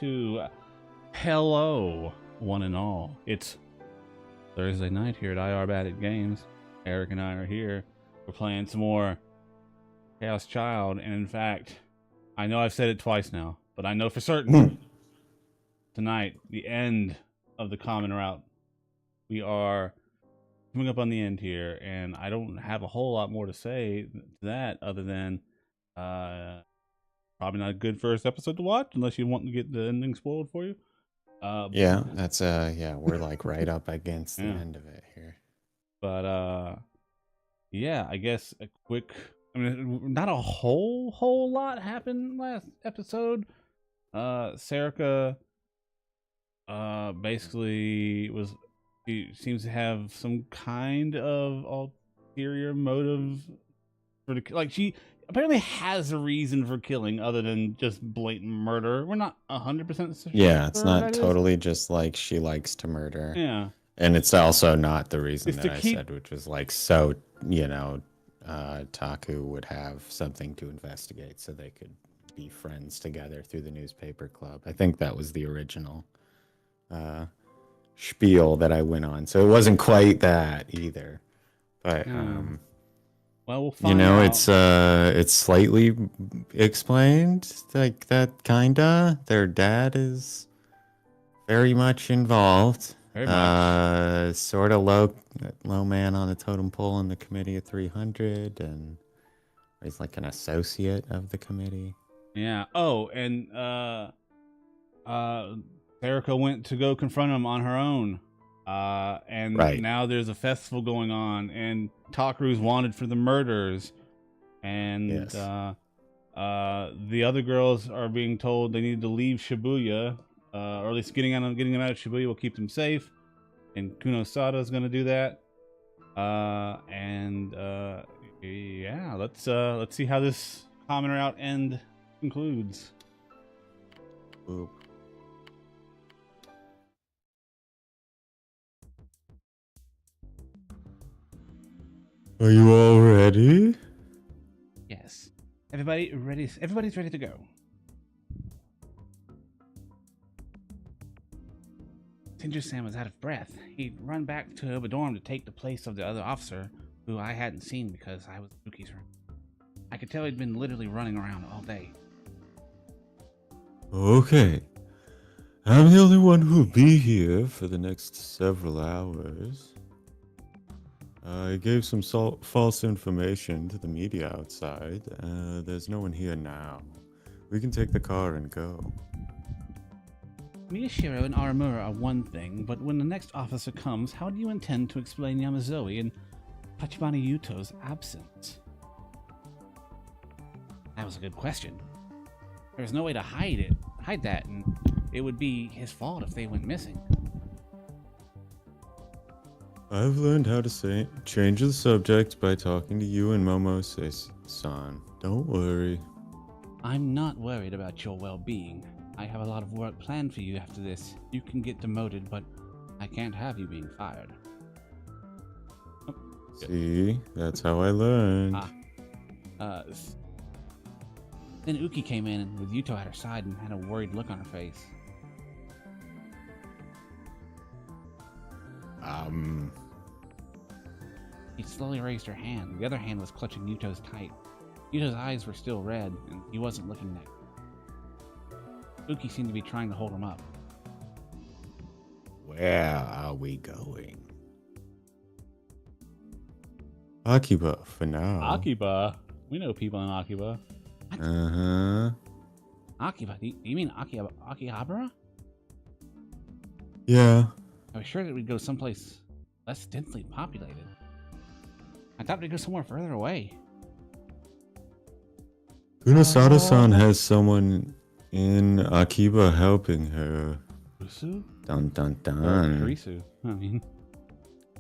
to hello, one and all. It's Thursday night here at IR Bandit Games. Eric and I are here. We're playing some more Chaos Child, and in fact, I know I've said it twice now, but I know for certain tonight, the end of the common route. We are coming up on the end here, and I don't have a whole lot more to say to that other than probably not a good first episode to watch unless you want to get the ending spoiled for you. Yeah, that's we're like right up against the end of it here. But yeah, I guess a quick, I mean, not a whole lot happened last episode. Serica basically she seems to have some kind of ulterior motive for like she apparently has a reason for killing other than just blatant murder. We're not 100% sure. Yeah, it's not totally just like she likes to murder. Yeah. And it's also not the reason that I said, which was like, so, Taku would have something to investigate so they could be friends together through the newspaper club. I think that was the original spiel that I went on. So it wasn't quite that either. But, well, we'll find out. It's slightly explained, like that, kinda. Their dad is very much involved. Sort of low man on the totem pole in the committee of 300, and he's like an associate of the committee. Yeah. Oh, and Erica went to go confront him on her own. And now there's a festival going on, and Taku's wanted for the murders, and the other girls are being told they need to leave Shibuya. Or at least getting them out of Shibuya will keep them safe, and Kunosada is going to do that. Yeah, let's see how this common route end concludes. Boop. Are you all ready? Yes. Everybody's ready to go. Didja-san was out of breath. He'd run back to Obadorm to take the place of the other officer, who I hadn't seen because I was in Yuki's room. I could tell he'd been literally running around all day. Okay. I'm the only one who'll be here for the next several hours. I gave some false information to the media outside. There's no one here now. We can take the car and go. Miyashiro and Aramura are one thing, but when the next officer comes, how do you intend to explain Yamazoe and Tachibana Yuto's absence? That was a good question. There's no way to hide that, and it would be his fault if they went missing. I've learned how to change the subject by talking to you and Momose-san. Don't worry. I'm not worried about your well-being. I have a lot of work planned for you after this. You can get demoted, but I can't have you being fired. Oh, see, that's how I learned. Then Uki came in with Yuto at her side and had a worried look on her face. She slowly raised her hand. The other hand was clutching Yuto's tight. Yuto's eyes were still red, and he wasn't looking at her. Uki seemed to be trying to hold him up. Where are we going? Akiba, for now. Akiba? We know people in Akiba. What? Uh-huh. Akiba? Do you mean Akihabara? Yeah. I was sure that we'd go someplace less densely populated. I thought we'd go somewhere further away. Kunosada-san has someone in Akiba helping her. Kurisu? Dun dun dun. Kurisu. I mean,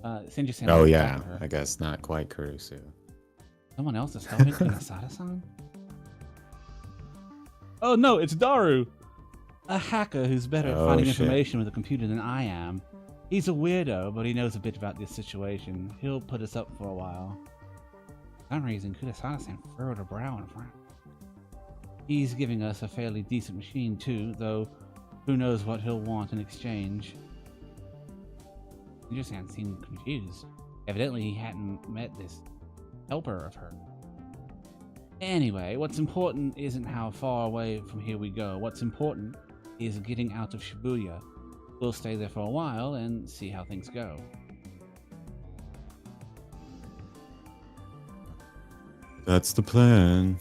Shinji-san. Oh yeah, I guess not quite Kurisu. Someone else is helping Kunosada-san? Oh no, it's Daru! A hacker who's better at finding information with a computer than I am. He's a weirdo, but he knows a bit about this situation. He'll put us up for a while. For some reason, Kunosada-san furrowed her brow in front. He's giving us a fairly decent machine too, though Who knows what he'll want in exchange? Didja seemed confused. Evidently, he hadn't met this helper of hers. Anyway, what's important isn't how far away from here we go. What's important is getting out of Shibuya. We'll stay there for a while and see how things go. That's the plan.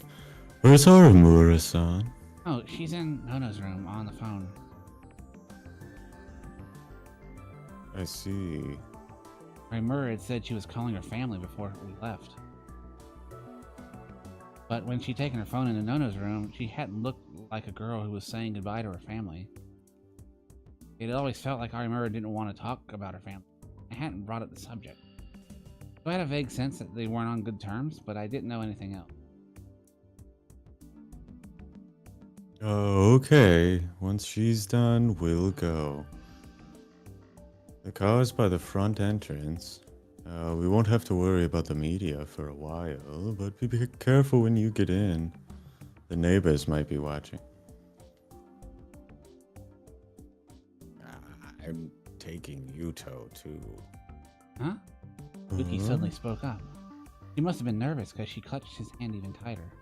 Where's Haramura-san? Oh, she's in Nono's room on the phone. I see. Haramura had said she was calling her family before we left. But when she'd taken her phone into Nono's room, she hadn't looked like a girl who was saying goodbye to her family. It had always felt like Haramura didn't want to talk about her family. I hadn't brought up the subject. So I had a vague sense that they weren't on good terms, but I didn't know anything else. Okay. Once she's done, we'll go. The car's by the front entrance. We won't have to worry about the media for a while, but be careful when you get in. The neighbors might be watching. I'm taking Yuto too. Huh? Yuki suddenly spoke up. She must have been nervous because she clutched his hand even tighter.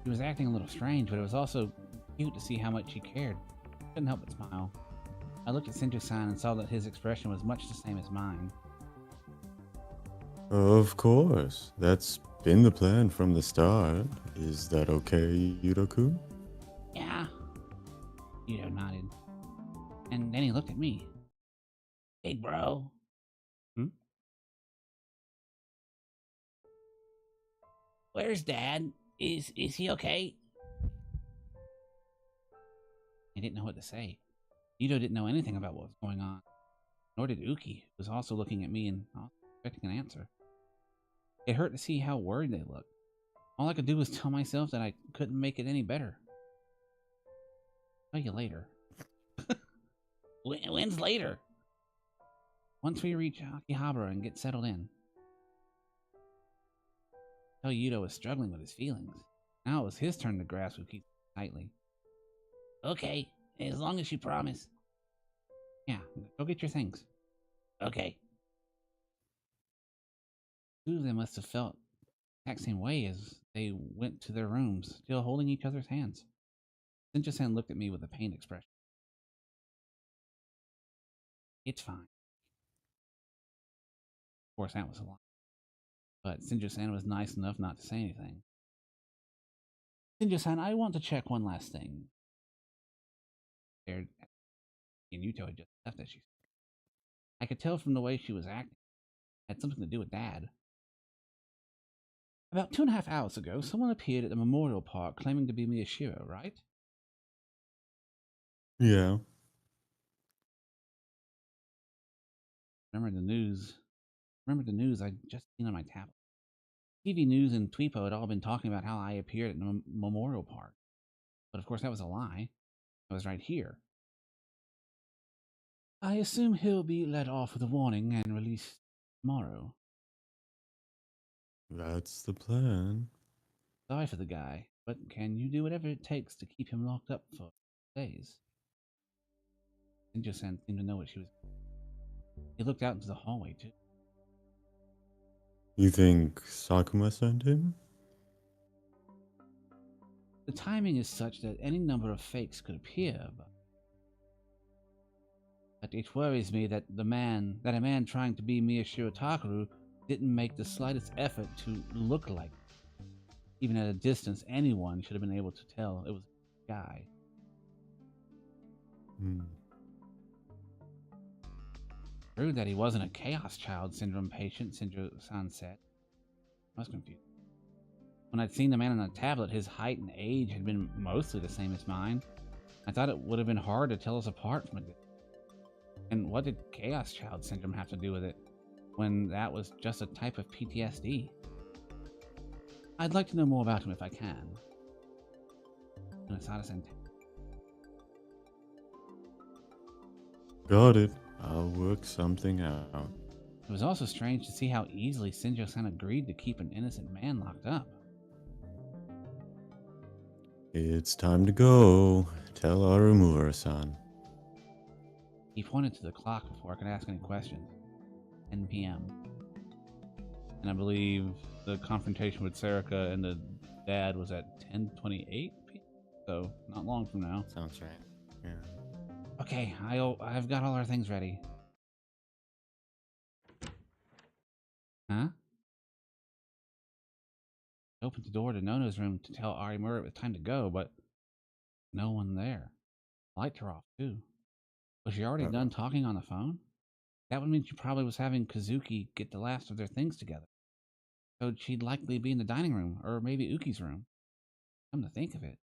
She was acting a little strange, but it was also cute to see how much she cared. I couldn't help but smile. I looked at Senju-san and saw that his expression was much the same as mine. Of course. That's been the plan from the start. Is that okay, Yuto-kun? Yeah. Yuto nodded. And then he looked at me. Big bro. Where's Dad? Is he okay? I didn't know what to say. Yuto didn't know anything about what was going on. Nor did Uki, who was also looking at me and expecting an answer. It hurt to see how worried they looked. All I could do was tell myself that I couldn't make it any better. Tell you later. When's later? Once we reach Akihabara and get settled in. Tell Yuto was struggling with his feelings. Now it was his turn to grasp Uki tightly. Okay, as long as you promise. Yeah, go get your things. Okay. Two of them must have felt the exact same way as they went to their rooms, still holding each other's hands. Senju-san looked at me with a pained expression. It's fine. Of course, that was a lie. But Senju-san was nice enough not to say anything. Senju-san, I want to check one last thing. And Yuto had just left, as she said. I could tell from the way she was acting. It had something to do with Dad. About 2.5 hours ago, someone appeared at the memorial park claiming to be Miyashiro, right? Yeah. Remember the news I'd just seen on my tablet. TV news and Tweepo had all been talking about how I appeared at the memorial park. But of course that was a lie. I was right here. I assume he'll be let off with a warning and released tomorrow. That's the plan. Sorry for the guy, but can you do whatever it takes to keep him locked up for days? Senju-san seemed to know what she was doing. He looked out into the hallway, too. You think Sakuma sent him? The timing is such that any number of fakes could appear, but it worries me that a man trying to be Miyashiro Takaru didn't make the slightest effort to look like it. Even at a distance, anyone should have been able to tell it was a guy. True that he wasn't a Chaos Child Syndrome patient, Senju-san said. I was confused. When I'd seen the man on the tablet, his height and age had been mostly the same as mine. I thought it would have been hard to tell us apart from a distance. And what did Chaos Child Syndrome have to do with it, when that was just a type of PTSD? I'd like to know more about him if I can. Got it. I'll work something out. It was also strange to see how easily Senju-san agreed to keep an innocent man locked up. It's time to go. Tell or remove her, son. He pointed to the clock before I could ask any questions. 10 p.m. And I believe the confrontation with Serica and the dad was at 10:28 p.m. So not long from now. Sounds right. Yeah. Okay, I've got all our things ready. Huh? I opened the door to Nono's room to tell Ari Murray it was time to go, but no one there. Lights are off too. Was she already done talking on the phone? That would mean she probably was having Kazuki get the last of their things together. So she'd likely be in the dining room, or maybe Uki's room. Come to think of it,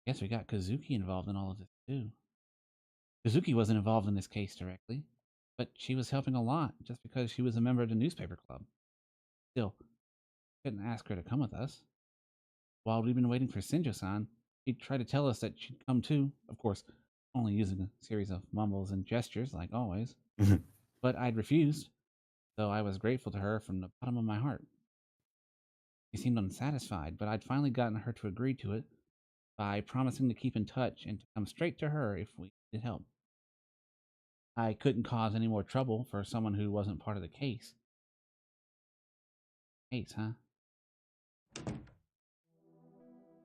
guess we got Kazuki involved in all of this too. Kazuki wasn't involved in this case directly, but she was helping a lot just because she was a member of the newspaper club. Still, couldn't ask her to come with us. While we'd been waiting for Sinjo-san, she tried to tell us that she'd come too, of course, only using a series of mumbles and gestures like always. But I'd refused, though I was grateful to her from the bottom of my heart. She seemed unsatisfied, but I'd finally gotten her to agree to it by promising to keep in touch and to come straight to her if we needed help. I couldn't cause any more trouble for someone who wasn't part of the case. Case, huh?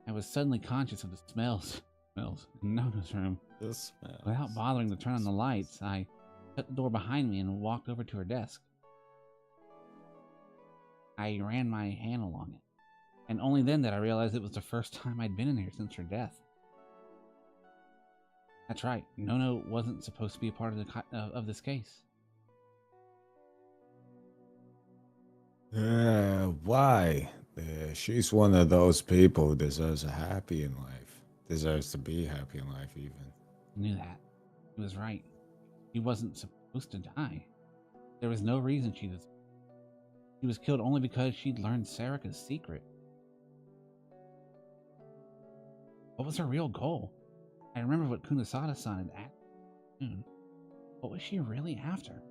I was suddenly conscious of the smells in Nono's room. The smells. Without bothering to turn on the lights, I shut the door behind me and walked over to her desk. I ran my hand along it, and only then did I realize it was the first time I'd been in here since her death. That's right, Nono wasn't supposed to be a part of this case. Why? She's one of those people who deserves a happy in life. Deserves to be happy in life, even. I knew that. He was right. She wasn't supposed to die. There was no reason she was. She was killed only because she'd learned Serica's secret. What was her real goal? I remember what Kunisada-san had asked. What was she really after?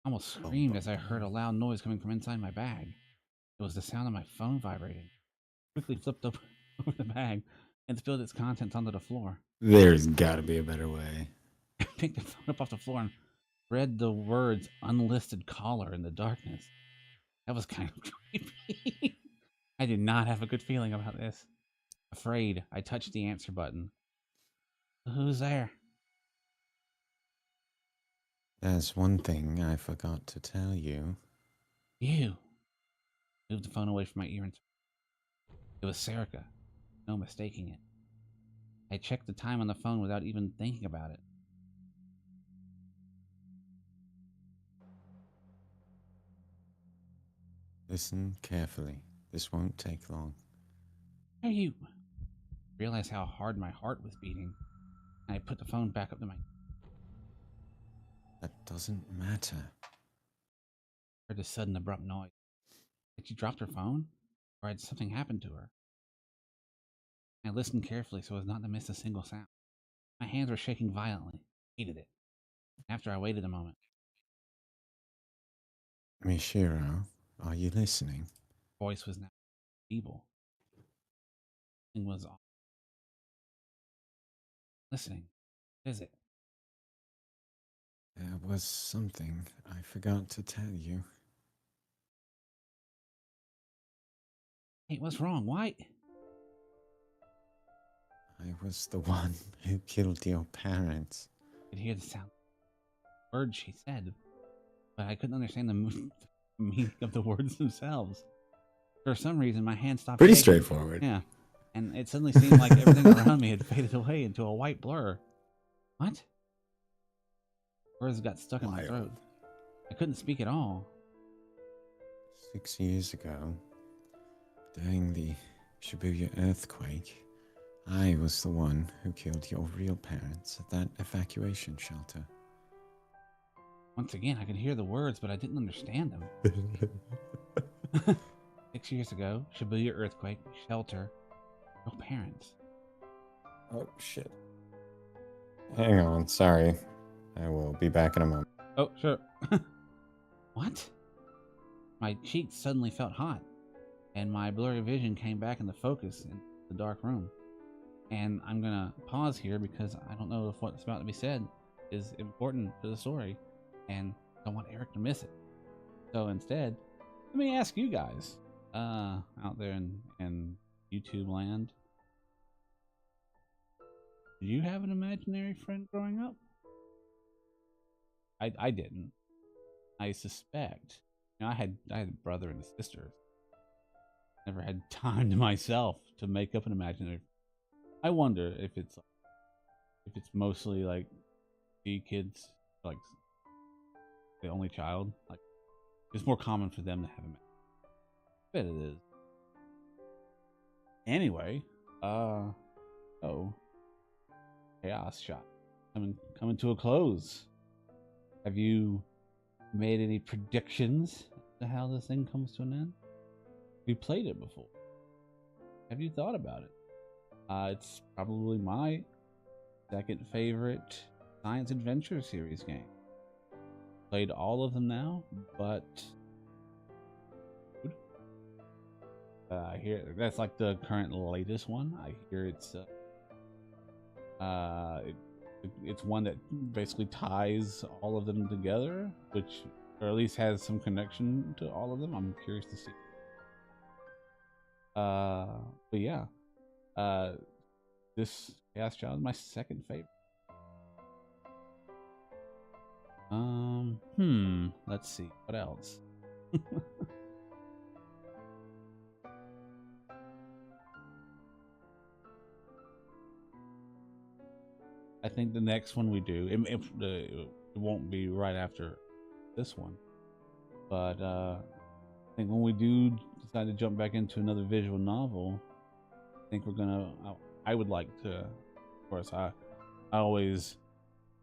I almost screamed as I heard a loud noise coming from inside my bag. It was the sound of my phone vibrating. I quickly flipped over the bag and spilled its contents onto the floor. There's gotta be a better way. I picked the phone up off the floor and read the words "unlisted caller" in the darkness. That was kind of creepy. I did not have a good feeling about this. Afraid, I touched the answer button. Who's there? There's one thing I forgot to tell you. You. Moved the phone away from my ear and it was Serica. No mistaking it. I checked the time on the phone without even thinking about it. Listen carefully. This won't take long. Are you? Realized how hard my heart was beating, and I put the phone back up to my. That doesn't matter. Heard a sudden abrupt noise. Had she dropped her phone, or had something happened to her? I listened carefully so as not to miss a single sound. My hands were shaking violently. Hated it. After I waited a moment. Mishiro, are you listening? Voice was now feeble. Thing was off. Listening. What is it? There was something I forgot to tell you. Hey, what's wrong? Why? I was the one who killed your parents. I could hear the sound. Words she said, but I couldn't understand the meaning of the words themselves. For some reason, my hand stopped. Pretty shaking. straightforward. Yeah, and it suddenly seemed like everything around me had faded away into a white blur. What? Words got stuck in my throat. I couldn't speak at all. 6 years ago, during the Shibuya earthquake, I was the one who killed your real parents at that evacuation shelter. Once again, I could hear the words, but I didn't understand them. 6 years ago, Shibuya earthquake, shelter, real parents. Oh, shit. Hang on, sorry. I will be back in a moment. Oh, sure. What? My cheeks suddenly felt hot, and my blurry vision came back into focus, and the dark room. And I'm gonna pause here because I don't know if what's about to be said is important to the story, and I don't want Eric to miss it. So instead, let me ask you guys, out there in YouTube land, did you have an imaginary friend growing up? I didn't. I suspect. You know, I had a brother and a sister. Never had time to myself to make up an imaginary. I wonder if it's mostly like the kids, like the only child. Like it's more common for them to have a. I bet it is. Anyway, chaos shot coming to a close. Have you made any predictions to how this thing comes to an end? We played it before. Have you thought about it? It's probably my second favorite science adventure series game. Played all of them now, but I hear that's like the current latest one. I hear it's it's one that basically ties all of them together, which or at least has some connection to all of them. I'm curious to see. But yeah, this Chaos Child is my second favorite. Let's see what else. I think the next one we do, it won't be right after this one, but I think when we do decide to jump back into another visual novel, I think we're gonna. I would like to, of course, I always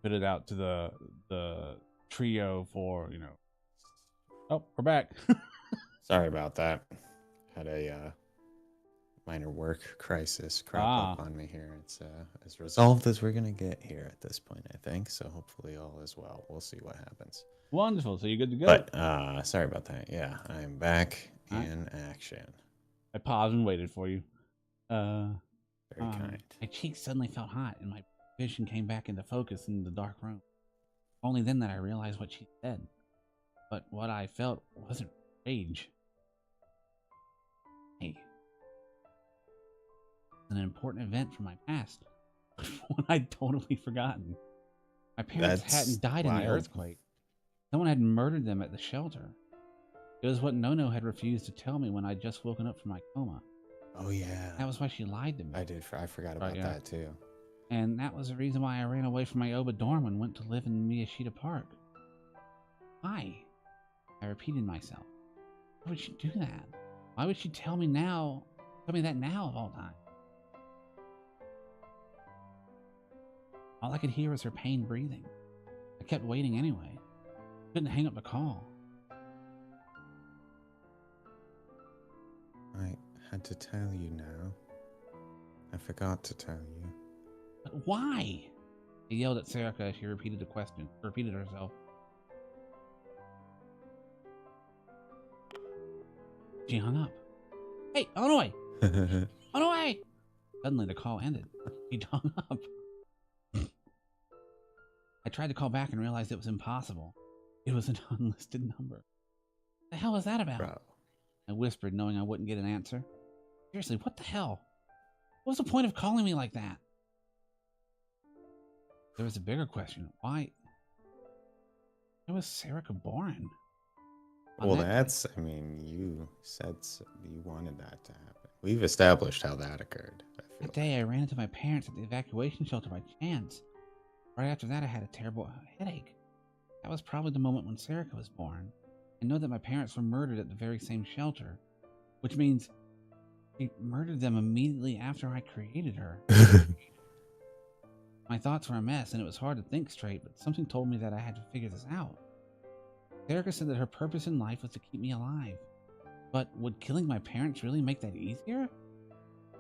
put it out to the trio for, you know. Oh, we're back. Sorry about that. Had a minor work crisis crop up on me here. It's as resolved as we're gonna get here at this point, I think. So hopefully all is well. We'll see what happens. Wonderful. So you're good to go. But sorry about that. Yeah, I'm back in action. I paused and waited for you. Very kind. My cheeks suddenly felt hot, and my vision came back into focus in the dark room. Only then that I realized what she said. But what I felt wasn't rage. Hey. An important event from my past. One I'd totally forgotten. My parents hadn't died in the earthquake. Someone had murdered them at the shelter. It was what Nono had refused to tell me when I'd just woken up from my coma. Oh yeah. That was why she lied to me. I forgot about that too. And that was the reason why I ran away from my Oba dorm and went to live in Miyashita Park. Why? I repeated myself. Why would she do that? Why would she tell me that now of all time? All I could hear was her pain breathing. I kept waiting anyway. Couldn't hang up the call. I had to tell you now. I forgot to tell you. But why? I yelled at Sarika as she repeated herself. She hung up. Hey, Onoi! Onoi! Suddenly the call ended. She hung up. I tried to call back and realized it was impossible. It was an unlisted number. What the hell was that about? Bro. I whispered, knowing I wouldn't get an answer. Seriously, what the hell? What was the point of calling me like that? There was a bigger question. Why was Sarika born? Well, I mean, you said you wanted that to happen. We've established how that occurred. That day, I ran into my parents at the evacuation shelter by chance. Right after that, I had a terrible headache. That was probably the moment when Sarika was born. I know that my parents were murdered at the very same shelter, which means he murdered them immediately after I created her. My thoughts were a mess, and it was hard to think straight, but something told me that I had to figure this out. Sarika said that her purpose in life was to keep me alive. But would killing my parents really make that easier?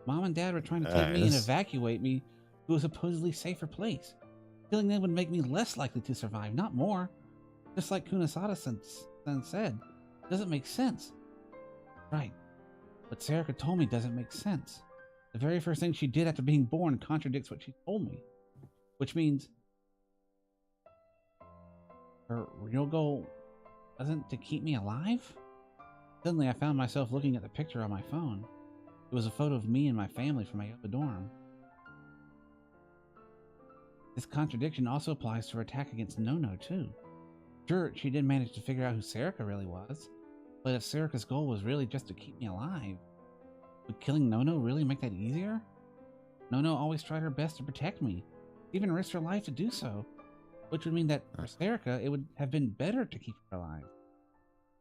Mom and Dad were trying to take me and evacuate me to a supposedly safer place. Killing them would make me less likely to survive, not more. Just like Kunisada-san said, it doesn't make sense. Right. What Sarika told me doesn't make sense. The very first thing she did after being born contradicts what she told me. Which means her real goal wasn't to keep me alive? Suddenly I found myself looking at the picture on my phone. It was a photo of me and my family from my other dorm. This contradiction also applies to her attack against Nono, too. Sure, she did manage to figure out who Serica really was, but if Serica's goal was really just to keep me alive, would killing Nono really make that easier? Nono always tried her best to protect me, even risked her life to do so, which would mean that for Serica, it would have been better to keep her alive.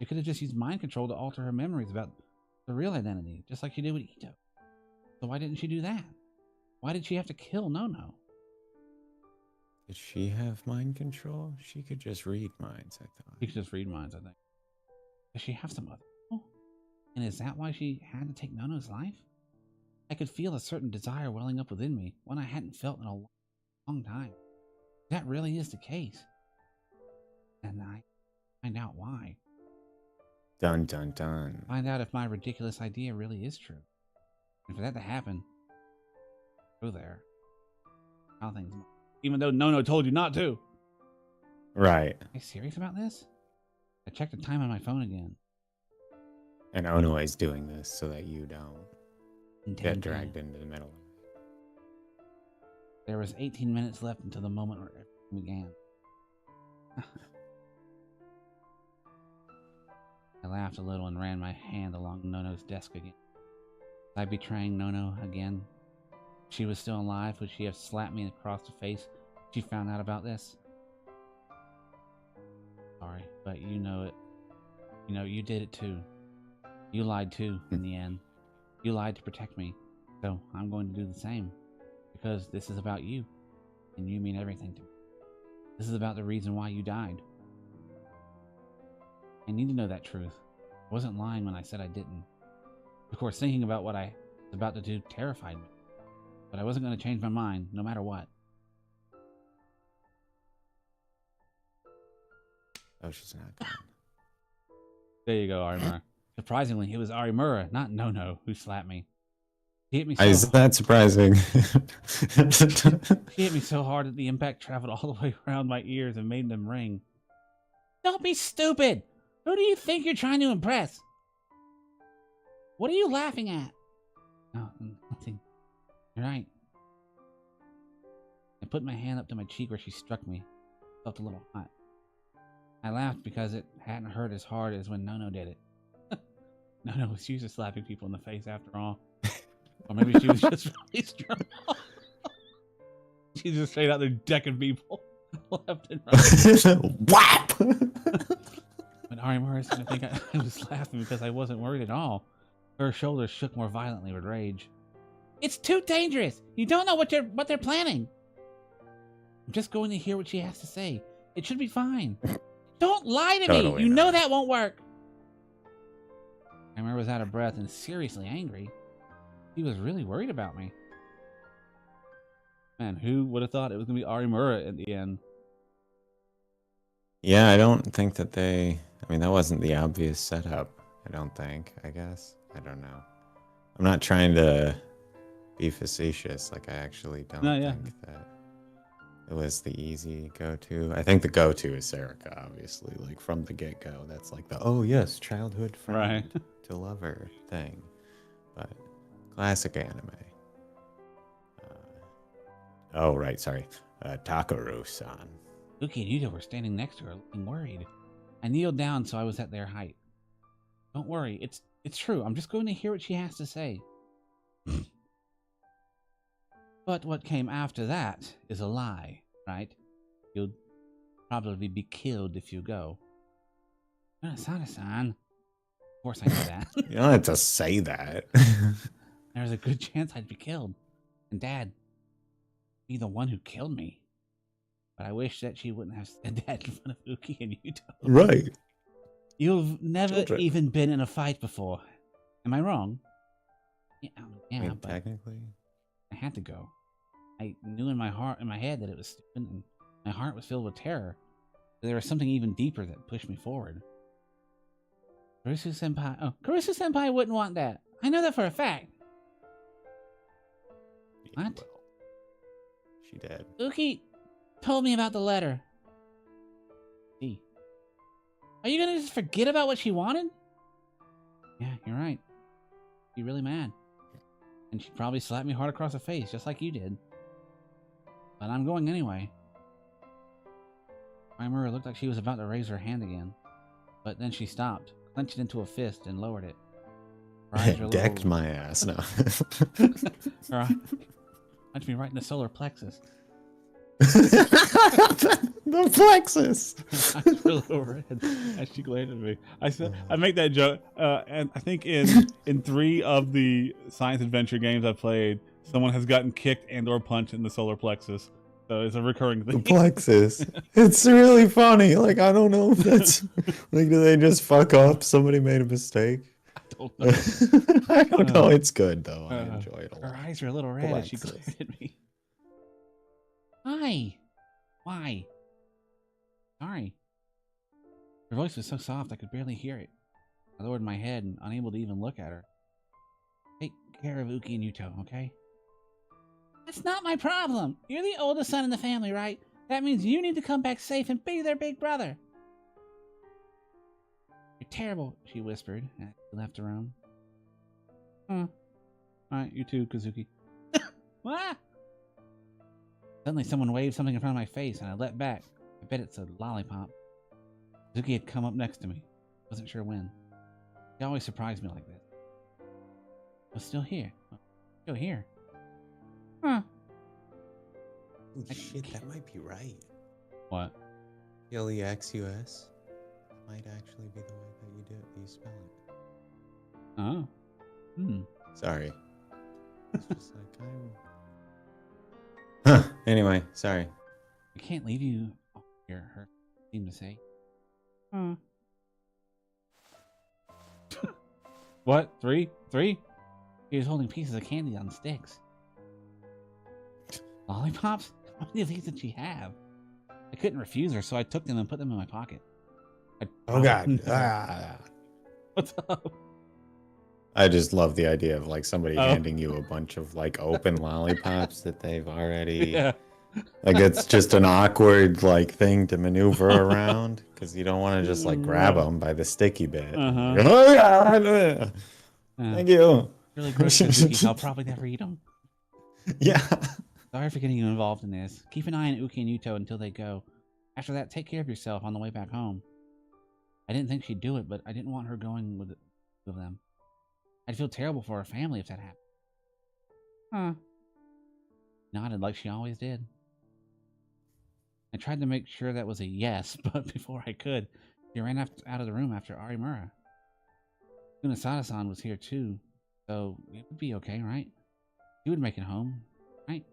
She could have just used mind control to alter her memories about the real identity, just like she did with Ito. So why didn't she do that? Why did she have to kill Nono? Did she have mind control? She could just read minds, I thought. She could just read minds, I think. Does she have some other people? And is that why she had to take Nono's life? I could feel a certain desire welling up within me, one I hadn't felt in a long time. That really is the case. And I find out why. Dun dun dun. Find out if my ridiculous idea really is true. And for that to happen, go there. How things, even though Nono told you not to. Right. Are you serious about this? I checked the time on my phone again. And Ono is doing this so that you don't get 10. dragged into the middle. There was 18 minutes left until the moment where everything began. I laughed a little and ran my hand along Nono's desk again. Was I betraying Nono again? If she was still alive, would she have slapped me across the face if she found out about this? Sorry, but you know it. You know, you did it too. You lied too, in the end. You lied to protect me, so I'm going to do the same. Because this is about you, and you mean everything to me. This is about the reason why you died. I need to know that truth. I wasn't lying when I said I didn't. Of course, thinking about what I was about to do terrified me. But I wasn't going to change my mind, no matter what. Oh, she's not gone. There you go, Arimura. Surprisingly, it was Arimura, not Nono, who slapped me. He hit me so Is that surprising? She hit me so hard that the impact traveled all the way around my ears and made them ring. Don't be stupid! Who do you think you're trying to impress? What are you laughing at? No, nothing. You're right. I put my hand up to my cheek where she struck me. It felt a little hot. I laughed because it hadn't hurt as hard as when Nono did it. Nono was used to slapping people in the face after all. Or maybe she was just really strong. She's just straight out there decking people left and right. Whap! But Arimura seemed to think I was laughing because I wasn't worried at all. Her shoulders shook more violently with rage. It's too dangerous! You don't know what they're planning! I'm just going to hear what she has to say. It should be fine. Don't lie to me! You know that won't work! Arimura was out of breath and seriously angry. He was really worried about me. Man, who would have thought it was going to be Arimura at the end? Yeah, I don't think that I mean, that wasn't the obvious setup, I don't think, I guess. I don't know. I'm not trying to be facetious, like I actually don't think that it was the easy go-to. I think the go-to is Serica, obviously, like from the get-go. That's like the, oh yes, childhood friend to lover thing. But classic anime. Oh, right, sorry. Takaru-san. Uki and Yuta were standing next to her, looking worried. I kneeled down so I was at their height. Don't worry, it's true. I'm just going to hear what she has to say. But what came after that is a lie, right? You'll probably be killed if you go. Sana-san. Of course I know that. You don't have to say that. There's a good chance I'd be killed. And Dad be the one who killed me. But I wish that she wouldn't have said that in front of Uki and Yuto. Right. You've never even been in a fight before. Am I wrong? Yeah, I mean, but technically. I had to go. I knew in my head that it was stupid, and my heart was filled with terror. But there was something even deeper that pushed me forward. Karisu Senpai wouldn't want that. I know that for a fact. What? Well, she did. Uki told me about the letter. Gee. Are you gonna just forget about what she wanted? Yeah, you're right. She's really mad. And she'd probably slap me hard across the face, just like you did. But I'm going anyway. Imura looked like she was about to raise her hand again. But then she stopped, clenched it into a fist, and lowered it. Her eyes were Decked my ass now. Her eyes punched me right in the solar plexus. The plexus. Her eyes were a little red as she glared at me. I make that joke, and I think in 3 of the science adventure games I've played, someone has gotten kicked and/or punched in the solar plexus. So it's a recurring thing. The plexus. It's really funny. Like, I don't know if that's like, do they just fuck up? Somebody made a mistake. I don't know. I don't know. It's good though. I enjoy it a lot. Her eyes are a little red as she glared at me. Hi. Why? Sorry. Her voice was so soft I could barely hear it. I lowered my head and unable to even look at her. Take care of Uki and Yuto, okay? That's not my problem. You're the oldest son in the family, right? That means you need to come back safe and be their big brother. You're terrible, she whispered as she left the room. Alright, you too, Kazuki. What? Suddenly someone waved something in front of my face and I leapt back. I bet it's a lollipop. Kazuki had come up next to me. Wasn't sure when. He always surprised me like this. Was still here. Still here. Huh. Oh, shit, that might be right. What? L-E-X-U-S might actually be the way that you spell it. Oh. Sorry. It's just like, Huh. Anyway, sorry. I can't leave you here, her seemed to say. What? Three? He was holding pieces of candy on sticks. Lollipops? How many of these did she have? I couldn't refuse her, so I took them and put them in my pocket. Oh god. What's up? I just love the idea of like somebody handing you a bunch of like open lollipops that they've already like it's just an awkward like thing to maneuver around because you don't want to just like grab them by the sticky bit. Thank you. Really gross, Uki. I'll probably never eat them. Yeah. Sorry for getting you involved in this. Keep an eye on Uki and Yuto until they go. After that, take care of yourself on the way back home. I didn't think she'd do it, but I didn't want her going with them. I'd feel terrible for her family if that happened. Nodded like she always did. I tried to make sure that was a yes, but before I could, she ran out of the room after Arimura. Unasada-san was here too, so it would be okay, right? He would make it home, right?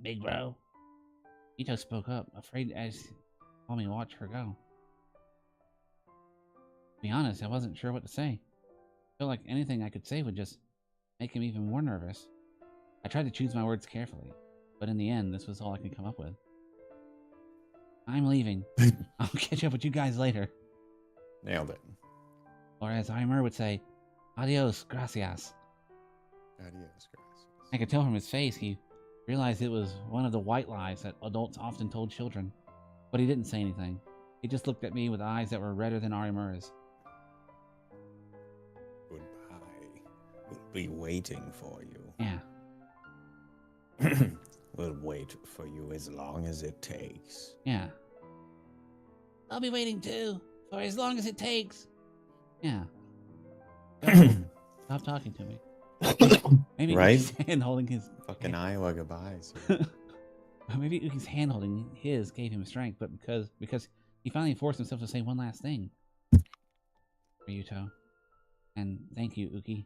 Big bro. Ito spoke up, afraid as he saw me watch her go. To be honest, I wasn't sure what to say. I felt like anything I could say would just make him even more nervous. I tried to choose my words carefully, but in the end, this was all I could come up with. I'm leaving. I'll catch up with you guys later. Nailed it. Or as Aimer would say, adios, gracias. Adios, gracias. I could tell from his face he realized it was one of the white lies that adults often told children. But he didn't say anything. He just looked at me with eyes that were redder than Arimura's. Goodbye. We'll be waiting for you. Yeah. We'll wait for you as long as it takes. Yeah. I'll be waiting too, for as long as it takes. Yeah. Stop talking to me. Maybe right? Uki's hand holding his fucking Iowa goodbyes. Maybe Uki's hand holding his gave him strength, but because he finally forced himself to say one last thing. For Yuto. And thank you, Uki.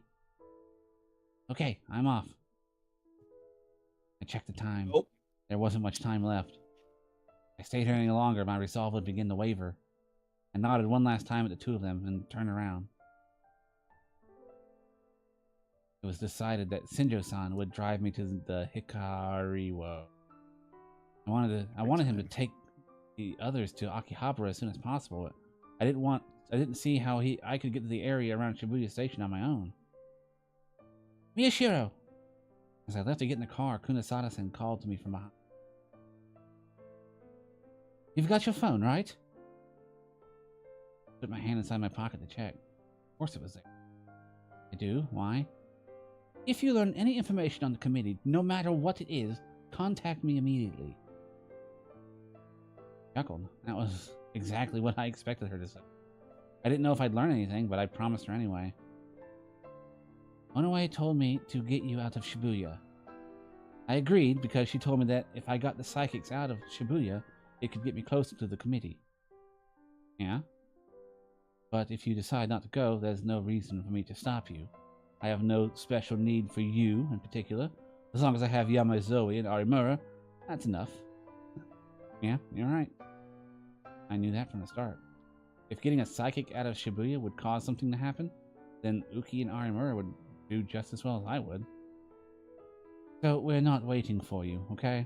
Okay, I'm off. I checked the time. Oh. There wasn't much time left. I stayed here any longer, my resolve would begin to waver. I nodded one last time at the two of them and turned around. It was decided that Shinjo-san would drive me to the Hikariwo. I wanted him to take the others to Akihabara as soon as possible. I didn't see how I could get to the area around Shibuya Station on my own. Miyashiro! As I left to get in the car, Kunisada-san called to me from behind. You've got your phone, right? Put my hand inside my pocket to check. Of course it was there. I do. Why? If you learn any information on the committee, no matter what it is, contact me immediately. I chuckled. That was exactly what I expected her to say. I didn't know if I'd learn anything, but I promised her anyway. Onoe told me to get you out of Shibuya. I agreed because she told me that if I got the psychics out of Shibuya, it could get me closer to the committee. Yeah? But if you decide not to go, there's no reason for me to stop you. I have no special need for you in particular. As long as I have Yamazoe and Arimura, that's enough. Yeah, you're right. I knew that from the start. If getting a psychic out of Shibuya would cause something to happen, then Uki and Arimura would do just as well as I would. So we're not waiting for you, okay?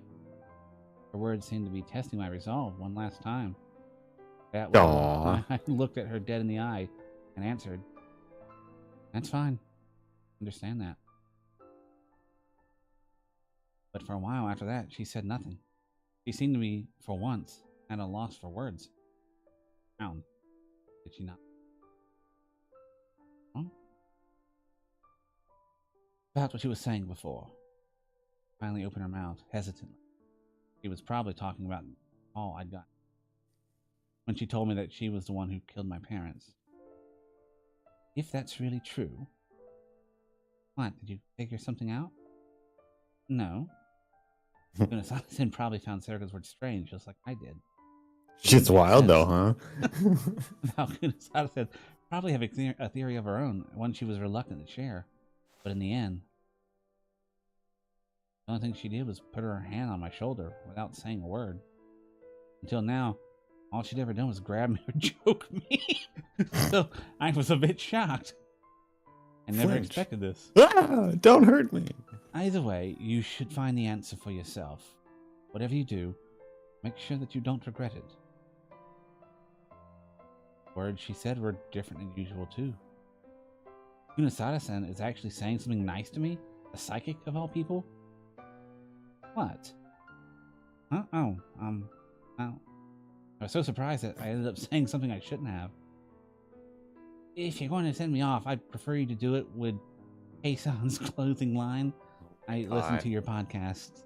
Her words seemed to be testing my resolve one last time. That was I looked at her dead in the eye and answered, that's fine. Understand that. But for a while after that, she said nothing. She seemed to be, for once, at a loss for words. Did she not? Huh? About what she was saying before. Finally opened her mouth, hesitantly. She was probably talking about all I'd got. When she told me that she was the one who killed my parents. If that's really true... What, did you figure something out? No. Kunisada-san probably found Serika's words strange, just like I did. Shit's wild, though, huh? Now, Kunisada-san probably have a theory of her own, one she was reluctant to share. But in the end, the only thing she did was put her hand on my shoulder without saying a word. Until now, all she'd ever done was grab me or choke me. So I was a bit shocked. I never expected this. Ah, don't hurt me. Either way, you should find the answer for yourself. Whatever you do, make sure that you don't regret it. Words she said were different than usual, too. Kunisada-san is actually saying something nice to me? A psychic, of all people? What? Huh? Oh. I was so surprised that I ended up saying something I shouldn't have. If you're going to send me off, I'd prefer you to do it with Kei-san's clothing line. I listen to your podcast.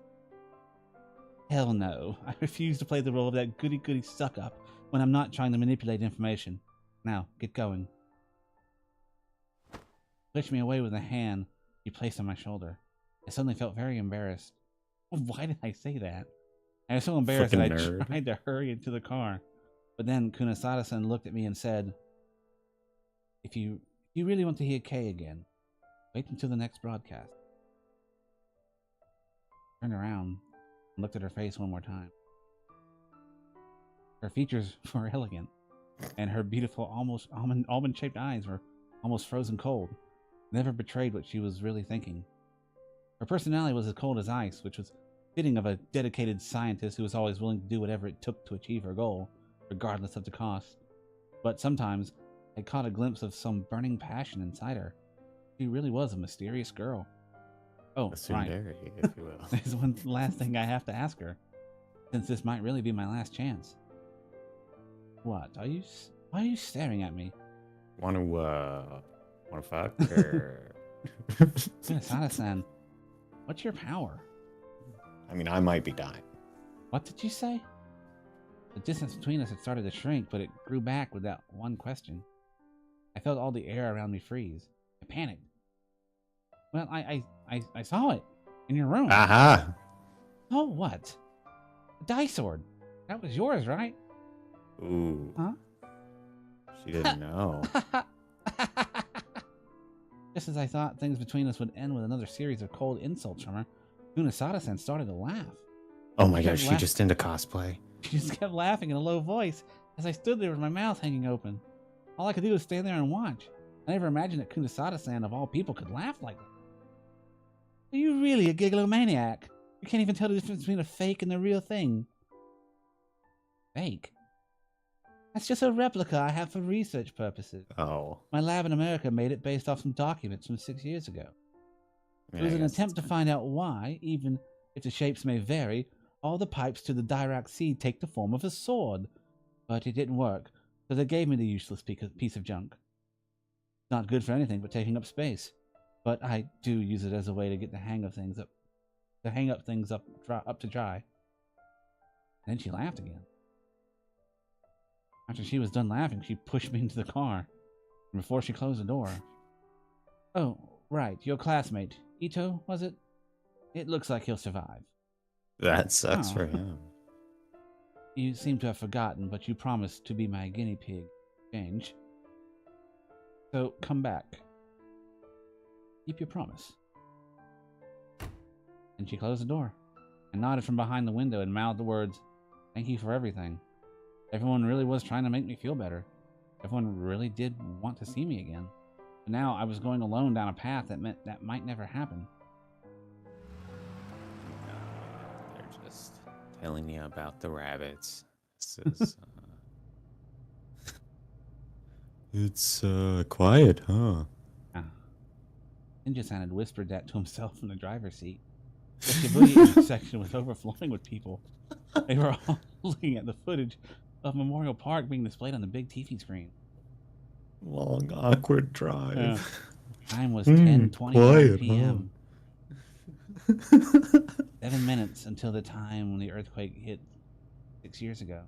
Hell no. I refuse to play the role of that goody-goody suck-up when I'm not trying to manipulate information. Now, get going. Pushed me away with a hand he placed on my shoulder. I suddenly felt very embarrassed. Why did I say that? I was so embarrassed that I tried to hurry into the car. But then Kunisada-san looked at me and said, If you really want to hear Kei again, wait until the next broadcast. I turned around and looked at her face one more time. Her features were elegant, and her beautiful, almost almond-shaped eyes were almost frozen cold. Never betrayed what she was really thinking. Her personality was as cold as ice, which was fitting of a dedicated scientist who was always willing to do whatever it took to achieve her goal, regardless of the cost. But sometimes I caught a glimpse of some burning passion inside her. She really was a mysterious girl. Oh, right. If you will. There's one last thing I have to ask her, since this might really be my last chance. What? Why are you staring at me? Want to fuck? Or... Kunisada-san, what's your power? I mean, I might be dying. What did you say? The distance between us had started to shrink, but it grew back with that one question. I felt all the air around me freeze. I panicked. Well, I saw it in your room. Aha! Oh, what? A die sword. That was yours, right? Ooh. Huh? She didn't know. Just as I thought things between us would end with another series of cold insults from her, Kunisada-san started to laugh. Oh my gosh, she just into cosplay. She just kept laughing in a low voice as I stood there with my mouth hanging open. All I could do was stand there and watch. I never imagined that Kunisada-san, of all people, could laugh like that. Are you really a gigalomaniac? You can't even tell the difference between a fake and the real thing. Fake? That's just a replica I have for research purposes. Oh. My lab in America made it based off some documents from 6 years ago. I It was I an guess attempt to it's find out why, even if the shapes may vary, all the pipes to the Dirac Sea take the form of a sword. But it didn't work, so they gave me the useless piece of junk. It's not good for anything but taking up space. But I do use it as a way to get the hang of things up, to hang up things up to dry. Then she laughed again. After she was done laughing, she pushed me into the car. And before she closed the door... Oh, right, your classmate. Ito, was it? It looks like he'll survive. That sucks Oh. for him. You seem to have forgotten, but you promised to be my guinea pig. Change. So, come back. Keep your promise. And she closed the door. I nodded from behind the window and mouthed the words, "Thank you for everything." Everyone really was trying to make me feel better. Everyone really did want to see me again. But now I was going alone down a path that meant that might never happen. They're just telling you about the rabbits. This is, it's quiet, huh? Didja had whispered that to himself in the driver's seat. The Shibuya intersection was overflowing with people. They were all looking at the footage of Memorial Park being displayed on the big TV screen. Long, awkward drive. Yeah. Time was 10:25 p.m. Huh? 7 minutes until the time when the earthquake hit 6 years ago.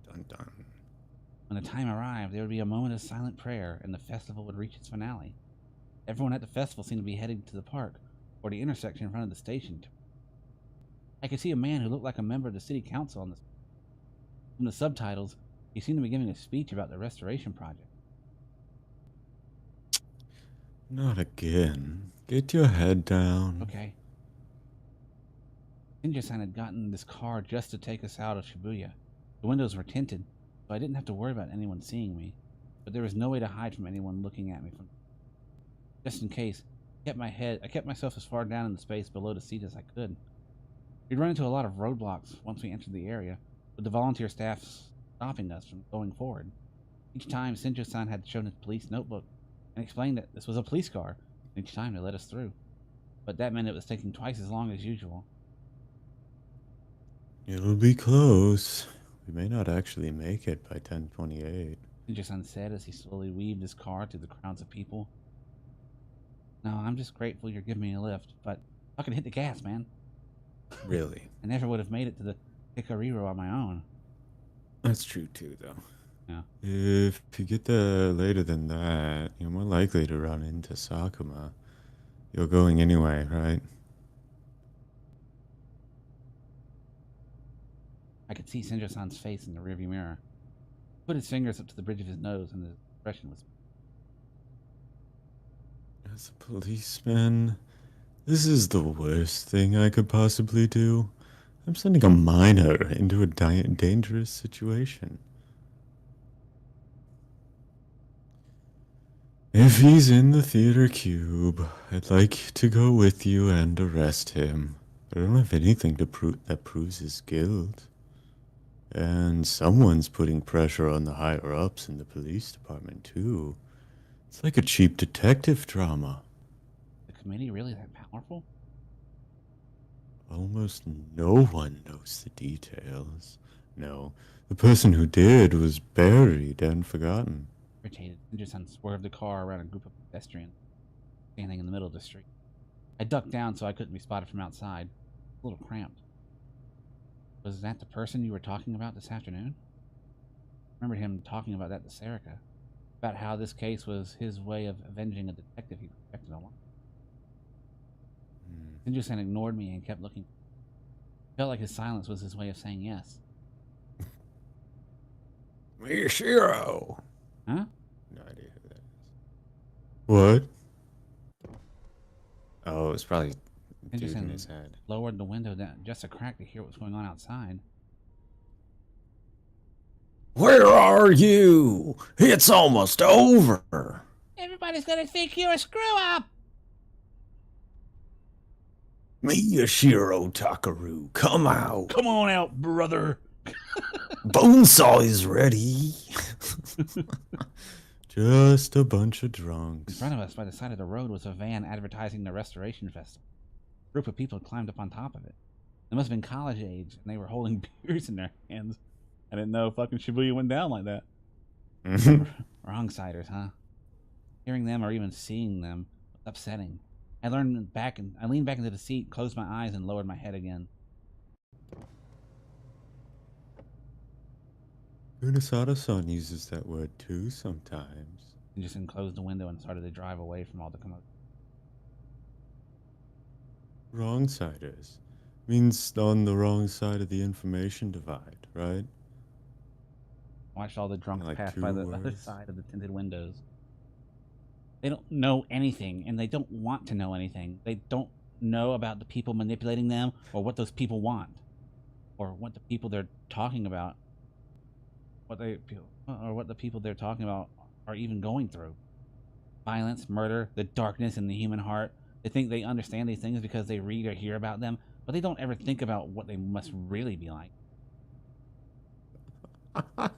Dun dun. When the time arrived, there would be a moment of silent prayer, and the festival would reach its finale. Everyone at the festival seemed to be heading to the park, or the intersection in front of the station. I could see a man who looked like a member of the city council on the... From the subtitles, he seemed to be giving a speech about the restoration project. Not again. Get your head down. Okay. Didja had gotten this car just to take us out of Shibuya. The windows were tinted, so I didn't have to worry about anyone seeing me. But there was no way to hide from anyone looking at me. Just in case, I kept myself as far down in the space below the seat as I could. We'd run into a lot of roadblocks once we entered the area, with the volunteer staff stopping us from going forward. Each time, Senjo-san had shown his police notebook and explained that this was a police car, and each time they let us through. But that meant it was taking twice as long as usual. It'll be close. We may not actually make it by 10:28. Senjo-san said as he slowly weaved his car through the crowds of people. No, I'm just grateful you're giving me a lift, but I could hit the gas, man. Really? I never would have made it to the Hikario on my own. That's true too, though. Yeah. If you get there later than that, you're more likely to run into Sakuma. You're going anyway, right? I could see Senjo-san's face in the rearview mirror. He put his fingers up to the bridge of his nose, and his expression was... As a policeman, this is the worst thing I could possibly do. I'm sending a minor into a dangerous situation. If he's in the theater cube, I'd like to go with you and arrest him. I don't have anything to that proves his guilt. And someone's putting pressure on the higher-ups in the police department, too. It's like a cheap detective drama. The committee really that powerful? Almost no one knows the details. No, the person who did was buried and forgotten. Irritated, Senjo-san swerved the car around a group of pedestrians standing in the middle of the street. I ducked down so I couldn't be spotted from outside. A little cramped. Was that the person you were talking about this afternoon? I remember him talking about that to Sarika. About how this case was his way of avenging a detective he protected along. Senjo-san ignored me and kept looking. Felt like his silence was his way of saying yes. Miyashiro! Huh? No idea who that is. What? Oh, it's probably a dude in his head. Lowered the window down just a crack to hear what was going on outside. Where are you? It's almost over. Everybody's gonna think you're a screw-up! Miyashiro Takaru, come out. Come on out, brother! Bonesaw is ready. Just a bunch of In drunks. front of us, by the side of the road, was a van advertising the Restoration Festival. A group of people had climbed up on top of it. They must have been college age, and they were holding beers in their hands. I didn't know fucking Shibuya went down like that. Wrong-siders, huh? Hearing them or even seeing them was upsetting. I leaned back into the seat, closed my eyes, and lowered my head again. Unisada-san uses that word too sometimes. And just closed the window and started to drive away from all the commotion. Wrong-siders means on the wrong side of the information divide, right? Watched all the drunks Like pass 2 by the other words? side of the tinted windows. They don't know anything, and they don't want to know anything. They don't know about the people manipulating them, or what those people want, or what the people they're talking about, what the people they're talking about are even going through. Violence, murder, the darkness in the human heart. They think they understand these things because they read or hear about them, but they don't ever think about what they must really be like. Oh,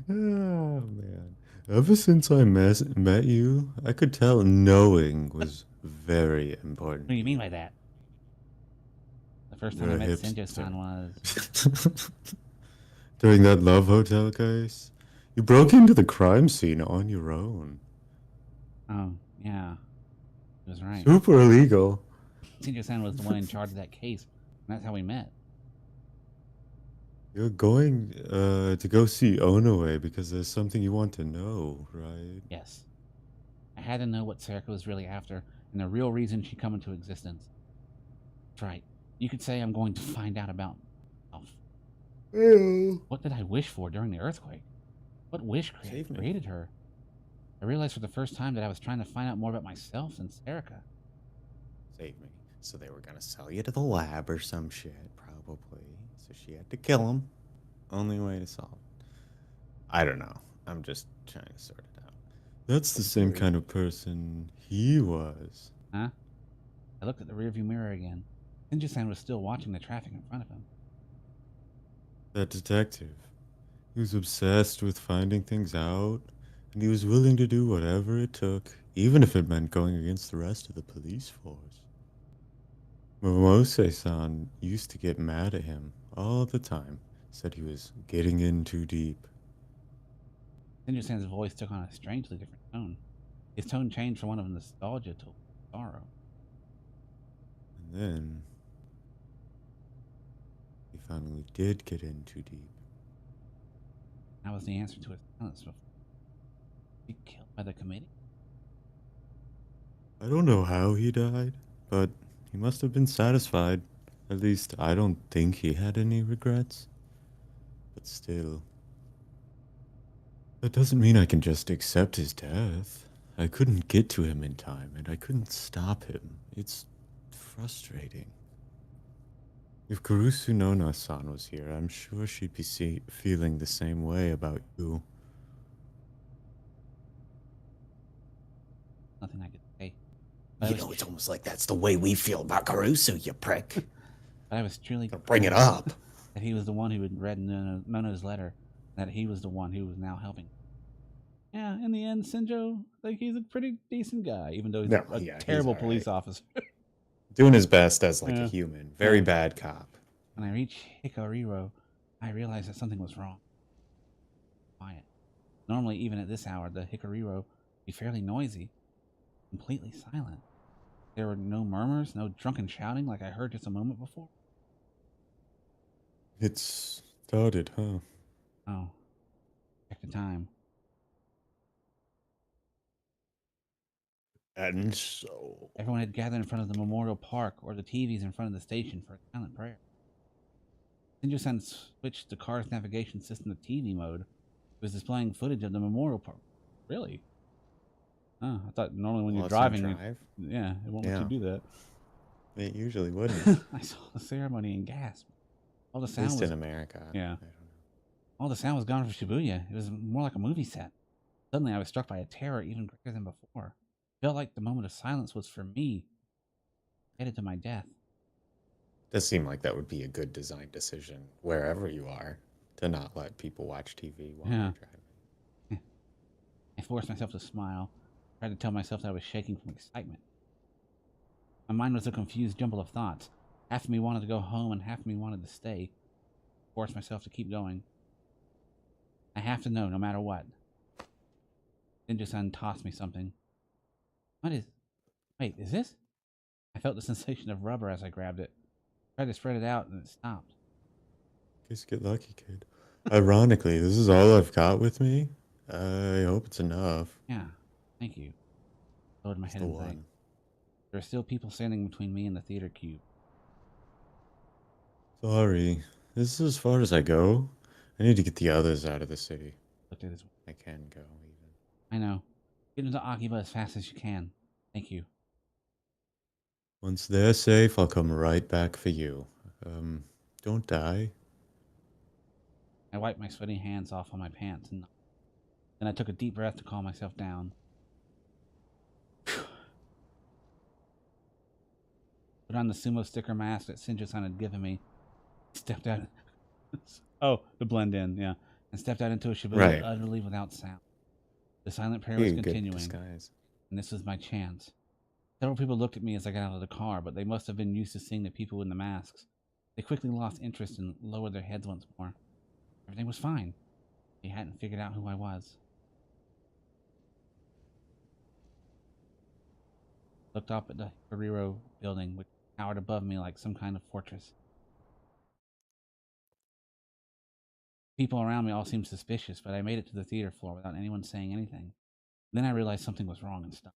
man. Ever since I met you, I could tell knowing was very important. What do you mean by that? The first time I met Senjo-san was... During that love hotel case? You broke into the crime scene on your own. Oh, yeah. He was right. Super illegal. Senjo-san was the one in charge of that case, and that's how we met. You're going to go see Onoe because there's something you want to know, right? Yes. I had to know what Serica was really after, and the real reason she come into existence. That's right. You could say I'm going to find out about myself. Ew. What did I wish for during the earthquake? What wish created her? I realized for the first time that I was trying to find out more about myself than Serica. Save me. So they were gonna sell you to the lab or some shit, probably. So she had to kill him. Only way to solve it. I don't know. I'm just trying to sort it out. That's the same kind of person he was. Huh? I looked at the rearview mirror again. Senju-san was still watching the traffic in front of him. That detective. He was obsessed with finding things out, and he was willing to do whatever it took, even if it meant going against the rest of the police force. Momose-san used to get mad at him all the time, said he was getting in too deep. Senju-san's voice took on a strangely different tone. His tone changed from one of nostalgia to sorrow. And then he finally did get in too deep. That was the answer to his silence before. He killed by the committee? I don't know how he died, but he must have been satisfied. At least I don't think he had any regrets. But still, that doesn't mean I can just accept his death. I couldn't get to him in time, and I couldn't stop him. It's frustrating. If Kurusu Nona-san was here, I'm sure she'd be feeling the same way about you. Nothing I could say. You know, it's almost like that's the way we feel about Caruso, you prick. But I was truly Bring it up. that he was the one who had read Nona's letter, that he was the one who was now helping. Yeah, in the end, Senjo, like, he's a pretty decent guy, even though he's a terrible police officer. Doing his best as like a human. Very bad cop. When I reached Hikariro, I realized that something was wrong. Quiet. Normally, even at this hour, the Hikariro would be fairly noisy, completely silent. There were no murmurs, no drunken shouting like I heard just a moment before. It's started, huh? Oh. Check the time. And so... Everyone had gathered in front of the memorial park or the TVs in front of the station for a silent prayer. Senju-san switched the car's navigation system to TV mode. It was displaying footage of the memorial park. Really? Oh, I thought normally when you're driving, it won't let you do that. It usually wouldn't. I saw the ceremony and gasped. All the sound At least was in America. Yeah. I don't know. All the sound was gone from Shibuya. It was more like a movie set. Suddenly, I was struck by a terror even greater than before. It felt like the moment of silence was for me, headed to my death. Does seem like that would be a good design decision wherever you are, to not let people watch TV while you're driving. forced myself to smile. I tried to tell myself that I was shaking from excitement. My mind was a confused jumble of thoughts. Half of me wanted to go home and half of me wanted to stay. I forced myself to keep going. I have to know, no matter what. Didja-san tossed me something. What is... Wait, is this? I felt the sensation of rubber as I grabbed it. I tried to spread it out and it stopped. Just get lucky, kid. Ironically, this is all I've got with me. I hope it's enough. Yeah, thank you. I lowered my It's head the and thanked. one. There are still people standing between me and the theater cube. Sorry. This is as far as I go. I need to get the others out of the city. Looked at his... I can go, even. I know. Get into Akiba as fast as you can. Thank you. Once they're safe, I'll come right back for you. Don't die. I wiped my sweaty hands off on my pants and then I took a deep breath to calm myself down. Put on the sumo sticker mask that Shinjo-san had given me. Stepped out. Oh, to blend in, yeah. And stepped out into a shibuya Right. utterly without sound. The silent prayer was Good continuing, disguise. and this was my chance. Several people looked at me as I got out of the car, but they must have been used to seeing the people in the masks. They quickly lost interest and lowered their heads once more. Everything was fine. They hadn't figured out who I was. Looked up at the Hiriro building, which towered above me like some kind of fortress. People around me all seemed suspicious, but I made it to the theater floor without anyone saying anything. Then I realized something was wrong and stopped.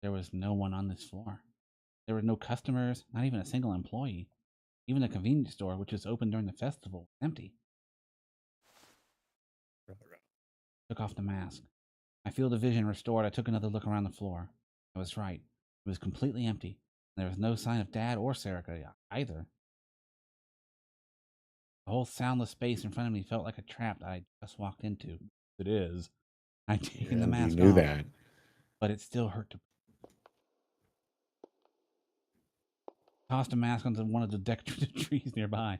There was no one on this floor. There were no customers, not even a single employee. Even the convenience store, which was open during the festival, was empty. Took off the mask. My field of vision restored, I took another look around the floor. I was right. It was completely empty. There was no sign of Dad or Sarika either. The whole soundless space in front of me felt like a trap that I just walked into. It is. I'd taken the And mask you knew off, that. but it still hurt to... Tossed a mask onto one of the decorative trees nearby.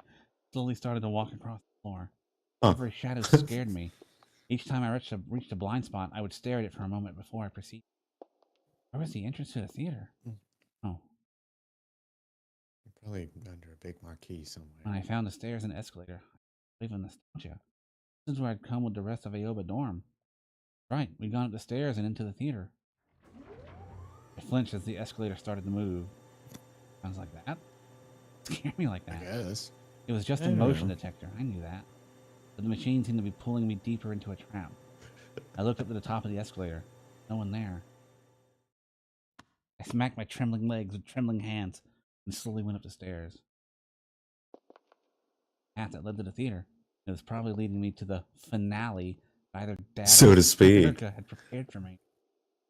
Slowly started to walk across the floor. Every shadow scared me. Each time I reached a blind spot, I would stare at it for a moment before I proceeded. Where was the entrance to the theater? Oh. Probably under a big marquee somewhere. When I found the stairs and escalator, I believe in nostalgia. This is where I'd come with the rest of Aoba dorm. Right, we'd gone up the stairs and into the theater. I flinched as the escalator started to move. Sounds like that? It scared me like that. I guess. It was just a motion detector, I knew that. But the machine seemed to be pulling me deeper into a trap. I looked up to the top of the escalator. No one there. I smacked my trembling legs with trembling hands and slowly went up the stairs. The path that led to the theater. It was probably leading me to the finale that either Dad So or to speak. Erica had prepared for me.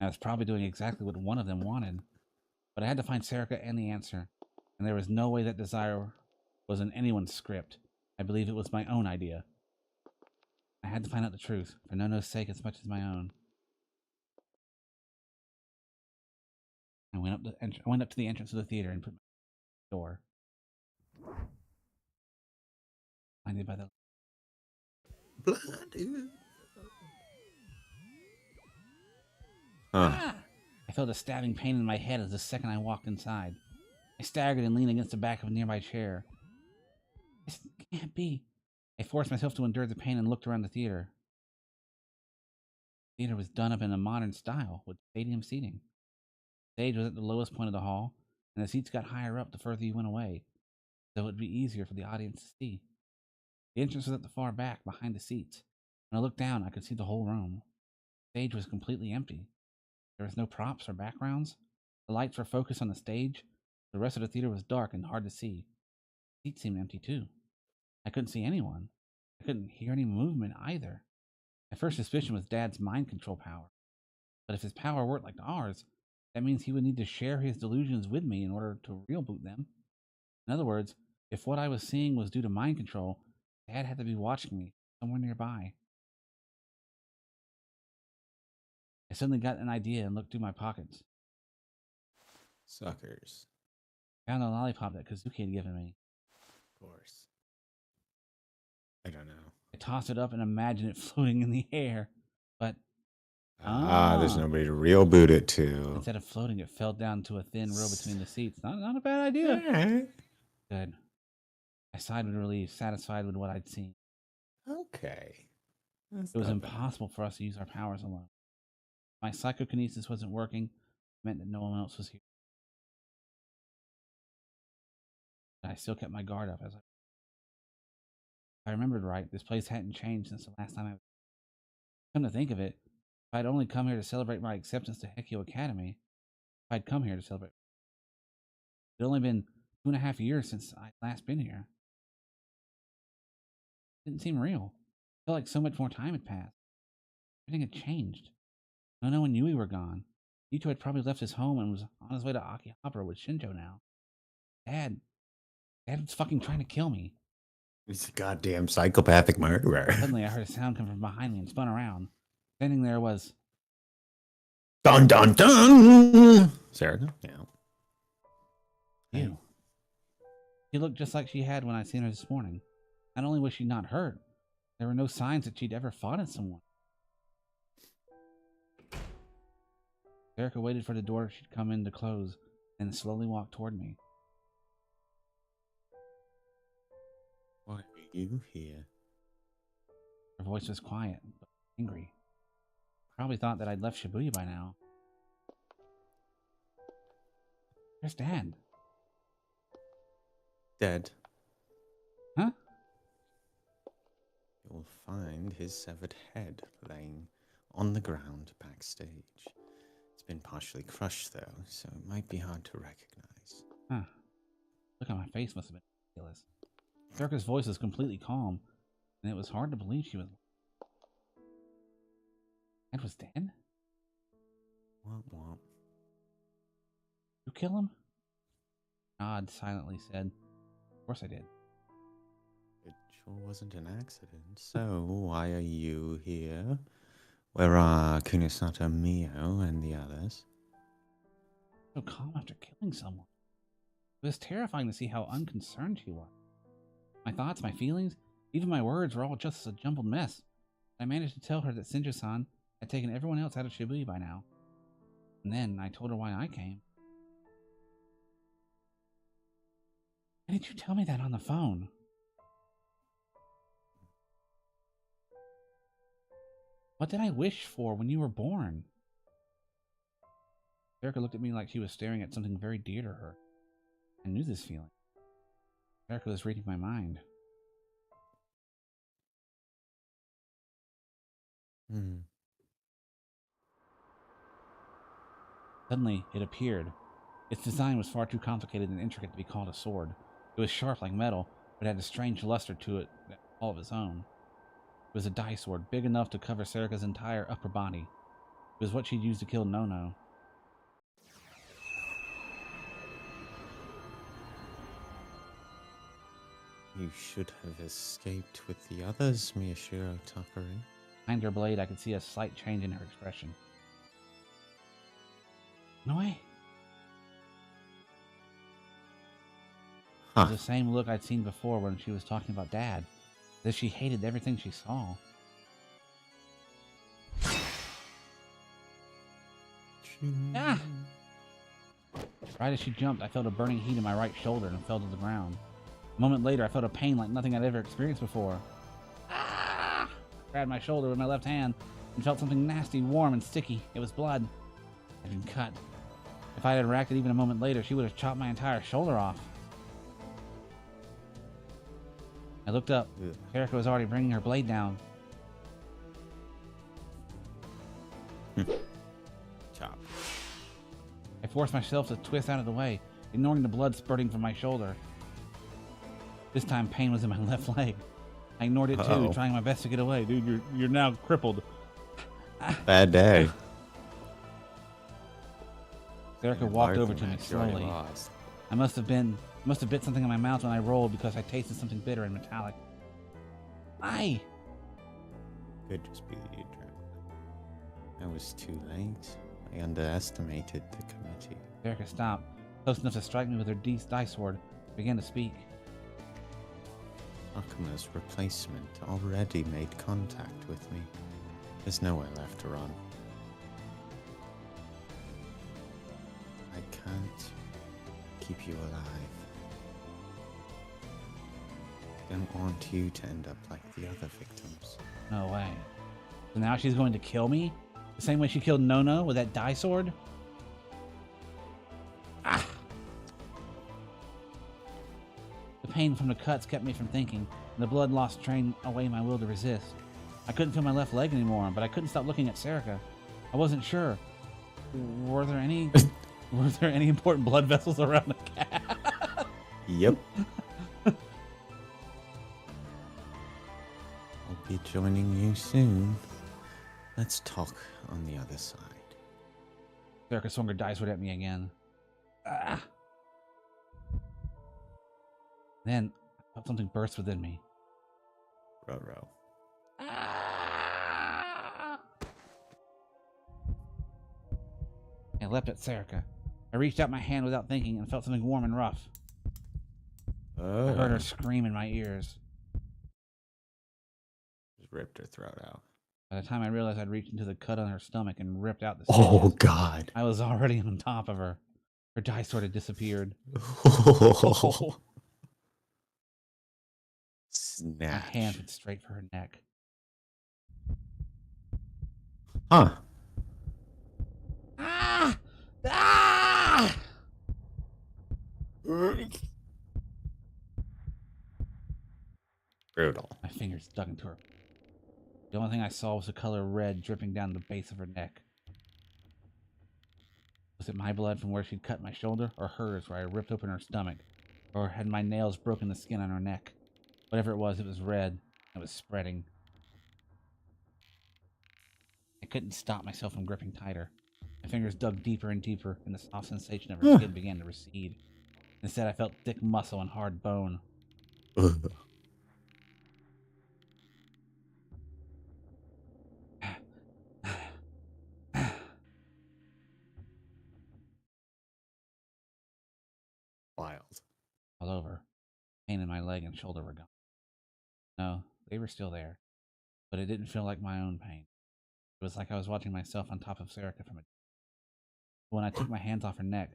I was probably doing exactly what one of them wanted. But I had to find Sarika and the answer, and there was no way that desire was in anyone's script. I believe it was my own idea. I had to find out the truth, for Nono's sake as much as my own. I went up to the entrance of the theater and put my door. Blinded by the Huh. I felt a stabbing pain in my head as the second I walked inside. I staggered and leaned against the back of a nearby chair. This can't be. I forced myself to endure the pain and looked around the theater. The theater was done up in a modern style with stadium seating. The stage was at the lowest point of the hall, and the seats got higher up the further you went away, so it would be easier for the audience to see. The entrance was at the far back, behind the seats. When I looked down, I could see the whole room. The stage was completely empty. There was no props or backgrounds. The lights were focused on the stage. The rest of the theater was dark and hard to see. The seats seemed empty too. I couldn't see anyone. I couldn't hear any movement either. My first suspicion was Dad's mind control power. But if his power worked like ours, that means he would need to share his delusions with me in order to reboot them. In other words, if what I was seeing was due to mind control, Dad had to be watching me somewhere nearby. I suddenly got an idea and looked through my pockets. Suckers. Found a lollipop that Kazuki had given me. Of course. I don't know. I tossed it up and imagined it floating in the air. But There's nobody to real boot it to. instead of floating, it fell down to a thin row between the seats. Not a bad idea. Alright. Good. I sighed with relief, satisfied with what I'd seen. Okay. That's It was not bad. impossible for us to use our powers alone. My psychokinesis wasn't working. It meant that no one else was here. But I still kept my guard up as if I remembered right, this place hadn't changed since the last time I was. Come to think of it, if I'd only come here to celebrate my acceptance to Hekio Academy, if I'd come here to celebrate, it'd only been 2.5 years since I'd last been here. It didn't seem real. It felt like so much more time had passed. Everything had changed. No one knew we were gone. Icho had probably left his home and was on his way to Akihabara with Shinjo now. Dad was fucking trying to kill me. He's a goddamn psychopathic murderer. Suddenly, I heard a sound come from behind me and spun around. Standing there was Dun dun dun! Sarah? Yeah. you. She looked just like she had when I seen her this morning. Not only was she not hurt, there were no signs that she'd ever fought at someone. Erica waited for the door she'd come in to close and slowly walked toward me. Why are you here? Her voice was quiet, but angry. Probably thought that I'd left Shibuya by now. Where's Dad? Dead. Huh? You'll find his severed head laying on the ground backstage. It's been partially crushed, though, so it might be hard to recognize. Huh. Look on my face must have been ridiculous. Erica's voice was completely calm, and it was hard to believe she was. Dad was dead? Womp womp. You kill him? Nod silently said, "Of course I did." It sure wasn't an accident. So, why are you here? Where are Kunisata, Mio, and the others? So calm after killing someone. It was terrifying to see how unconcerned she was. My thoughts, my feelings, even my words were all just a jumbled mess. I managed to tell her that Shinjo-san had taken everyone else out of Shibuya by now. And then I told her why I came. Why did you tell me that on the phone? What did I wish for when you were born? Erica looked at me like she was staring at something very dear to her. I knew this feeling. Erica was reading my mind. Suddenly, it appeared. Its design was far too complicated and intricate to be called a sword. It was sharp like metal, but had a strange luster to it all of its own. It was a dye sword, big enough to cover Serica's entire upper body. It was what she'd used to kill Nono. You should have escaped with the others, Miyashiro Takari. Behind her blade, I could see a slight change in her expression. No way. It was the same look I'd seen before when she was talking about Dad. As if she hated everything she saw. Ah! Right as she jumped, I felt a burning heat in my right shoulder and fell to the ground. A moment later, I felt a pain like nothing I'd ever experienced before. Ah! I grabbed my shoulder with my left hand and felt something nasty, warm, and sticky. It was blood. I'd been cut. If I had reacted even a moment later, she would have chopped my entire shoulder off. I looked up. Erica was already bringing her blade down. Chop. I forced myself to twist out of the way, ignoring the blood spurting from my shoulder. This time, pain was in my left leg. I ignored it too, trying my best to get away. Dude, you're now crippled. Bad day. Erica walked over to me slowly. I must have bit something in my mouth when I rolled because I tasted something bitter and metallic. Aye! Could just be the adrenaline. I was too late. I underestimated the committee. Erica stopped, close enough to strike me with her dye sword, and began to speak. Akuma's replacement already made contact with me. There's nowhere left to run. I can't keep you alive. I don't want you to end up like the other victims. No way. So now she's going to kill me? The same way she killed Nono with that dye sword? Ah! The pain from the cuts kept me from thinking, and the blood loss trained away my will to resist. I couldn't feel my left leg anymore, but I couldn't stop looking at Serica. I wasn't sure. Were there any important blood vessels around the cat? Yep. I'll be joining you soon. Let's talk on the other side. Serica swung her dye sword at me again. Ah! Then I felt something burst within me. Roro. Ah! I leapt at Serica. I reached out my hand without thinking and felt something warm and rough. I heard her scream in my ears. Just ripped her throat out. By the time I realized I'd reached into the cut on her stomach and ripped out the Oh, stitches, God. I was already on top of her. Her dye sort of disappeared. Snatch. My hand went straight for her neck. Huh. Ah! Ah! Brutal. My fingers dug into her. The only thing I saw was the color red dripping down the base of her neck. Was it my blood from where she'd cut my shoulder, or hers where I ripped open her stomach? Or had my nails broken the skin on her neck? Whatever it was red. It was spreading. I couldn't stop myself from gripping tighter. My fingers dug deeper and deeper, and the soft sensation of her skin began to recede. Instead, I felt thick muscle and hard bone. Wild. All over. Pain in my leg and shoulder were gone. No, they were still there, but it didn't feel like my own pain. It was like I was watching myself on top of Serica from a... When I took my hands off her neck,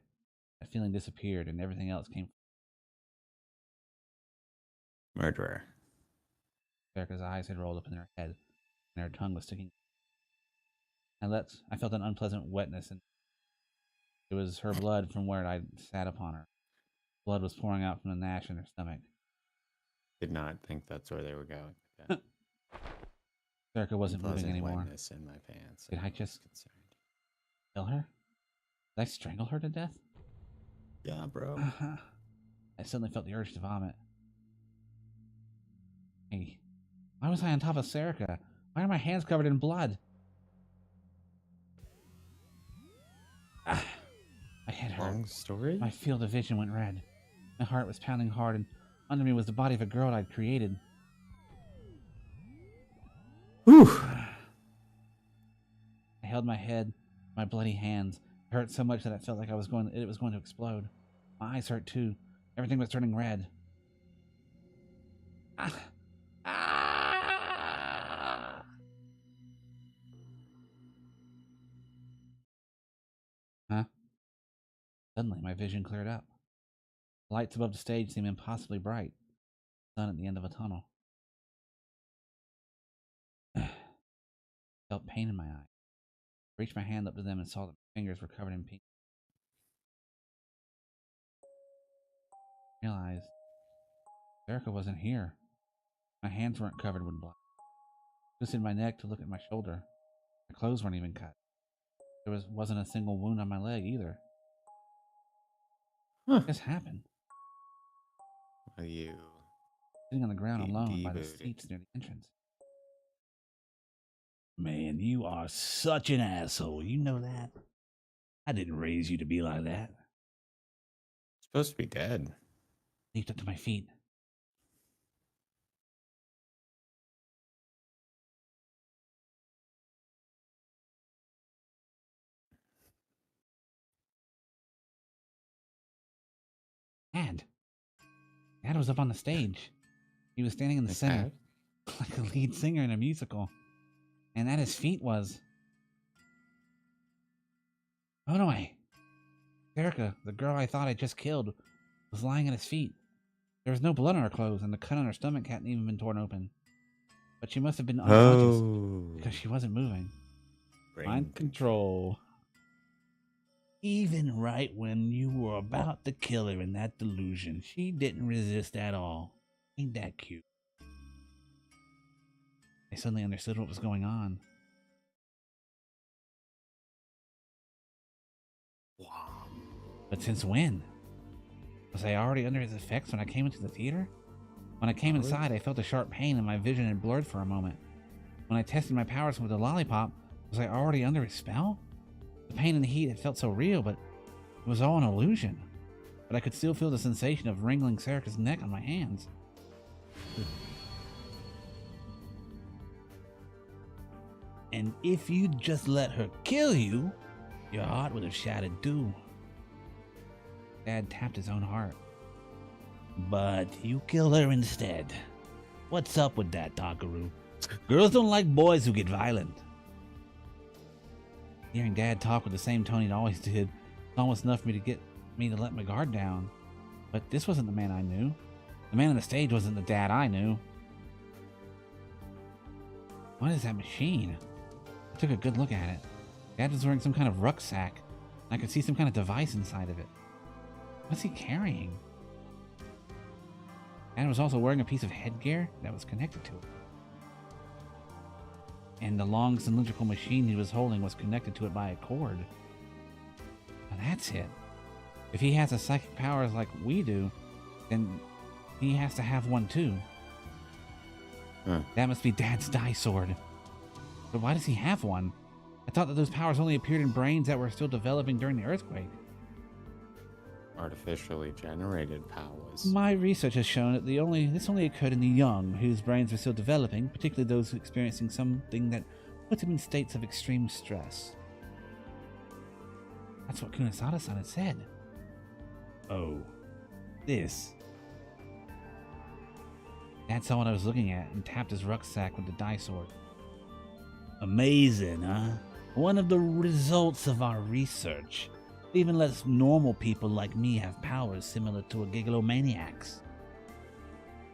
that feeling disappeared and everything else came. Murderer. Serica's eyes had rolled up in her head, and her tongue was sticking. I felt an unpleasant wetness, and it was her blood from where I sat upon her. Blood was pouring out from the gnash in her stomach. Did not think that's where they were going. Yeah. Serica wasn't moving Unpleasant anymore. wetness in my pants. Did I just kill her? Did I strangle her to death? Yeah, bro. I suddenly felt the urge to vomit. Hey, why was I on top of Serica? Why are my hands covered in blood? I hit her. Long story? My field of vision went red. My heart was pounding hard, and under me was the body of a girl I'd created. Whew. I held my head, my bloody hands. It hurt so much that I felt like it was going to explode. My eyes hurt too. Everything was turning red. Ah! Ah! Huh? Suddenly, my vision cleared up. The lights above the stage seemed impossibly bright. The sun at the end of a tunnel. Felt pain in my eye. I reached my hand up to them and saw that my fingers were covered in pink. I realized Erica wasn't here. My hands weren't covered with blood. I twisted my neck to look at my shoulder. My clothes weren't even cut. There wasn't a single wound on my leg either. What just happened? Are you Sitting on the ground alone by the D-booted? seats near the entrance. Man, you are such an asshole. You know that? I didn't raise you to be like that. supposed to be dead? Leaped up to my feet. Dad. Dad was up on the stage. He was standing in the Like center, that? like a lead singer in a musical. And at his feet was... Oh no, Erica, the girl I thought I just killed, was lying at his feet. There was no blood on her clothes, and the cut on her stomach hadn't even been torn open. But she must have been unconscious because she wasn't moving. Mind control. Even right when you were about to kill her in that delusion, she didn't resist at all. Ain't that cute? I suddenly understood what was going on. Wow. But since when? Was I already under his effects when I came into the theater? When I came inside, I felt a sharp pain and my vision had blurred for a moment. When I tested my powers with the lollipop, was I already under his spell? The pain and the heat had felt so real, but it was all an illusion. But I could still feel the sensation of wrangling Serica's neck on my hands. And if you'd just let her kill you, your heart would have shattered too. Dad tapped his own heart. But you killed her instead. What's up with that, Takaru? Girls don't like boys who get violent. Hearing Dad talk with the same tone he'd always did, it's almost enough for me to let my guard down. But this wasn't the man I knew. The man on the stage wasn't the Dad I knew. What is that machine? I took a good look at it. Dad was wearing some kind of rucksack, and I could see some kind of device inside of it. What's he carrying? Dad was also wearing a piece of headgear that was connected to it. And the long cylindrical machine he was holding was connected to it by a cord. Now that's it. If he has the psychic powers like we do, then he has to have one too. That must be Dad's die sword. But why does he have one? I thought that those powers only appeared in brains that were still developing during the earthquake. Artificially generated powers. My research has shown that this only occurred in the young, whose brains were still developing, particularly those experiencing something that put them in states of extreme stress. That's what Kunisada-san had said. Oh, this. Dad saw what I was looking at and tapped his rucksack with the die sword. Amazing, huh? One of the results of our research. Even less normal people like me have powers similar to a gigalomaniac's.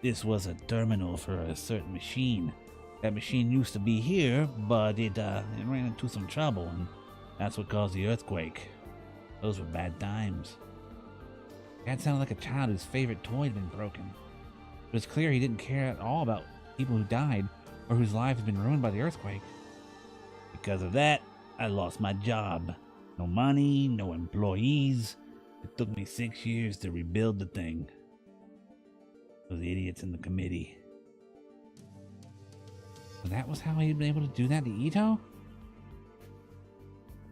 This was a terminal for a certain machine. That machine used to be here, but it ran into some trouble, and that's what caused the earthquake. Those were bad times. Dad sounded like a child whose favorite toy had been broken. It was clear he didn't care at all about people who died or whose lives had been ruined by the earthquake. Because of that, I lost my job. No money, no employees. It took me 6 years to rebuild the thing. Those idiots in the committee. So that was how he'd been able to do that to Ito?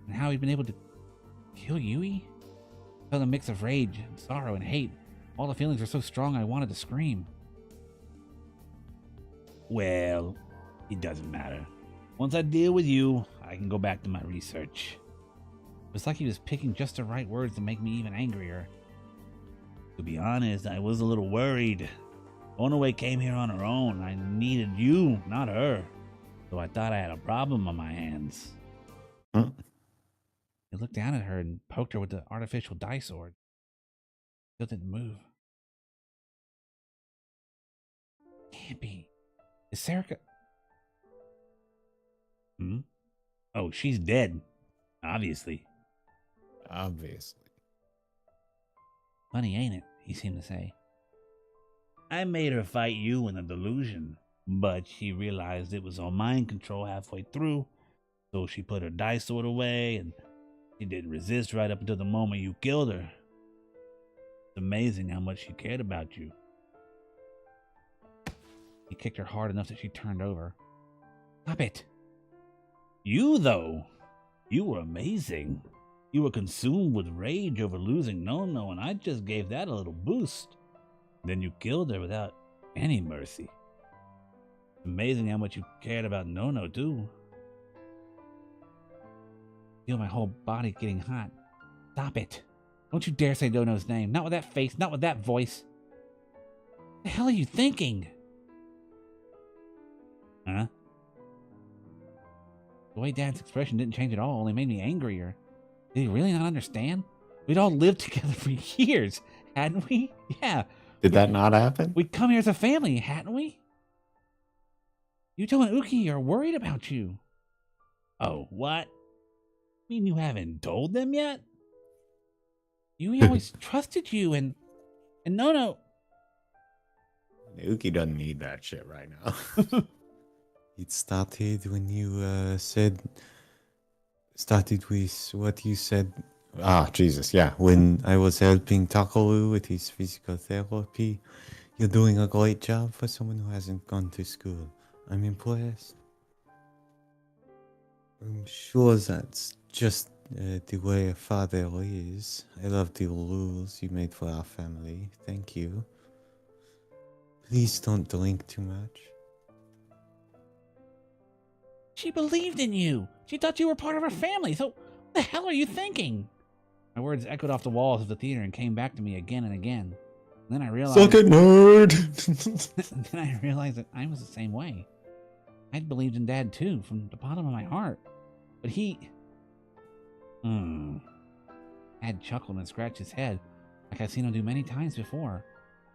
And how he'd been able to kill Yui? I felt a mix of rage, and sorrow, and hate. All the feelings were so strong I wanted to scream. Well, it doesn't matter. Once I deal with you, I can go back to my research. It was like he was picking just the right words to make me even angrier. To be honest, I was a little worried. Onaway came here on her own. I needed you, not her. So I thought I had a problem on my hands. Huh? He looked down at her and poked her with the artificial die sword. Still didn't move. Can't be. Is Serica... Oh, she's dead. Obviously. Obviously. Funny, ain't it? He seemed to say. I made her fight you in a delusion, but she realized it was on mind control halfway through, so she put her die sword away, and she didn't resist right up until the moment you killed her. It's amazing how much she cared about you. He kicked her hard enough that she turned over. Stop it! You, though, you were amazing. You were consumed with rage over losing Nono, and I just gave that a little boost. Then you killed her without any mercy. Amazing how much you cared about Nono, too. I feel my whole body getting hot. Stop it. Don't you dare say Nono's name. Not with that face, not with that voice. What the hell are you thinking? Huh? The way Dad's expression didn't change at all, only made me angrier. Did he really not understand? We'd all lived together for years, hadn't we? Yeah. Did that not happen? We'd come here as a family, hadn't we? Yuto and Uki are worried about you. Oh, what? You mean you haven't told them yet? Yui always trusted you, and Nono. Uki doesn't need that shit right now. It started when you started with what you said. Ah, Jesus, yeah. When I was helping Takaru with his physical therapy, you're doing a great job for someone who hasn't gone to school. I'm impressed. I'm sure that's just the way a father is. I love the rules you made for our family. Thank you. Please don't drink too much. She believed in you. She thought you were part of her family. So what the hell are you thinking? My words echoed off the walls of the theater and came back to me again and again. And then I realized. Suck it, nerd! Then I realized that I was the same way. I'd believed in Dad too, from the bottom of my heart. But he. Dad chuckled and scratched his head, like I'd seen him do many times before.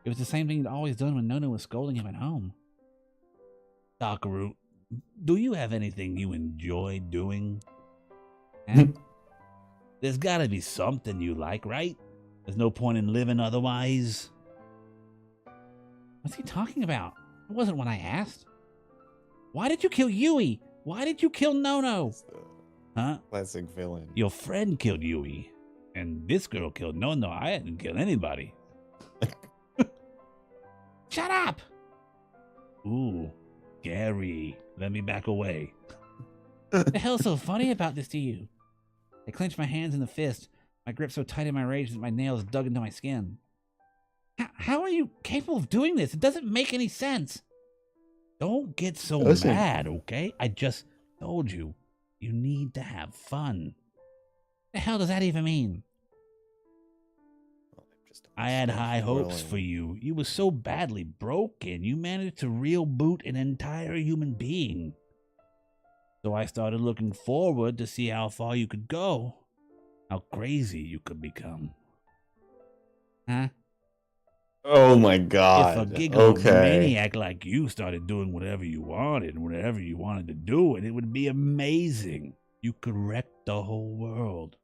It was the same thing he'd always done when Nono was scolding him at home. Takaru, do you have anything you enjoy doing? There's gotta be something you like, right? There's no point in living otherwise. What's he talking about? It wasn't what I asked. Why did you kill Yui? Why did you kill Nono? Huh? Classic villain. Your friend killed Yui. And this girl killed Nono. I hadn't killed anybody. Shut up! Ooh, Gary, let me back away. What the hell's so funny about this to you? I clenched my hands in the fist, my grip so tight in my rage that my nails dug into my skin. How are you capable of doing this? It doesn't make any sense. Don't get so mad, okay? I just told you, you need to have fun. What the hell does that even mean? I had high hopes for you. You were so badly broken, you managed to reboot an entire human being. So I started looking forward to see how far you could go, how crazy you could become. Huh? Oh my god. If a gigglomaniac like you started doing whatever you wanted to do it would be amazing. You could wreck the whole world.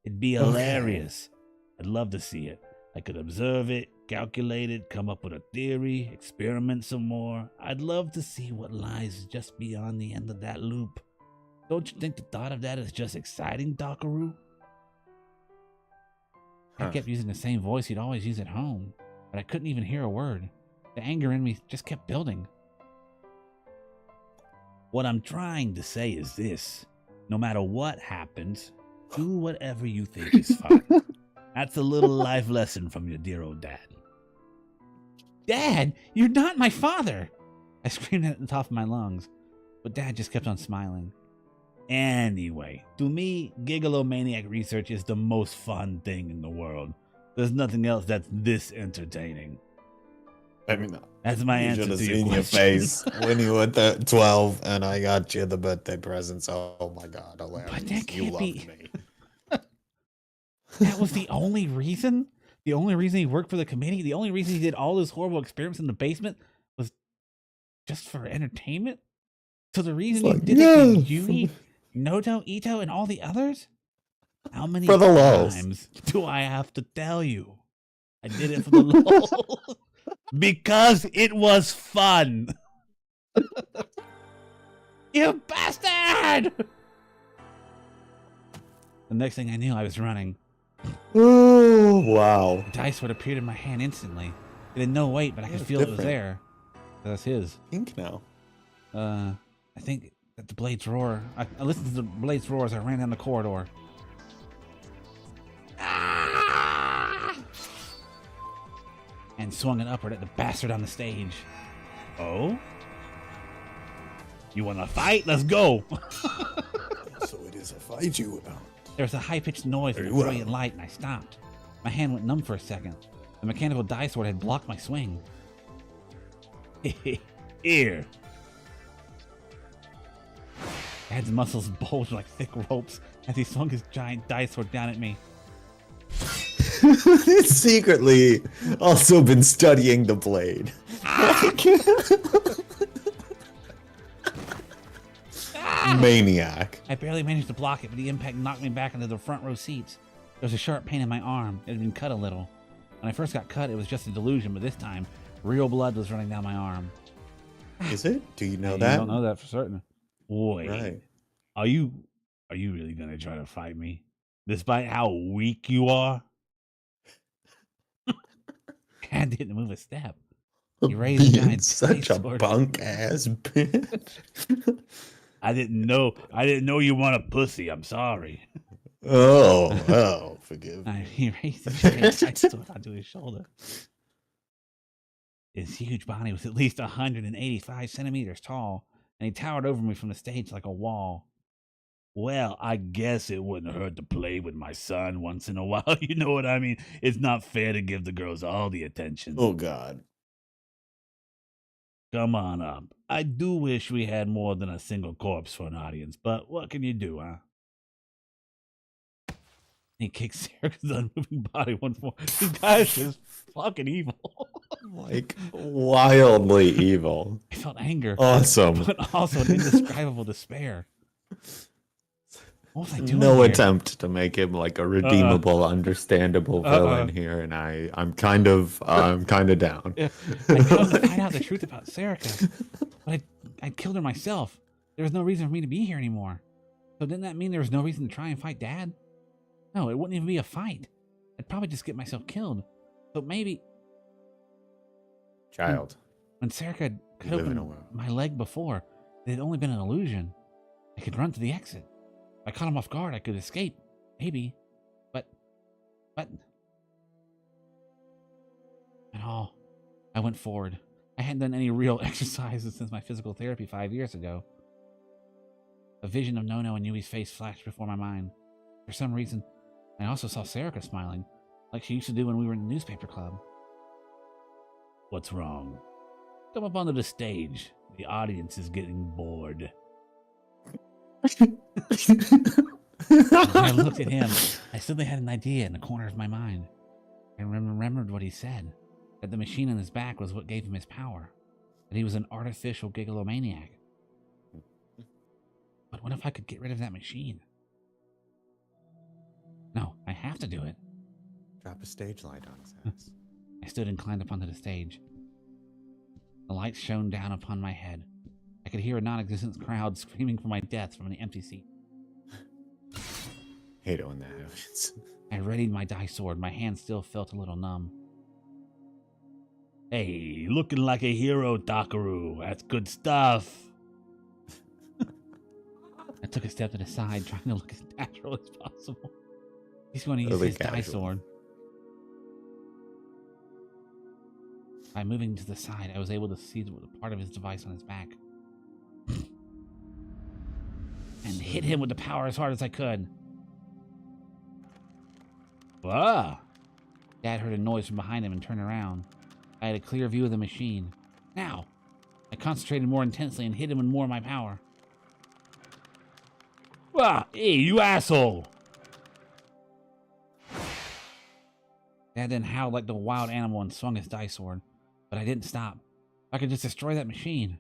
It'd be hilarious. I'd love to see it. I could observe it, calculate it, come up with a theory, experiment some more. I'd love to see what lies just beyond the end of that loop. Don't you think the thought of that is just exciting, Dakaru? I kept using the same voice he'd always use at home, but I couldn't even hear a word. The anger in me just kept building. What I'm trying to say is this. No matter what happens, do whatever you think is fun. That's a little life lesson from your dear old dad. Dad, you're not my father! I screamed at the top of my lungs, but Dad just kept on smiling. Anyway, to me, gigglomaniac research is the most fun thing in the world. There's nothing else that's this entertaining. I mean, that's my answer to your question. Your face when you were 12 and I got you the birthday presents. Oh my god, hilarious. But that can't be. Me. That was the only reason? The only reason he worked for the committee? The only reason he did all those horrible experiments in the basement was just for entertainment? So the reason he did it to Yui, Noto, Ito, and all the others? How many times do I have to tell you? I did it for the lol. Because it was fun. You bastard! The next thing I knew, I was running. Oh, wow. The dice would appear in my hand instantly. It had no weight, but I could feel it was there. That's his. Pink now. I think that the blades roar. I listened to the blades roar as I ran down the corridor. Ah! And swung it upward at the bastard on the stage. Oh? You want to fight? Let's go! So it is a fight you want. There was a high-pitched noise and a brilliant light, and I stopped. My hand went numb for a second. The mechanical die sword had blocked my swing. Here. Dad's muscles bulged like thick ropes as he swung his giant dice sword down at me. He's secretly also been studying the blade. Maniac. I barely managed to block it, but the impact knocked me back into the front row seats. There was a sharp pain in my arm. It had been cut a little. When I first got cut, it was just a delusion, but this time, real blood was running down my arm. Is it? Do you know You that? don't know that for certain. Wait, Right. are you really gonna try to fight me, despite how weak you are? Dad didn't move a step. He raised a Being giant such dice a sword. punk ass bitch. I didn't know you want a pussy. I'm sorry. Oh, forgive me. He raised his giant dice sword onto his shoulder. His huge body was at least 185 centimeters tall, and he towered over me from the stage like a wall. Well, I guess it wouldn't hurt to play with my son once in a while. You know what I mean? It's not fair to give the girls all the attention. Oh, God. Come on up. I do wish we had more than a single corpse for an audience, but what can you do, huh? He kicks Erica's unmoving body once more. This guy's just fucking evil. Like, wildly evil. I felt anger, Awesome. but also an indescribable despair. What was I doing No here? attempt to make him like a redeemable, understandable villain here, and I'm kind of down. Yeah. I come to find out the truth about Serica, but I killed her myself. There was no reason for me to be here anymore. So didn't that mean there was no reason to try and fight Dad? No, it wouldn't even be a fight. I'd probably just get myself killed. So maybe Child. when Serica cut You live in open a world. my leg before, it had only been an illusion. I could run to the exit. If I caught him off guard, I could escape. Maybe. But... And all, I went forward. I hadn't done any real exercises since my physical therapy 5 years ago. A vision of Nono and Yui's face flashed before my mind. For some reason, I also saw Serica smiling, like she used to do when we were in the newspaper club. What's wrong? Come up onto the stage. The audience is getting bored. When I looked at him, I suddenly had an idea in the corner of my mind. I remembered what he said, that the machine on his back was what gave him his power, that he was an artificial gigalomaniac. But what if I could get rid of that machine? No, I have to do it. Drop a stage light on his ass. I stood and climbed up onto the stage. The lights shone down upon my head. I could hear a non-existent crowd screaming for my death from an empty seat. Hate it when that happens. I readied my dice sword. My hand still felt a little numb. Hey, looking like a hero, Dakaru. That's good stuff. I took a step to the side, trying to look as natural as possible. He's going to use Totally his dice casual. sword. By moving to the side, I was able to see the part of his device on his back. And hit him with the power as hard as I could. Ah! Dad heard a noise from behind him and turned around. I had a clear view of the machine. Now! I concentrated more intensely and hit him with more of my power. Ah! Hey, you asshole! Dad then howled like the wild animal and swung his dice sword. But I didn't stop. I could just destroy that machine.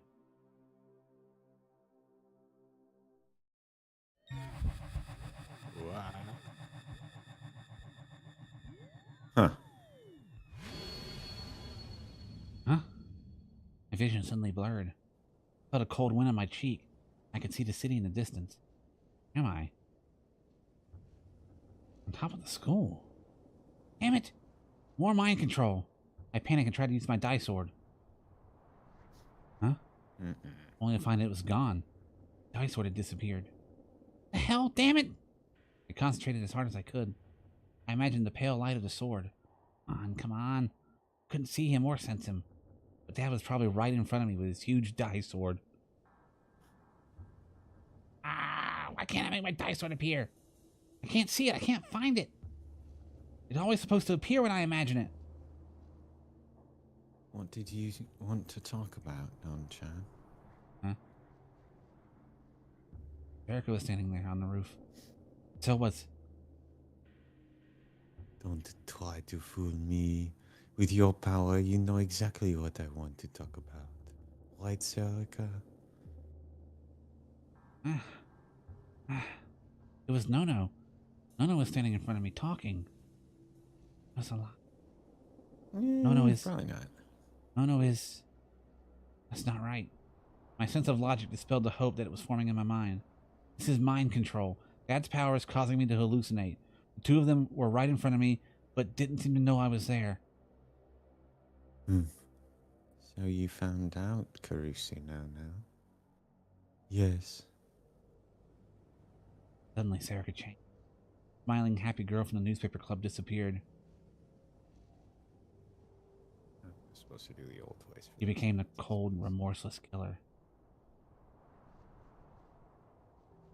Wow. Huh. Huh? My vision suddenly blurred. I felt a cold wind on my cheek. I could see the city in the distance. Where am I? On top of the school. Damn it! More mind control. I panicked and tried to use my dice sword. Huh? Only to find it was gone. The dice sword had disappeared. The hell? Damn it! I concentrated as hard as I could. I imagined the pale light of the sword. Come on. Couldn't see him or sense him. But Dad was probably right in front of me with his huge dice sword. Why can't I make my dice sword appear? I can't see it. I can't find it. It's always supposed to appear when I imagine it. What did you want to talk about, Don-chan? Huh? Erica was standing there on the roof. So was... Don't try to fool me. With your power, you know exactly what I want to talk about. Right, Serica? It was Nono. Nono was standing in front of me talking. That's a lot. Nono is... Probably not. Nono is... That's not right. My sense of logic dispelled the hope that it was forming in my mind. This is mind control. Dad's power is causing me to hallucinate. The two of them were right in front of me, but didn't seem to know I was there. So you found out Carusi now? Yes. Suddenly, Serica changed. Smiling, happy girl from the newspaper club disappeared. I'm supposed to do the old voice. She became the cold, remorseless killer.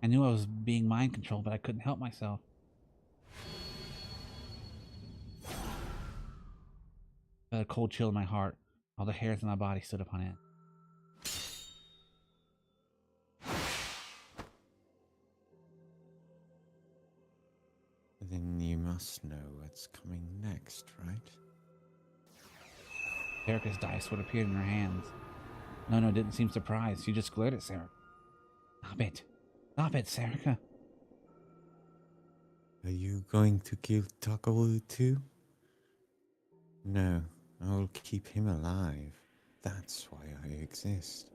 I knew I was being mind controlled, but I couldn't help myself. I felt a cold chill in my heart. All the hairs on my body stood up on end. Then you must know what's coming next, right? Erica's dice would appeared in her hands. Nono didn't seem surprised. She just glared at Serica. Stop it. Stop it, Serica. Are you going to kill Takaru too? No, I'll keep him alive. That's why I exist.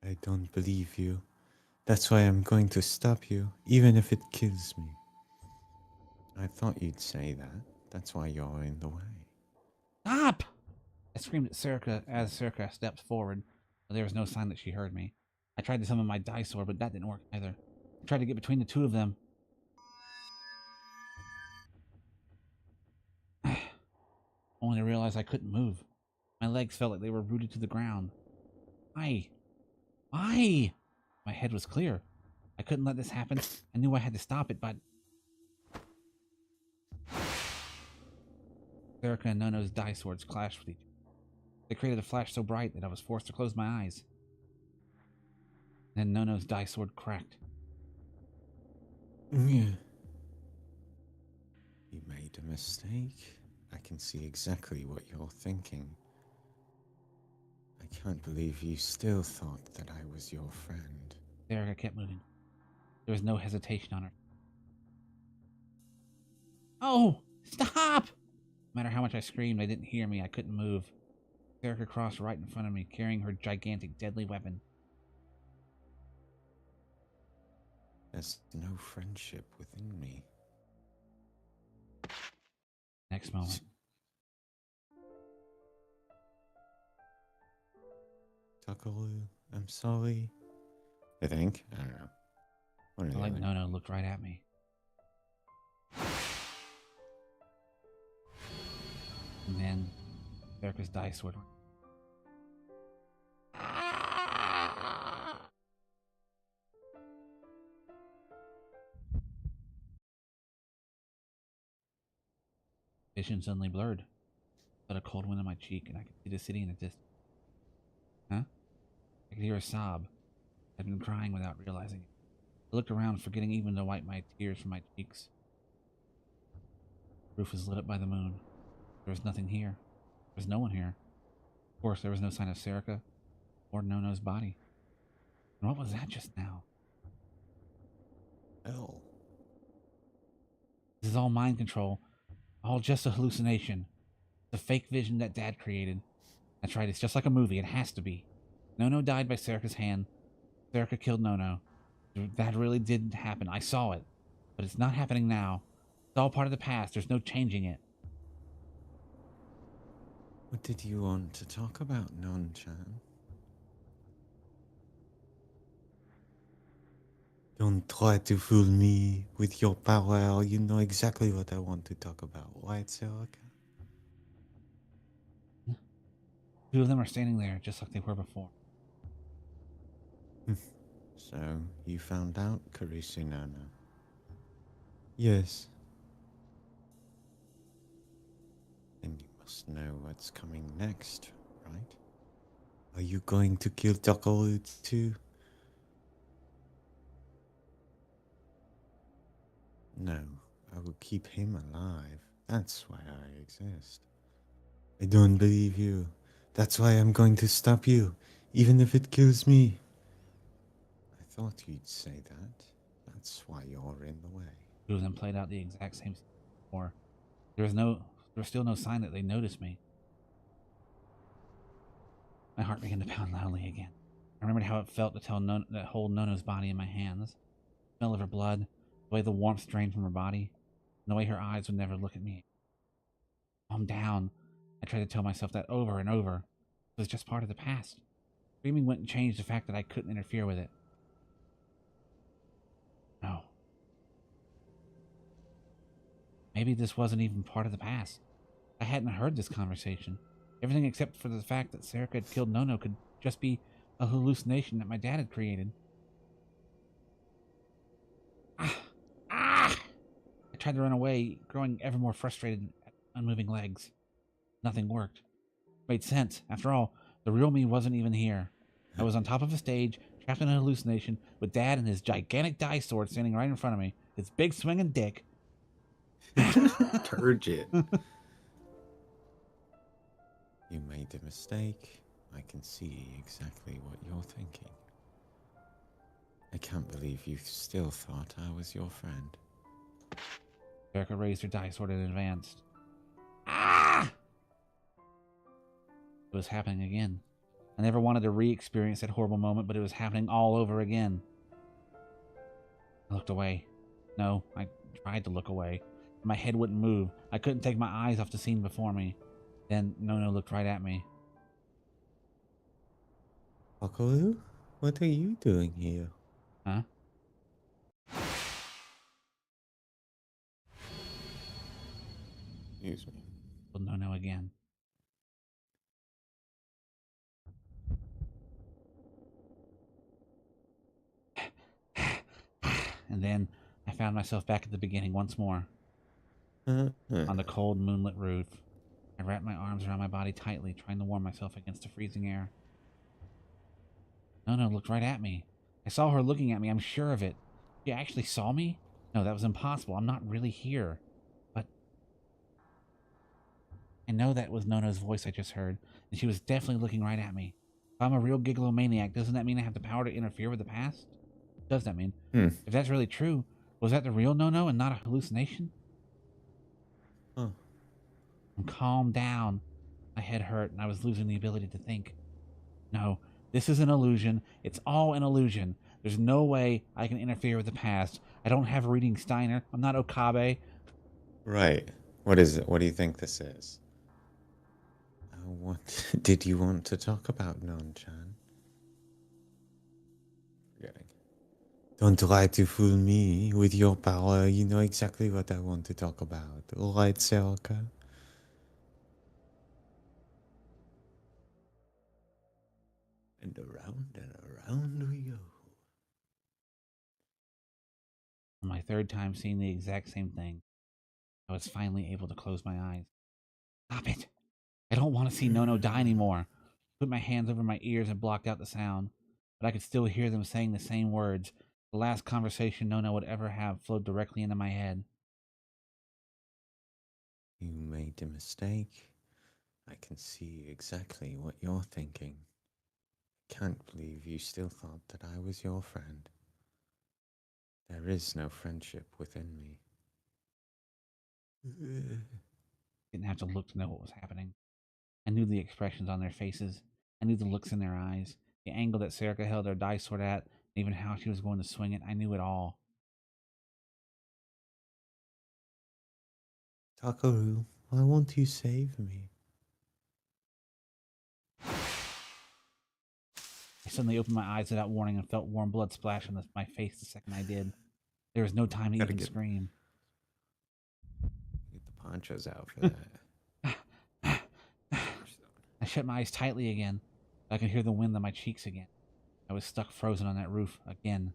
I don't believe you. That's why I'm going to stop you, even if it kills me. I thought you'd say that. That's why you're in the way. Stop! I screamed at Serica as Serica stepped forward, but there was no sign that she heard me. I tried to summon my dice sword, but that didn't work either. I tried to get between the two of them. Only to realize I couldn't move. My legs felt like they were rooted to the ground. Why? Why? My head was clear. I couldn't let this happen. I knew I had to stop it, but... Serica and Nono's dice swords clashed with each other. They created a flash so bright that I was forced to close my eyes. Then Nono's dice sword cracked. Yeah. You made a mistake. I can see exactly what you're thinking. I can't believe you still thought that I was your friend. Serica kept moving. There was no hesitation on her. Oh! Stop! No matter how much I screamed, they didn't hear me. I couldn't move. Serica crossed right in front of me, carrying her gigantic, deadly weapon. There's no friendship within me. Next moment, Takaru, I'm sorry. I think. I don't know. One or the like other. Nono looked right at me. And then Serica's dice sword went. Vision suddenly blurred. Felt a cold wind on my cheek, and I could see the city in the distance. Huh? I could hear a sob. I'd been crying without realizing it. I looked around, forgetting even to wipe my tears from my cheeks. The roof was lit up by the moon. There was nothing here. There was no one here. Of course, there was no sign of Serica or Nono's body. And what was that just now? Hell. This is all mind control. All just a hallucination. The fake vision that Dad created. That's right, it's just like a movie. It has to be. Nono died by Serica's hand. Serica killed Nono. That really did happen. I saw it. But it's not happening now. It's all part of the past. There's no changing it. What did you want to talk about, Non-chan? Don't try to fool me with your power. You know exactly what I want to talk about. Right, Serica? Two of them are standing there just like they were before. So, you found out Carusi Nana? Yes. Then you must know what's coming next, right? Are you going to kill Takaru too? No, I will keep him alive. That's why I exist. I don't believe you. That's why I'm going to stop you, even if it kills me. I thought you'd say that. That's why you're in the way. Two of them played out the exact same scene before. There was still no sign that they noticed me. My heart began to pound loudly again. I remembered how it felt to hold Nono's body in my hands. The smell of her blood, the way the warmth drained from her body, and the way her eyes would never look at me. Calm down. I tried to tell myself that over and over. It was just part of the past. Screaming wouldn't change the fact that I couldn't interfere with it. No. Maybe this wasn't even part of the past. I hadn't heard this conversation. Everything except for the fact that Serica had killed Nono could just be a hallucination that my dad had created. Ah! Ah! I tried to run away, growing ever more frustrated at unmoving legs. Nothing worked. It made sense. After all, the real me wasn't even here. I was on top of a stage, trapped in a hallucination, with Dad and his gigantic die sword standing right in front of me, his big swinging dick. Turgid. You made a mistake. I can see exactly what you're thinking. I can't believe you still thought I was your friend. Erica raised her die sword and advanced. Ah! It was happening again. I never wanted to re-experience that horrible moment, but it was happening all over again. I looked away. No, I tried to look away. My head wouldn't move. I couldn't take my eyes off the scene before me. Then Nono looked right at me. Okaru, what are you doing here? Huh? Excuse me. Told Nono again. And then I found myself back at the beginning once more, on the cold moonlit roof. I wrapped my arms around my body tightly, trying to warm myself against the freezing air. Nono looked right at me. I saw her looking at me, I'm sure of it. She actually saw me? No, that was impossible. I'm not really here. But I know that was Nono's voice I just heard, and she was definitely looking right at me. If I'm a real gigalomaniac, doesn't that mean I have the power to interfere with the past? What does that mean? If that's really true, was that the real Nono and not a hallucination? Huh. Calm down. My head hurt, and I was losing the ability to think. No, this is an illusion. It's all an illusion. There's no way I can interfere with the past. I don't have a reading Steiner. I'm not Okabe. Right. What is it? What do you think this is? What did you want to talk about, Non-chan? Forgetting. Don't try to fool me with your power. You know exactly what I want to talk about. All right, Selka? And around we go. On my third time seeing the exact same thing, I was finally able to close my eyes. Stop it! I don't want to see Nono die anymore. I put my hands over my ears and blocked out the sound, but I could still hear them saying the same words. The last conversation Nono would ever have flowed directly into my head. You made a mistake. I can see exactly what you're thinking. I can't believe you still thought that I was your friend. There is no friendship within me. Didn't have to look to know what was happening. I knew the expressions on their faces. I knew the looks in their eyes, the angle that Serica held her dice sword at, and even how she was going to swing it. I knew it all. Takaru, why won't you save me? I suddenly opened my eyes without warning and felt warm blood splash on my face the second I did. There was no time to Gotta even scream. Get the ponchos out for that. I shut my eyes tightly again. I could hear the wind on my cheeks again. I was stuck frozen on that roof again.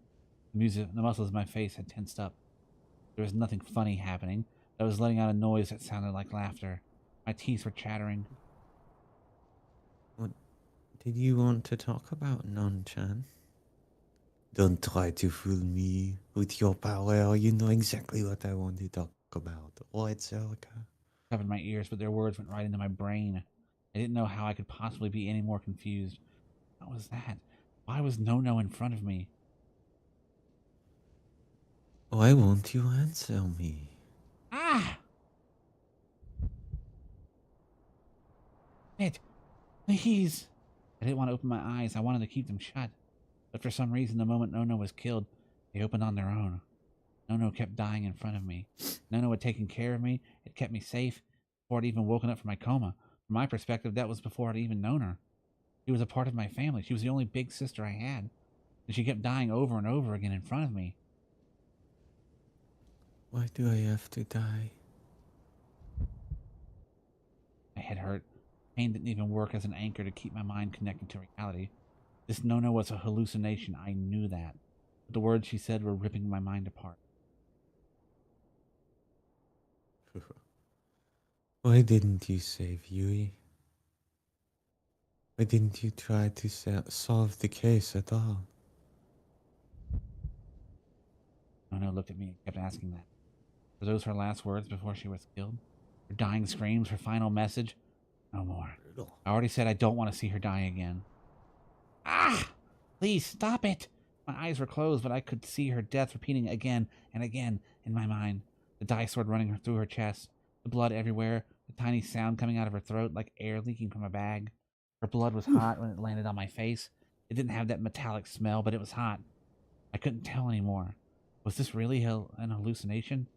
The muscles of my face had tensed up. There was nothing funny happening. I was letting out a noise that sounded like laughter. My teeth were chattering. What did you want to talk about, Non-chan? Don't try to fool me with your power. You know exactly what I want to talk about. Right, Celica? Covered my ears, but their words went right into my brain. I didn't know how I could possibly be any more confused. What was that? Why was No in front of me? Why won't you answer me? Ah! It, please. I didn't want to open my eyes. I wanted to keep them shut. But for some reason, the moment No was killed, they opened on their own. No kept dying in front of me. No had taken care of me. It kept me safe before I'd even woken up from my coma. From my perspective, that was before I'd even known her. She was a part of my family. She was the only big sister I had. And she kept dying over and over again in front of me. Why do I have to die? My head hurt. Pain didn't even work as an anchor to keep my mind connected to reality. This No was a hallucination. I knew that. But the words she said were ripping my mind apart. Why didn't you save Yui? Why didn't you try to solve the case at all? No looked at me and kept asking that. Were those her last words before she was killed? Her dying screams, her final message? No more. I already said I don't want to see her die again. Ah! Please, stop it! My eyes were closed, but I could see her death repeating again and again in my mind. The dye sword running through her chest, the blood everywhere, the tiny sound coming out of her throat like air leaking from a bag. Her blood was hot when it landed on my face. It didn't have that metallic smell, but it was hot. I couldn't tell anymore. Was this really an hallucination?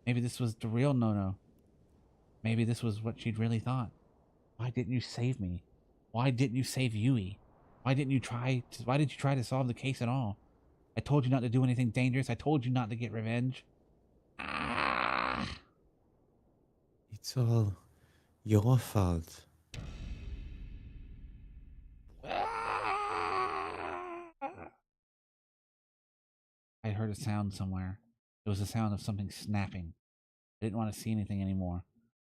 Maybe this was the real No. Maybe this was what she'd really thought. Why didn't you save me? Why didn't you save Yui? Why did you try to solve the case at all? I told you not to do anything dangerous. I told you not to get revenge. Ah! It's all your fault. I heard a sound somewhere. It was the sound of something snapping. I didn't want to see anything anymore.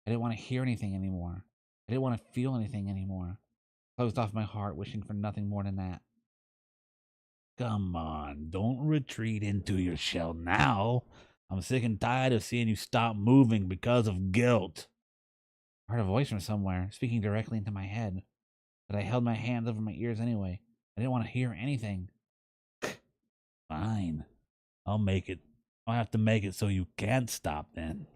I didn't want to hear anything anymore. I didn't want to feel anything anymore. I closed off my heart, wishing for nothing more than that. Come on, don't retreat into your shell now. I'm sick and tired of seeing you stop moving because of guilt. I heard a voice from somewhere, speaking directly into my head, but I held my hands over my ears anyway. I didn't want to hear anything. Fine. I'll make it. I'll have to make it so you can't stop then.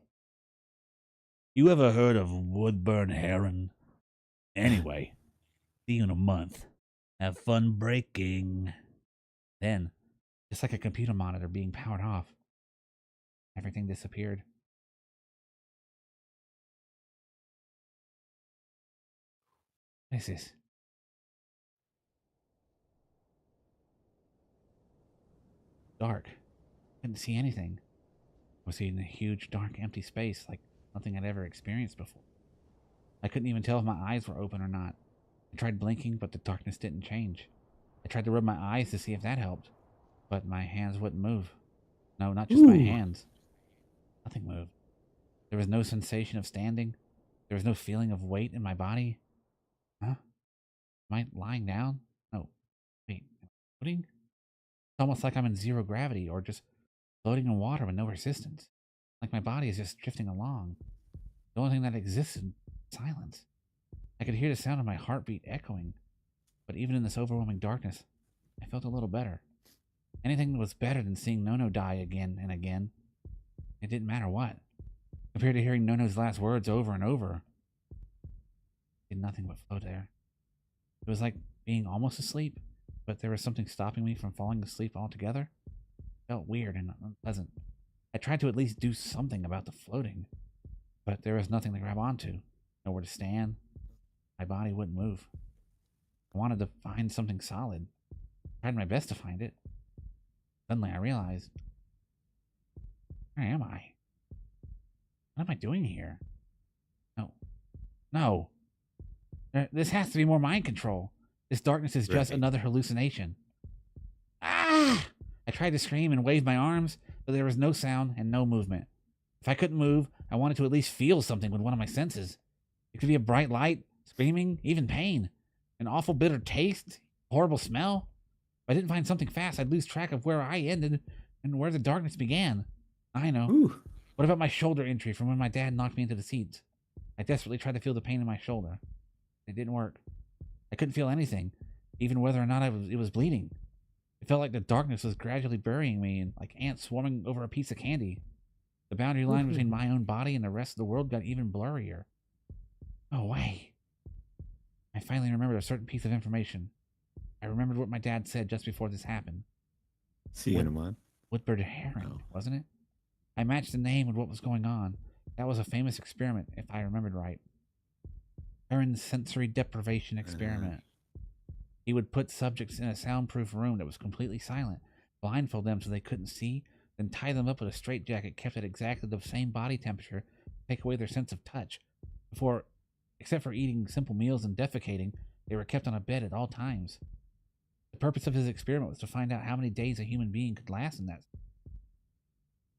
You ever heard of Woodburn Heron? Anyway, see you in a month. Have fun breaking. Then, just like a computer monitor being powered off, everything disappeared. What is this? Dark. Couldn't see anything. I was in a huge, dark, empty space like nothing I'd ever experienced before. I couldn't even tell if my eyes were open or not. I tried blinking, but the darkness didn't change. I tried to rub my eyes to see if that helped, but my hands wouldn't move. No, not just my hands. Nothing moved. There was no sensation of standing. There was no feeling of weight in my body. Huh? Am I lying down? No. Wait. Floating? It's almost like I'm in zero gravity or just floating in water with no resistance. Like my body is just drifting along. The only thing that existed was silence. I could hear the sound of my heartbeat echoing. But even in this overwhelming darkness, I felt a little better. Anything was better than seeing No die again and again. It didn't matter what. Compared to hearing No's last words over and over, I did nothing but float there. It was like being almost asleep, but there was something stopping me from falling asleep altogether. It felt weird and unpleasant. I tried to at least do something about the floating, but there was nothing to grab onto, nowhere to stand. My body wouldn't move. I wanted to find something solid. I tried my best to find it. Suddenly I realized, where am I? What am I doing here? No. This has to be more mind control. This darkness is just another hallucination. Ah! I tried to scream and wave my arms, but there was no sound and no movement. If I couldn't move, I wanted to at least feel something with one of my senses. It could be a bright light, screaming, even pain. An awful bitter taste, horrible smell. I didn't find something fast, I'd lose track of where I ended and where the darkness began. I know. Ooh. What about my shoulder injury from when my dad knocked me into the seats? I desperately tried to feel the pain in my shoulder. It didn't work. I couldn't feel anything, even whether or not it was bleeding. It felt like the darkness was gradually burying me, and like ants swarming over a piece of candy. The boundary line between my own body and the rest of the world got even blurrier. Oh, wait. I finally remembered a certain piece of information. I remembered what my dad said just before this happened. See you in a month. Woodbird Heron, Oh. wasn't it? I matched the name with what was going on. That was a famous experiment, if I remembered right. Heron's sensory deprivation experiment. He would put subjects in a soundproof room that was completely silent, blindfold them so they couldn't see, then tie them up with a straitjacket kept at exactly the same body temperature, take away their sense of touch. Before, except for eating simple meals and defecating, they were kept on a bed at all times. The purpose of his experiment was to find out how many days a human being could last in that.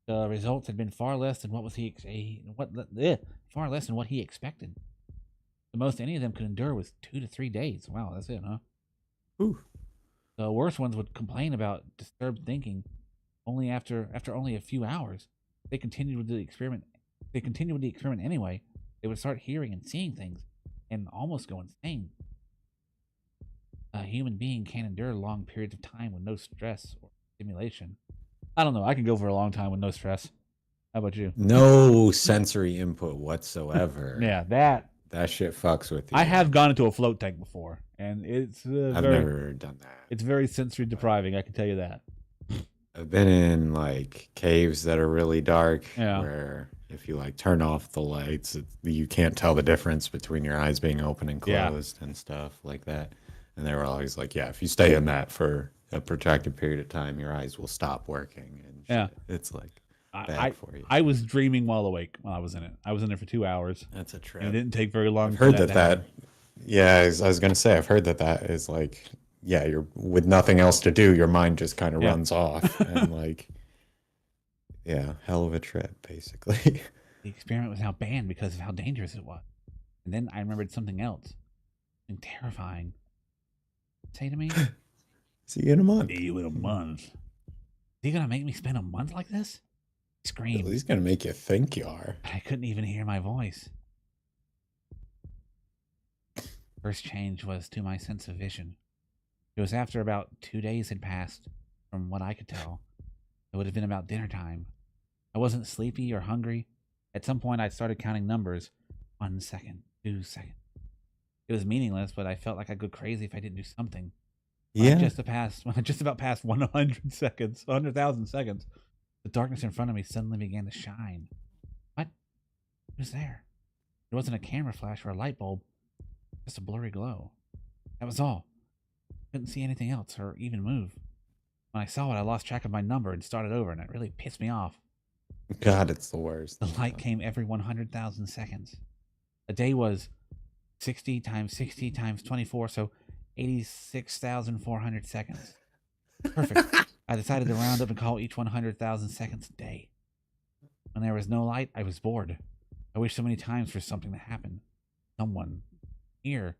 The results had been far less than far less than what he expected. The most any of them could endure was 2 to 3 days. Wow, that's it, huh? Ooh. The worst ones would complain about disturbed thinking only after only a few hours. They continued with the experiment. They continued with the experiment anyway. They would start hearing and seeing things and almost go insane. A human being can't endure long periods of time with no stress or stimulation. I don't know. I can go for a long time with no stress. How about you? No sensory input whatsoever. Yeah, that. That shit fucks with you. I have gone into a float tank before, and it's I've never done that. It's very sensory depriving. I can tell you that. I've been in like caves that are really dark, Yeah. where if you like turn off the lights, you can't tell the difference between your eyes being open and Yeah. closed and stuff like that. And they were always like, "Yeah, if you stay in that for a protracted period of time, your eyes will stop working." And shit. Yeah. It's like bad I for you. I was dreaming while awake when I was in it. I was in there for 2 hours. That's a trip. And it didn't take very long. I've for heard to that. happen. Yeah, I was gonna say, I've heard that is like, yeah, you're with nothing else to do, your mind just kind of Yeah. runs off, and like, yeah, hell of a trip, basically. The experiment was now banned because of how dangerous it was. And then I remembered something else. Something terrifying. Say to me, See you in a month. "See you in a month." Is he gonna make me spend a month like this? I At screamed, least gonna make you think you are. but I couldn't even hear my voice. First change was to my sense of vision. It was after about 2 days had passed, from what I could tell. It would have been about dinner time. I wasn't sleepy or hungry. At some point, I started counting numbers. 1 second, 2 seconds. It was meaningless, but I felt like I'd go crazy if I didn't do something. When I just about passed 100 seconds, 100,000 seconds, the darkness in front of me suddenly began to shine. What? What was there? It wasn't a camera flash or a light bulb, just a blurry glow. That was all. Couldn't see anything else or even move. When I saw it, I lost track of my number and started over, and it really pissed me off. God, it's the worst. The light came every 100,000 seconds. A day was 60 times 60 times 24, so 86,400 seconds. Perfect. I decided to round up and call each 100,000 seconds a day. When there was no light, I was bored. I wished so many times for something to happen. Someone. Here.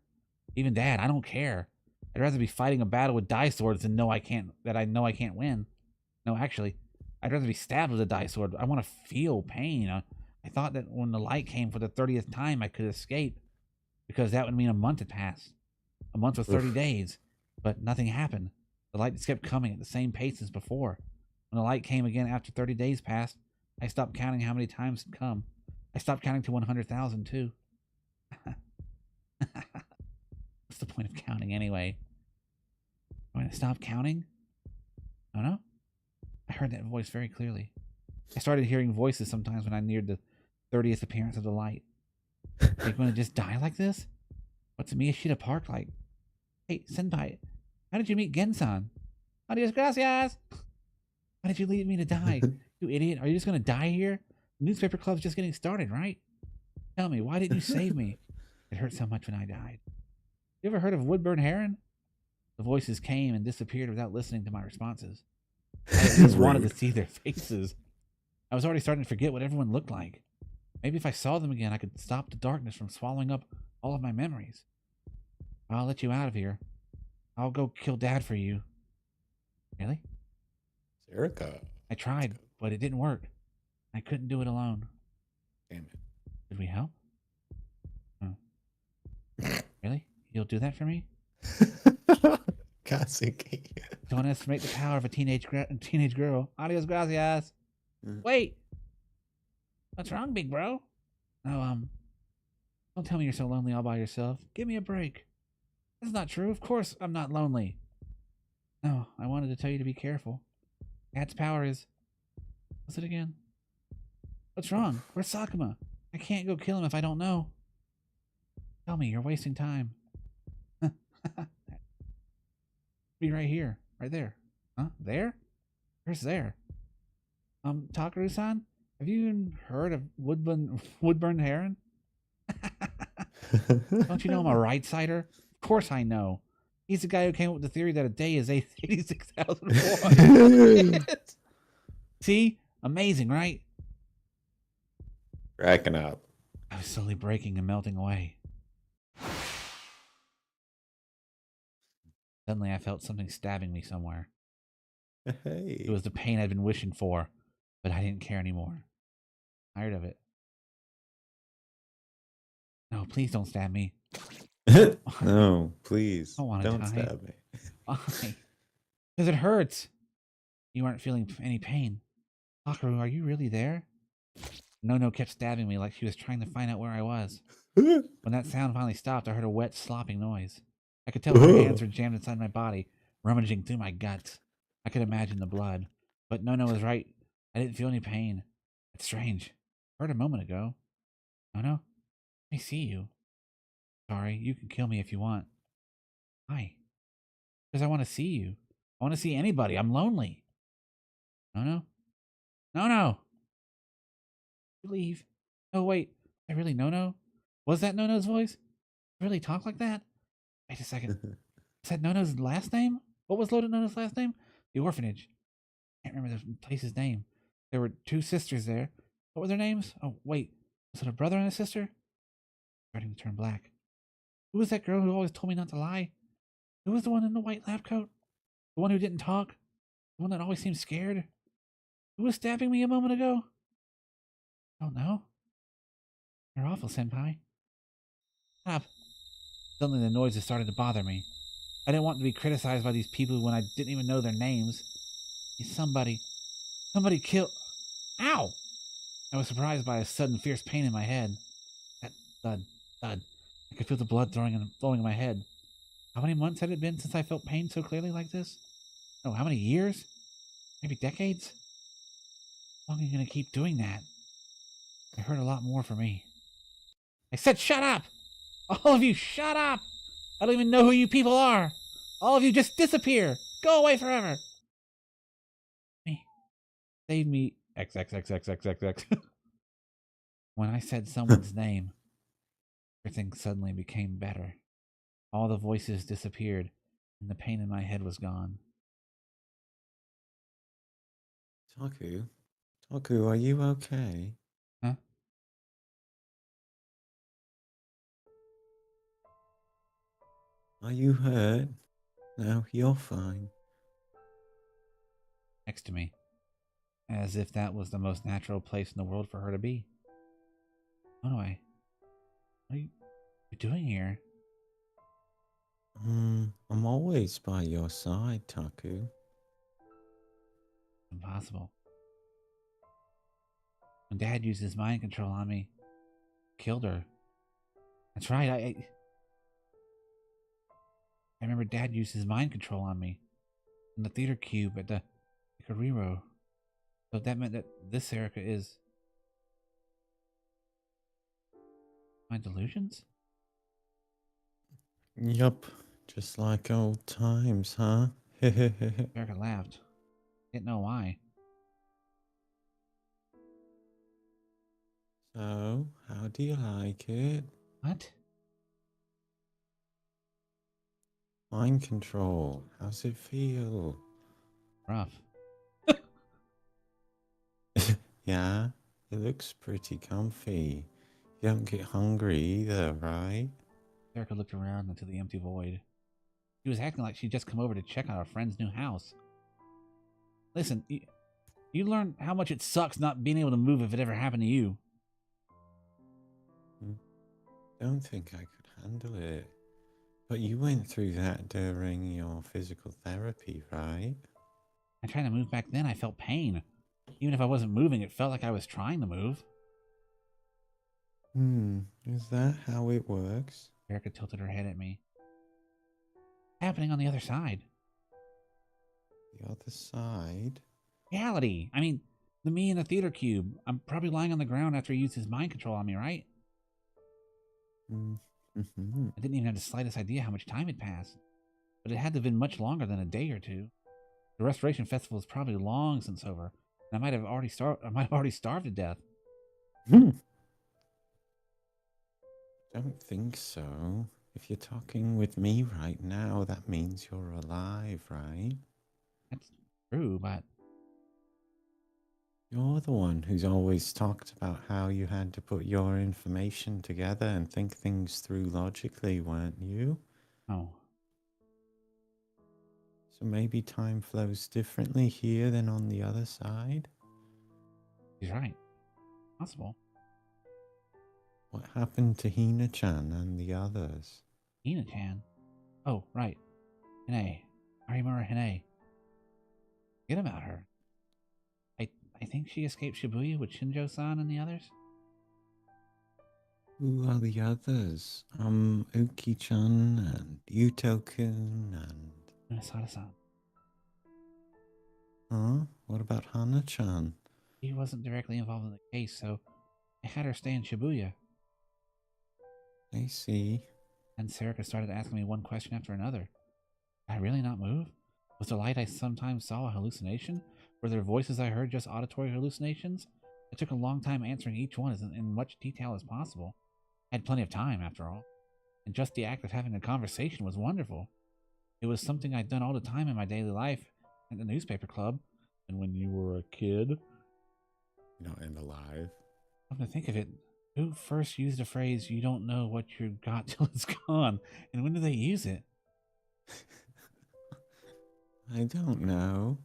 Even Dad, I don't care. I'd rather be fighting a battle with die swords than know I can't win. No, actually, I'd rather be stabbed with a die sword. I want to feel pain. I thought that when the light came for the 30th time, I could escape, because that would mean a month had passed. A month was 30 days, but nothing happened. The light just kept coming at the same pace as before. When the light came again after 30 days passed, I stopped counting how many times it had come. I stopped counting to 100,000 too. What's the point of counting anyway? Am I going to stop counting? Oh no? I heard that voice very clearly. I started hearing voices sometimes when I neared the 30th appearance of the light. Are you going to just die like this? What's Miyashita Park like? Hey, Senpai, how did you meet Gensan? Adios gracias! Why did you leave me to die? You idiot, are you just going to die here? The newspaper club's just getting started, right? Tell me, why didn't you save me? It hurt so much when I died. You ever heard of Woodburn Heron? The voices came and disappeared without listening to my responses. I just wanted to see their faces. I was already starting to forget what everyone looked like. Maybe if I saw them again, I could stop the darkness from swallowing up all of my memories. I'll let you out of here. I'll go kill Dad for you. Really? Erica. I tried, but it didn't work. I couldn't do it alone. Damn it. Could we help? Oh. Really? You'll do that for me? Kasuki. Don't estimate the power of a teenage girl. Adios, gracias. Wait. What's wrong, big bro? Oh, don't tell me you're so lonely all by yourself. Give me a break. That's not true. Of course I'm not lonely. No, I wanted to tell you to be careful. Cat's power is... What's it again? What's wrong? Where's Sakuma? I can't go kill him if I don't know. Tell me, you're wasting time. Be right here. Right there. Huh? There? Where's there? Takaru-san? Have you even heard of Woodburn Heron? Don't you know I'm a right-sider? Of course I know. He's the guy who came up with the theory that a day is 86,400. See? Amazing, right? Cracking up. I was slowly breaking and melting away. Suddenly I felt something stabbing me somewhere. Hey. It was the pain I'd been wishing for, but I didn't care anymore. Tired of it. No, please don't stab me. No, please. I don't wanna Don't die. stab me. Why? Because it hurts. You aren't feeling any pain. Takaru, are you really there? No kept stabbing me like she was trying to find out where I was. When that sound finally stopped, I heard a wet, slopping noise. I could tell her hands were jammed inside my body, rummaging through my guts. I could imagine the blood. But No was right. I didn't feel any pain. It's strange. I heard a moment ago. No, let me see you. Sorry, you can kill me if you want. Why? Because I want to see you. I want to see anybody. I'm lonely. No. Leave. Oh, wait. I really No? Was that No's voice? Really talk like that? Wait a second. Is that No's last name? What was Loaded No's last name? The orphanage. I can't remember the place's name. There were 2 sisters there. What were their names? Oh, wait. Was it a brother and a sister? Starting to turn black. Who was that girl who always told me not to lie? Who was the one in the white lab coat? The one who didn't talk? The one that always seemed scared? Who was stabbing me a moment ago? I don't know. You're awful, Senpai. Stop. Suddenly the noises started to bother me. I didn't want to be criticized by these people when I didn't even know their names. Somebody killed... Ow! I was surprised by a sudden fierce pain in my head. That thud. I could feel the blood flowing in my head. How many months had it been since I felt pain so clearly like this? Oh, how many years? Maybe decades? How long are you going to keep doing that? I heard a lot more for me. I said shut up! All of you, shut up! I don't even know who you people are! All of you just disappear! Go away forever! Save me, XXXXXXX. When I said someone's name, everything suddenly became better. All the voices disappeared, and the pain in my head was gone. Taku, are you okay? Huh? Are you hurt? No, you're fine. Next to me. As if that was the most natural place in the world for her to be. What are you doing here? I'm always by your side, Taku. Impossible. When Dad used his mind control on me, killed her. That's right, I remember Dad used his mind control on me in the theater cube at the Ikariro. So that meant that this Erica is my delusions? Yup, just like old times, huh? Erica laughed. Didn't know why. So, how do you like it? What? Mind control, how's it feel? Rough. Yeah, it looks pretty comfy. You don't get hungry either, right? Erica looked around into the empty void. She was acting like she'd just come over to check out our friend's new house. Listen, you learn how much it sucks not being able to move if it ever happened to you. Don't think I could handle it. But you went through that during your physical therapy, right? I tried to move back then. I felt pain. Even if I wasn't moving, it felt like I was trying to move. Is that how it works? Erica tilted her head at me. Happening on the other side. The other side? Reality. I mean, the me in the theater cube. I'm probably lying on the ground after he used his mind control on me, right? Mm-hmm. I didn't even have the slightest idea how much time had passed. But it had to have been much longer than a day or two. The Restoration Festival is probably long since over, and I might have already starved to death. Don't think so. If you're talking with me right now, that means you're alive, right? That's true, but You're the one who's always talked about how you had to put your information together and think things through logically, weren't you? oh, So maybe time flows differently here than on the other side? he's right. Possible. What happened to Hina-chan and the others? Ina-chan. Oh, right. Hine. Harimura Hine. Forget about her. I think she escaped Shibuya with Shinjo-san and the others. Who are the others? Uki-chan and Yuto-kun and... Minnesota-san. Huh? What about Hana-chan? He wasn't directly involved in the case, so I had her stay in Shibuya. I see. And Sarika started asking me one question after another. Did I really not move? Was the light I sometimes saw a hallucination? Were there voices I heard just auditory hallucinations? It took a long time answering each one in much detail as possible. I had plenty of time, after all. And just the act of having a conversation was wonderful. It was something I'd done all the time in my daily life, at the newspaper club, and when you were a kid. Not in alive. Come to think of it, who first used the phrase, "you don't know what you got till it's gone," and when did they use it? I don't know.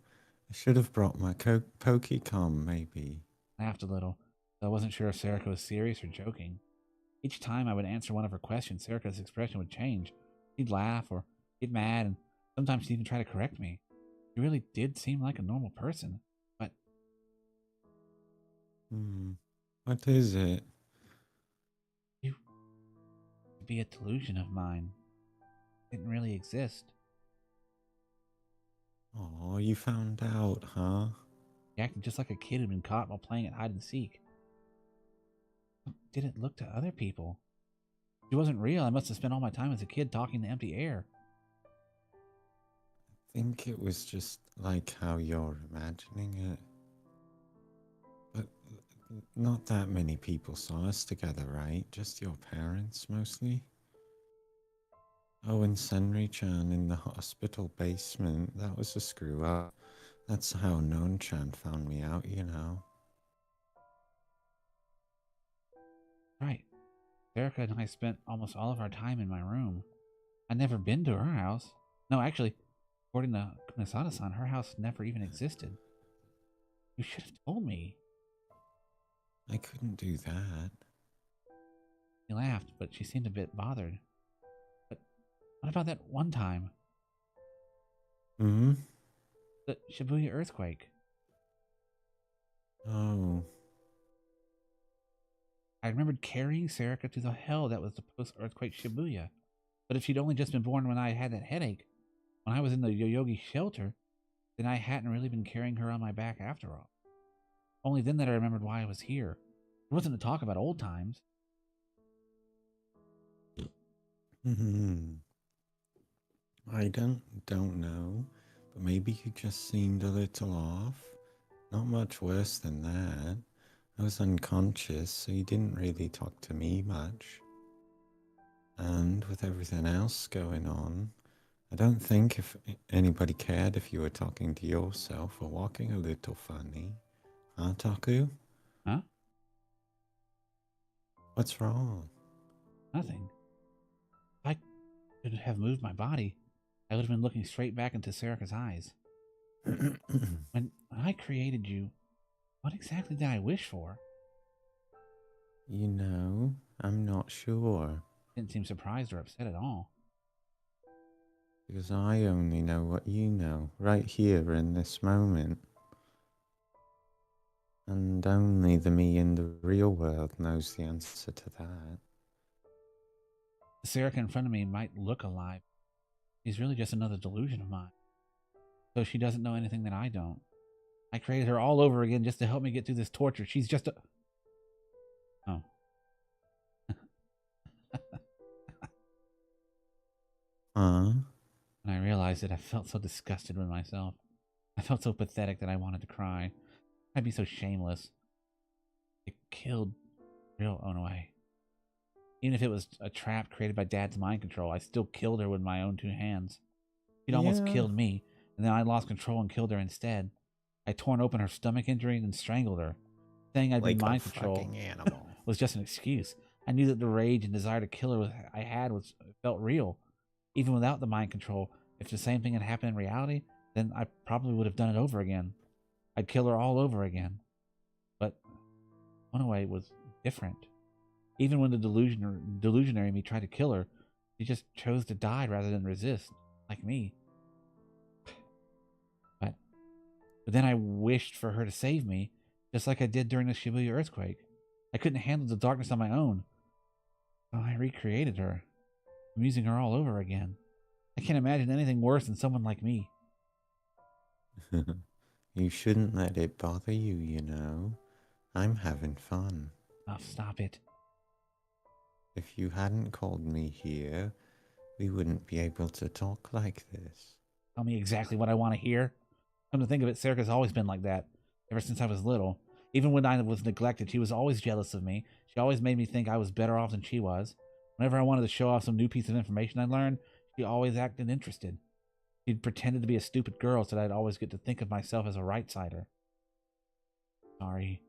I should have brought my Pokecom, maybe. I laughed a little, though I wasn't sure if Sarika was serious or joking. Each time I would answer one of her questions, Sarika's expression would change. She'd laugh or get mad, and sometimes she'd even try to correct me. She really did seem like a normal person, but What is it? you could be a delusion of mine. It didn't really exist. Oh, you found out, huh? She acted just like a kid who'd been caught while playing at hide and seek. Didn't look to other people. She wasn't real. I must have spent all my time as a kid talking to empty air. I think it was just like how you're imagining it. But not that many people saw us together, right? Just your parents, mostly? Oh, and Senri-chan in the hospital basement. That was a screw-up. That's how Non-chan found me out, you know. Right. Erica and I spent almost all of our time in my room. I'd never been to her house. No, actually, according to Kunisada-san, her house never even existed. You should have told me. I couldn't do that. She laughed, but she seemed a bit bothered. But what about that one time? Hmm? The Shibuya earthquake. Oh. I remembered carrying Sarika to the hell that was the post-earthquake Shibuya. But if she'd only just been born when I had that headache, when I was in the Yoyogi shelter, then I hadn't really been carrying her on my back after all. Only then that I remembered why I was here. It wasn't to talk about old times. I don't know, but maybe you just seemed a little off. Not much worse than that. I was unconscious, so you didn't really talk to me much. And with everything else going on, I don't think if anybody cared if you were talking to yourself or walking a little funny. Huh, Taku? Huh? What's wrong? Nothing. If I could have moved my body, I would have been looking straight back into Sarika's eyes. When created you, what exactly did I wish for? You know, I'm not sure. Didn't seem surprised or upset at all. Because I only know what you know, right here in this moment. And only the me in the real world knows the answer to that. The Serica in front of me might look alive. She's really just another delusion of mine. So she doesn't know anything that I don't. I created her all over again just to help me get through this torture. She's just a... Oh. Huh? When I realized it, I felt so disgusted with myself. I felt so pathetic that I wanted to cry. I'd be so shameless. It killed real Onaway. Even if it was a trap created by Dad's mind control, I still killed her with my own 2 hands. She'd almost killed me, and then I lost control and killed her instead. I torn open her stomach injury and then strangled her. Saying I'd been Like mind a control fucking animal. was just an excuse. I knew that the rage and desire to kill her I had felt real. Even without the mind control, if the same thing had happened in reality, then I probably would have done it over again. I'd kill her all over again. But Onaway was different. Even when the delusionary me tried to kill her, she just chose to die rather than resist, like me. But then I wished for her to save me, just like I did during the Shibuya earthquake. I couldn't handle the darkness on my own. So I recreated her. I'm using her all over again. I can't imagine anything worse than someone like me. You shouldn't let it bother you, you know. I'm having fun. Oh, stop it. If you hadn't called me here, we wouldn't be able to talk like this. Tell me exactly what I want to hear. Come to think of it, Serica's always been like that, ever since I was little. Even when I was neglected, she was always jealous of me. She always made me think I was better off than she was. Whenever I wanted to show off some new piece of information I learned, she always acted interested. She'd pretended to be a stupid girl so that I'd always get to think of myself as a right-sider. Sorry.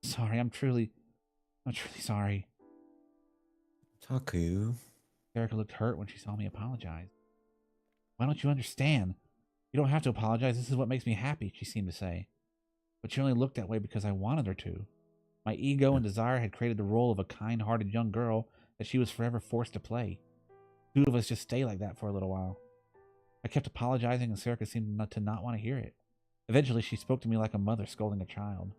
I'm truly sorry. Taku. Erica looked hurt when she saw me apologize. Why don't you understand? You don't have to apologize. This is what makes me happy, she seemed to say. But she only looked that way because I wanted her to. My ego and desire had created the role of a kind-hearted young girl that she was forever forced to play. 2 of us just stay like that for a little while. I kept apologizing and Serica seemed to not want to hear it. Eventually, she spoke to me like a mother scolding a child.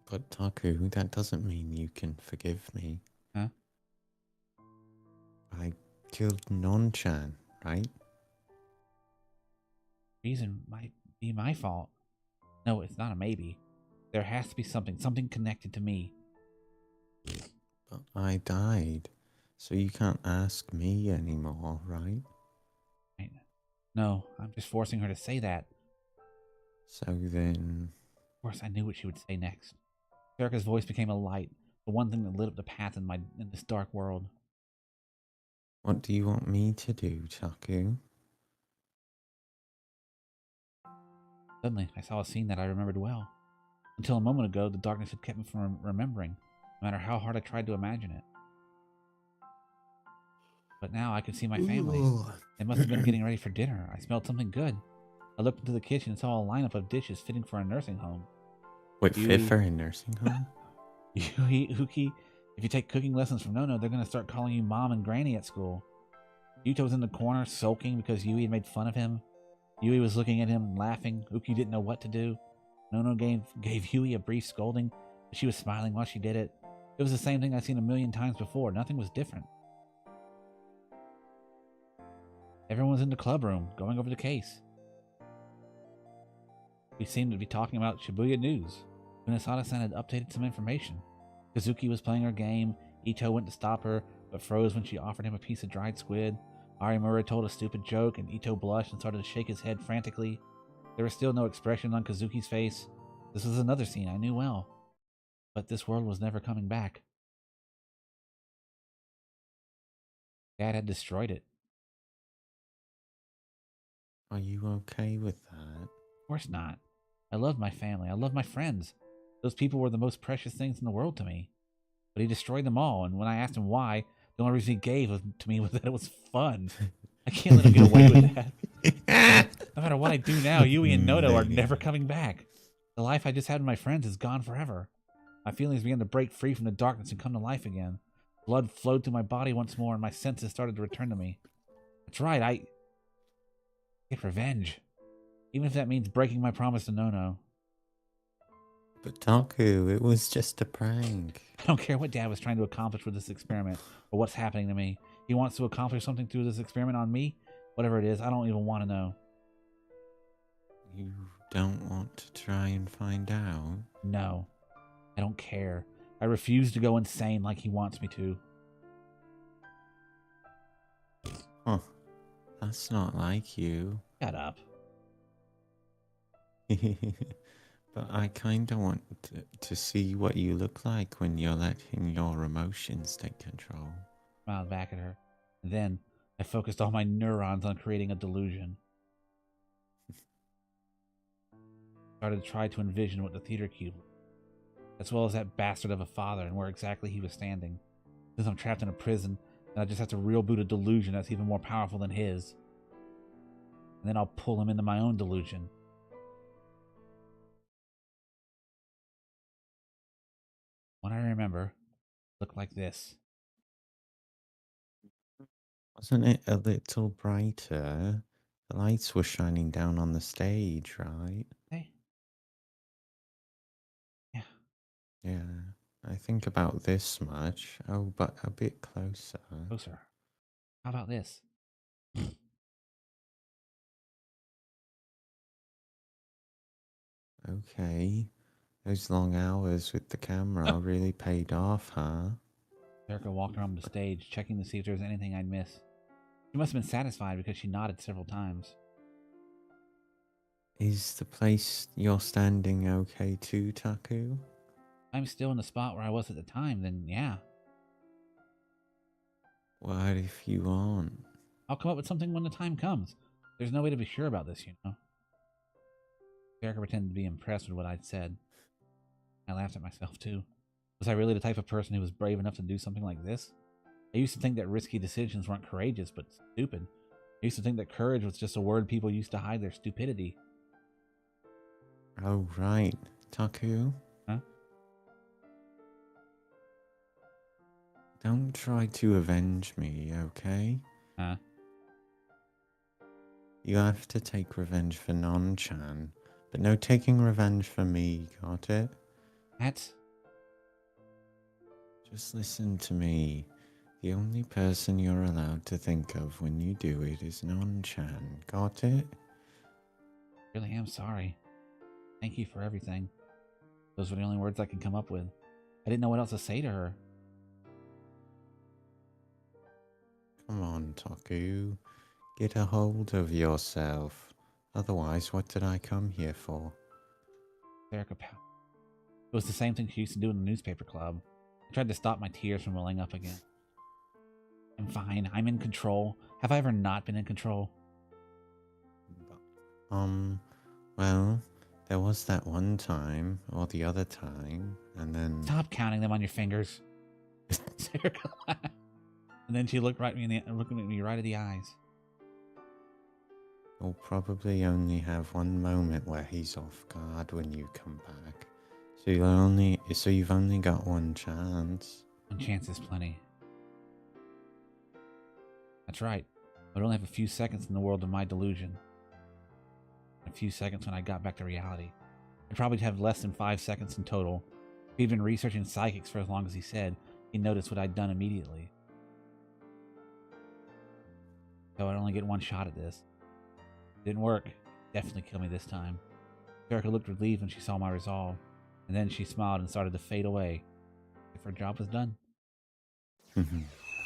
But Taku, that doesn't mean you can forgive me. Huh? I killed Non-chan, right? Reason might be my fault. No, it's not a maybe. There has to be something connected to me. But I died, so you can't ask me anymore, right? Right. No, I'm just forcing her to say that. So then... Of course, I knew what she would say next. Erica's voice became a light, the one thing that lit up the path in this dark world. What do you want me to do, Taku? Suddenly, I saw a scene that I remembered well. Until a moment ago, the darkness had kept me from remembering, no matter how hard I tried to imagine it. But now I could see my family. They must have been getting ready for dinner. I smelled something good. I looked into the kitchen and saw a lineup of dishes fitting for a nursing home. Wait, fit for a nursing home? Yui, Uki, if you take cooking lessons from Nono, they're going to start calling you Mom and Granny at school. Yuto was in the corner, sulking because Yui had made fun of him. Yui was looking at him and laughing. Uki didn't know what to do. Nono gave Yui a brief scolding, but she was smiling while she did it. It was the same thing I'd seen a million times before. Nothing was different. Everyone was in the club room, going over the case. We seemed to be talking about Shibuya news. Minasada-san had updated some information. Kazuki was playing her game. Ito went to stop her, but froze when she offered him a piece of dried squid. Arimura told a stupid joke, and Ito blushed and started to shake his head frantically. There was still no expression on Kazuki's face. This was another scene I knew well. But this world was never coming back. Dad had destroyed it. Are you okay with that? Of course not. I loved my family. I loved my friends. Those people were the most precious things in the world to me. But he destroyed them all, and when I asked him why, the only reason he gave to me was that it was fun. I can't let him get away with that. No matter what I do now, Yui and Noto are never coming back. The life I just had with my friends is gone forever. My feelings began to break free from the darkness and come to life again. Blood flowed through my body once more, and my senses started to return to me. That's right, I get revenge. Even if that means breaking my promise to Nono. But Taku, it was just a prank. I don't care what Dad was trying to accomplish with this experiment, or what's happening to me. He wants to accomplish something through this experiment on me? Whatever it is, I don't even want to know. You don't want to try and find out? No. I don't care. I refuse to go insane like he wants me to. Huh. That's not like you. Shut up. But I kinda want to see what you look like when you're letting your emotions take control. Smiled back at her. And then I focused all my neurons on creating a delusion. Started to try to envision what the theater cube was, as well as that bastard of a father and where exactly he was standing. Since I'm trapped in a prison, then I just have to reboot a delusion that's even more powerful than his. And then I'll pull him into my own delusion. What I remember looked like this. Wasn't it a little brighter? The lights were shining down on the stage, right? Hey. Yeah. Yeah. I think about this much. Oh, but a bit closer. Closer. How about this? Okay. Those long hours with the camera really paid off, huh? Erica walked around the stage, checking to see if there was anything I'd miss. She must have been satisfied because she nodded several times. Is the place you're standing okay too, Taku? I'm still in the spot where I was at the time, then yeah. What if you aren't? I'll come up with something when the time comes. There's no way to be sure about this, you know. Erica pretended to be impressed with what I'd said. I laughed at myself, too. Was I really the type of person who was brave enough to do something like this? I used to think that risky decisions weren't courageous, but stupid. I used to think that courage was just a word people used to hide their stupidity. Oh, right. Taku? Huh? Don't try to avenge me, okay? Huh? You have to take revenge for Non-chan, but no taking revenge for me, got it? That's... Just listen to me. The only person you're allowed to think of when you do it is Non-chan, got it? Really am sorry. Thank you for everything. Those were the only words I could come up with. I didn't know what else to say to her. Come on, Taku. Get a hold of yourself. Otherwise, what did I come here for? Erica pouted. It was the same thing she used to do in the newspaper club. I tried to stop my tears from welling up again. I'm fine. I'm in control. Have I ever not been in control? Well, there was that one time, or the other time, and then... Stop counting them on your fingers. Erica laughed. And then she looked at me right in the eyes. You'll probably only have one moment where he's off guard when you come back. So you've only got one chance. One chance is plenty. That's right. I would only have a few seconds in the world of my delusion. A few seconds when I got back to reality. I'd probably have less than 5 seconds in total. If he'd been researching psychics for as long as he said, he'd notice what I'd done immediately. So I'd only get one shot at this. Didn't work. Definitely kill me this time. Erica looked relieved when she saw my resolve, and then she smiled and started to fade away. If her job was done. And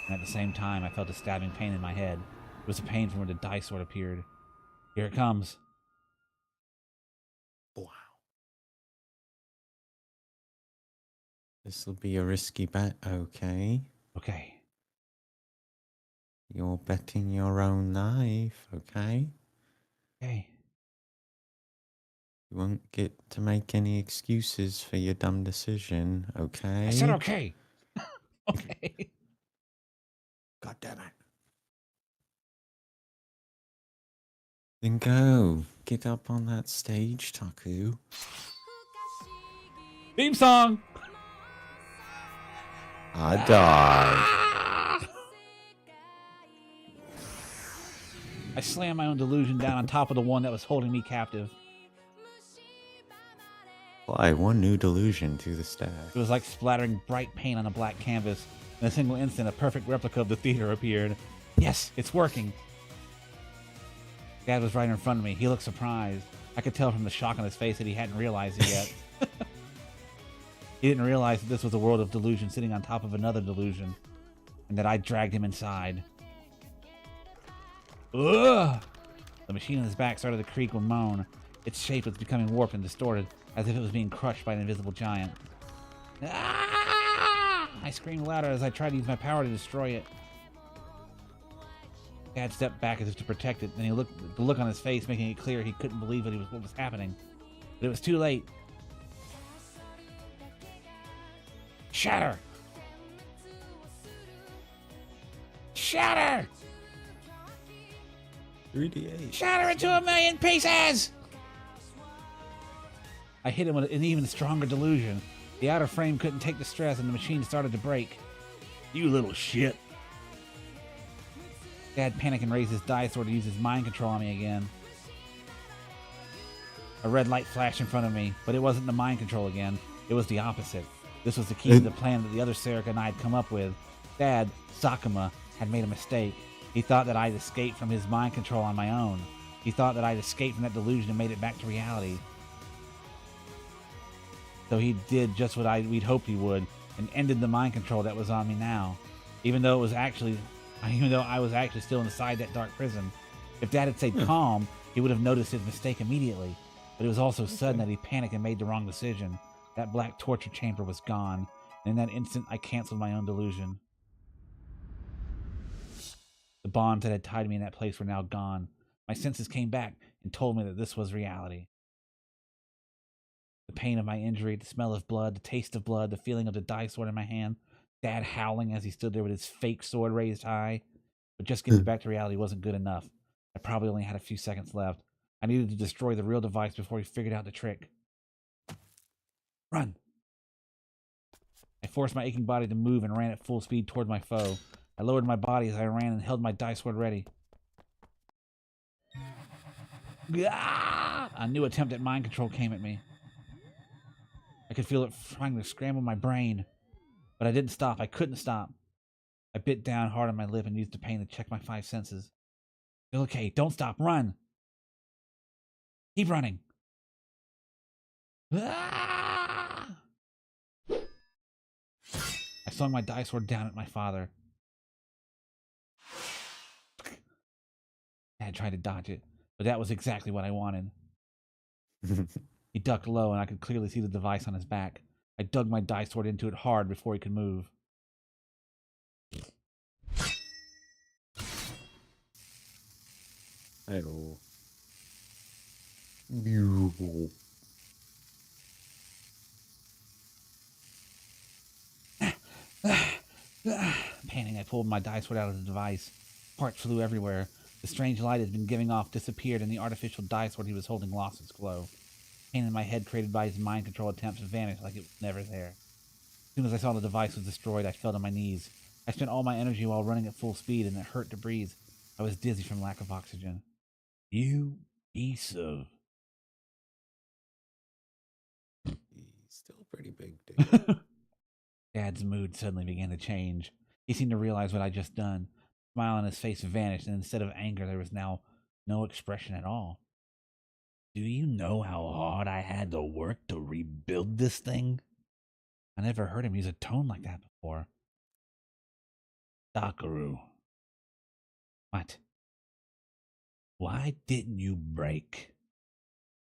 at the same time, I felt a stabbing pain in my head. It was a pain from where the dice sword appeared. Here it comes. Wow. This'll be a risky bet, okay? Okay. You're betting your own life, okay? Okay. You won't get to make any excuses for your dumb decision, okay? I said okay. Okay. God damn it. Then go. Get up on that stage, Taku. Theme song! I died. I slammed my own delusion down on top of the one that was holding me captive. Apply one new delusion to the stack. It was like splattering bright paint on a black canvas. In a single instant, a perfect replica of the theater appeared. Yes, it's working. Dad was right in front of me. He looked surprised. I could tell from the shock on his face that he hadn't realized it yet. He didn't realize that this was a world of delusion sitting on top of another delusion, and that I dragged him inside. Ugh! The machine on his back started to creak and moan. Its shape was becoming warped and distorted, as if it was being crushed by an invisible giant. Ah! I screamed louder as I tried to use my power to destroy it. Dad stepped back as if to protect it, and he looked the look on his face, making it clear he couldn't believe what was happening. But it was too late. Shatter! Shatter! 3D8. Shatter into a million pieces! I hit him with an even stronger delusion. The outer frame couldn't take the stress, and the machine started to break. You little shit. Dad panicked and raised his dice sword to use his mind control on me again. A red light flashed in front of me, but it wasn't the mind control again. It was the opposite. This was the key to the plan that the other Serica and I had come up with. Dad, Sakuma, had made a mistake. He thought that I'd escaped from his mind control on my own. He thought that I'd escaped from that delusion and made it back to reality. So he did just what we'd hoped he would, and ended the mind control that was on me now. Even though I was actually still inside that dark prison. If Dad had stayed calm, he would have noticed his mistake immediately. But it was also sudden that he panicked and made the wrong decision. That black torture chamber was gone, and in that instant I canceled my own delusion. The bonds that had tied me in that place were now gone. My senses came back and told me that this was reality. The pain of my injury, the smell of blood, the taste of blood, the feeling of the die sword in my hand, Dad howling as he stood there with his fake sword raised high. But just getting back to reality wasn't good enough. I probably only had a few seconds left. I needed to destroy the real device before he figured out the trick. Run! I forced my aching body to move and ran at full speed toward my foe. I lowered my body as I ran and held my dice sword ready. Gah! A new attempt at mind control came at me. I could feel it trying to scramble my brain. But I didn't stop. I couldn't stop. I bit down hard on my lip and used the pain to check my 5 senses. Feel okay. Don't stop. Run. Keep running. Ah! I swung my dice sword down at my father. Dad tried to dodge it, but that was exactly what I wanted. He ducked low, and I could clearly see the device on his back. I dug my dice sword into it hard before he could move. Hello. Beautiful. Panting, I pulled my dice sword out of the device. Parts flew everywhere. The strange light had been giving off disappeared, and the artificial dice sword he was holding lost its glow. Pain in my head created by his mind control attempts vanished like it was never there. As soon as I saw the device was destroyed, I fell to my knees. I spent all my energy while running at full speed, and it hurt to breathe. I was dizzy from lack of oxygen. You piece of... He's still a pretty big dude. Dad's mood suddenly began to change. He seemed to realize what I'd just done. The smile on his face vanished, and instead of anger, there was now no expression at all. Do you know how hard I had to work to rebuild this thing? I never heard him use a tone like that before. Sakaru. What? Why didn't you break?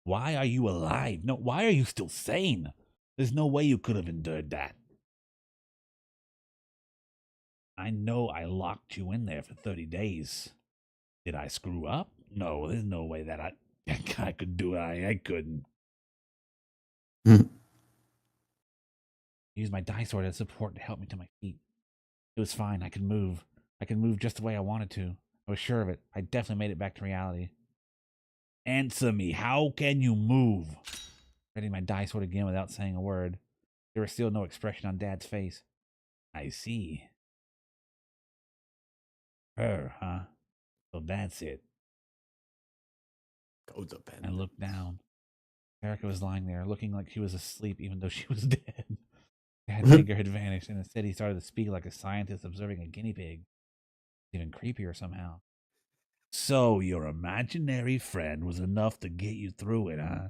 Why are you alive? No, why are you still sane? There's no way you could have endured that. I know I locked you in there for 30 days. Did I screw up? No, there's no way that I could do it. I couldn't. I used my dice sword as support to help me to my feet. It was fine. I could move. I could move just the way I wanted to. I was sure of it. I definitely made it back to reality. Answer me. How can you move? Ready my die sword again without saying a word. There was still no expression on Dad's face. I see. Her, huh? So that's it. I looked down. Erica was lying there, looking like she was asleep even though she was dead. Dad's anger had vanished, and instead he started to speak like a scientist observing a guinea pig. Even creepier somehow. So your imaginary friend was enough to get you through it, huh?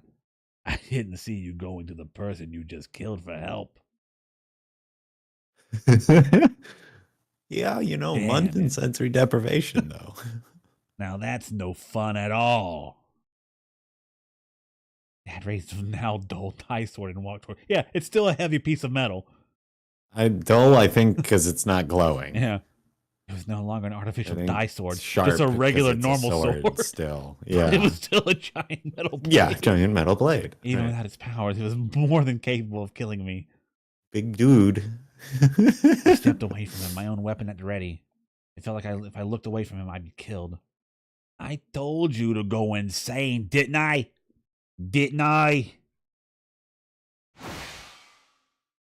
I didn't see you going to the person you just killed for help. Yeah, you know, Damn month in it. sensory deprivation, though. Now that's no fun at all. Dad raised a now dull tie sword and walked toward. Yeah, it's still a heavy piece of metal. I think, because it's not glowing. Yeah. It was no longer an artificial think die sword. it's sharp Just a because regular it's a normal sword. Still, But yeah. it was still a giant metal blade. Yeah, giant metal blade. Even Right. without its powers, it was more than capable of killing me. Big dude. I stepped away from him, my own weapon at the ready. It felt like if I looked away from him, I'd be killed. I told you to go insane, didn't I? Didn't I?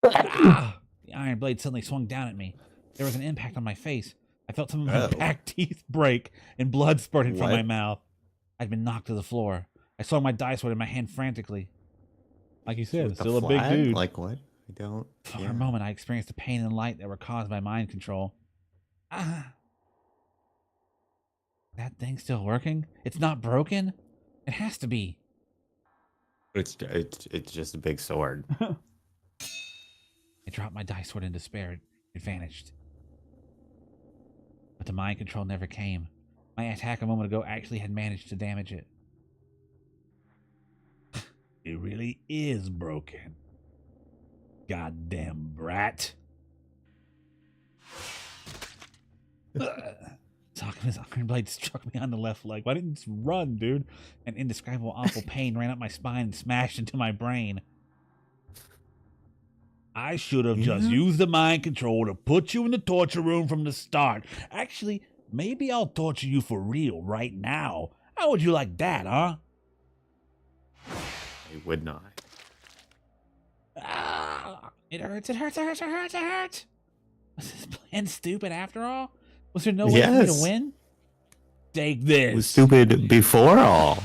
Ah! The iron blade suddenly swung down at me. There was an impact on my face. I felt some of my back teeth break and blood spurted from my mouth. I'd been knocked to the floor. I swung my die sword in my hand frantically. Like you said, With still the a big flag? dude. Like what? I don't. For a moment, I experienced the pain and light that were caused by mind control. Ah. That thing's still working? It's not broken? It has to be. It's just a big sword. I dropped my dice sword in despair. It vanished. But the mind control never came. My attack a moment ago actually had managed to damage it. It really is broken. Goddamn brat. Talking his iron blade struck me on the left leg. Why didn't you just run, dude? An indescribable awful pain ran up my spine and smashed into my brain. I should have just used the mind control to put you in the torture room from the start. Actually, maybe I'll torture you for real right now. How would you like that, huh? I would not. Ah, it hurts, it hurts, it hurts, it hurts, it hurts. Was this plan stupid after all? Was there no way for me to win? Take this. It was stupid before all.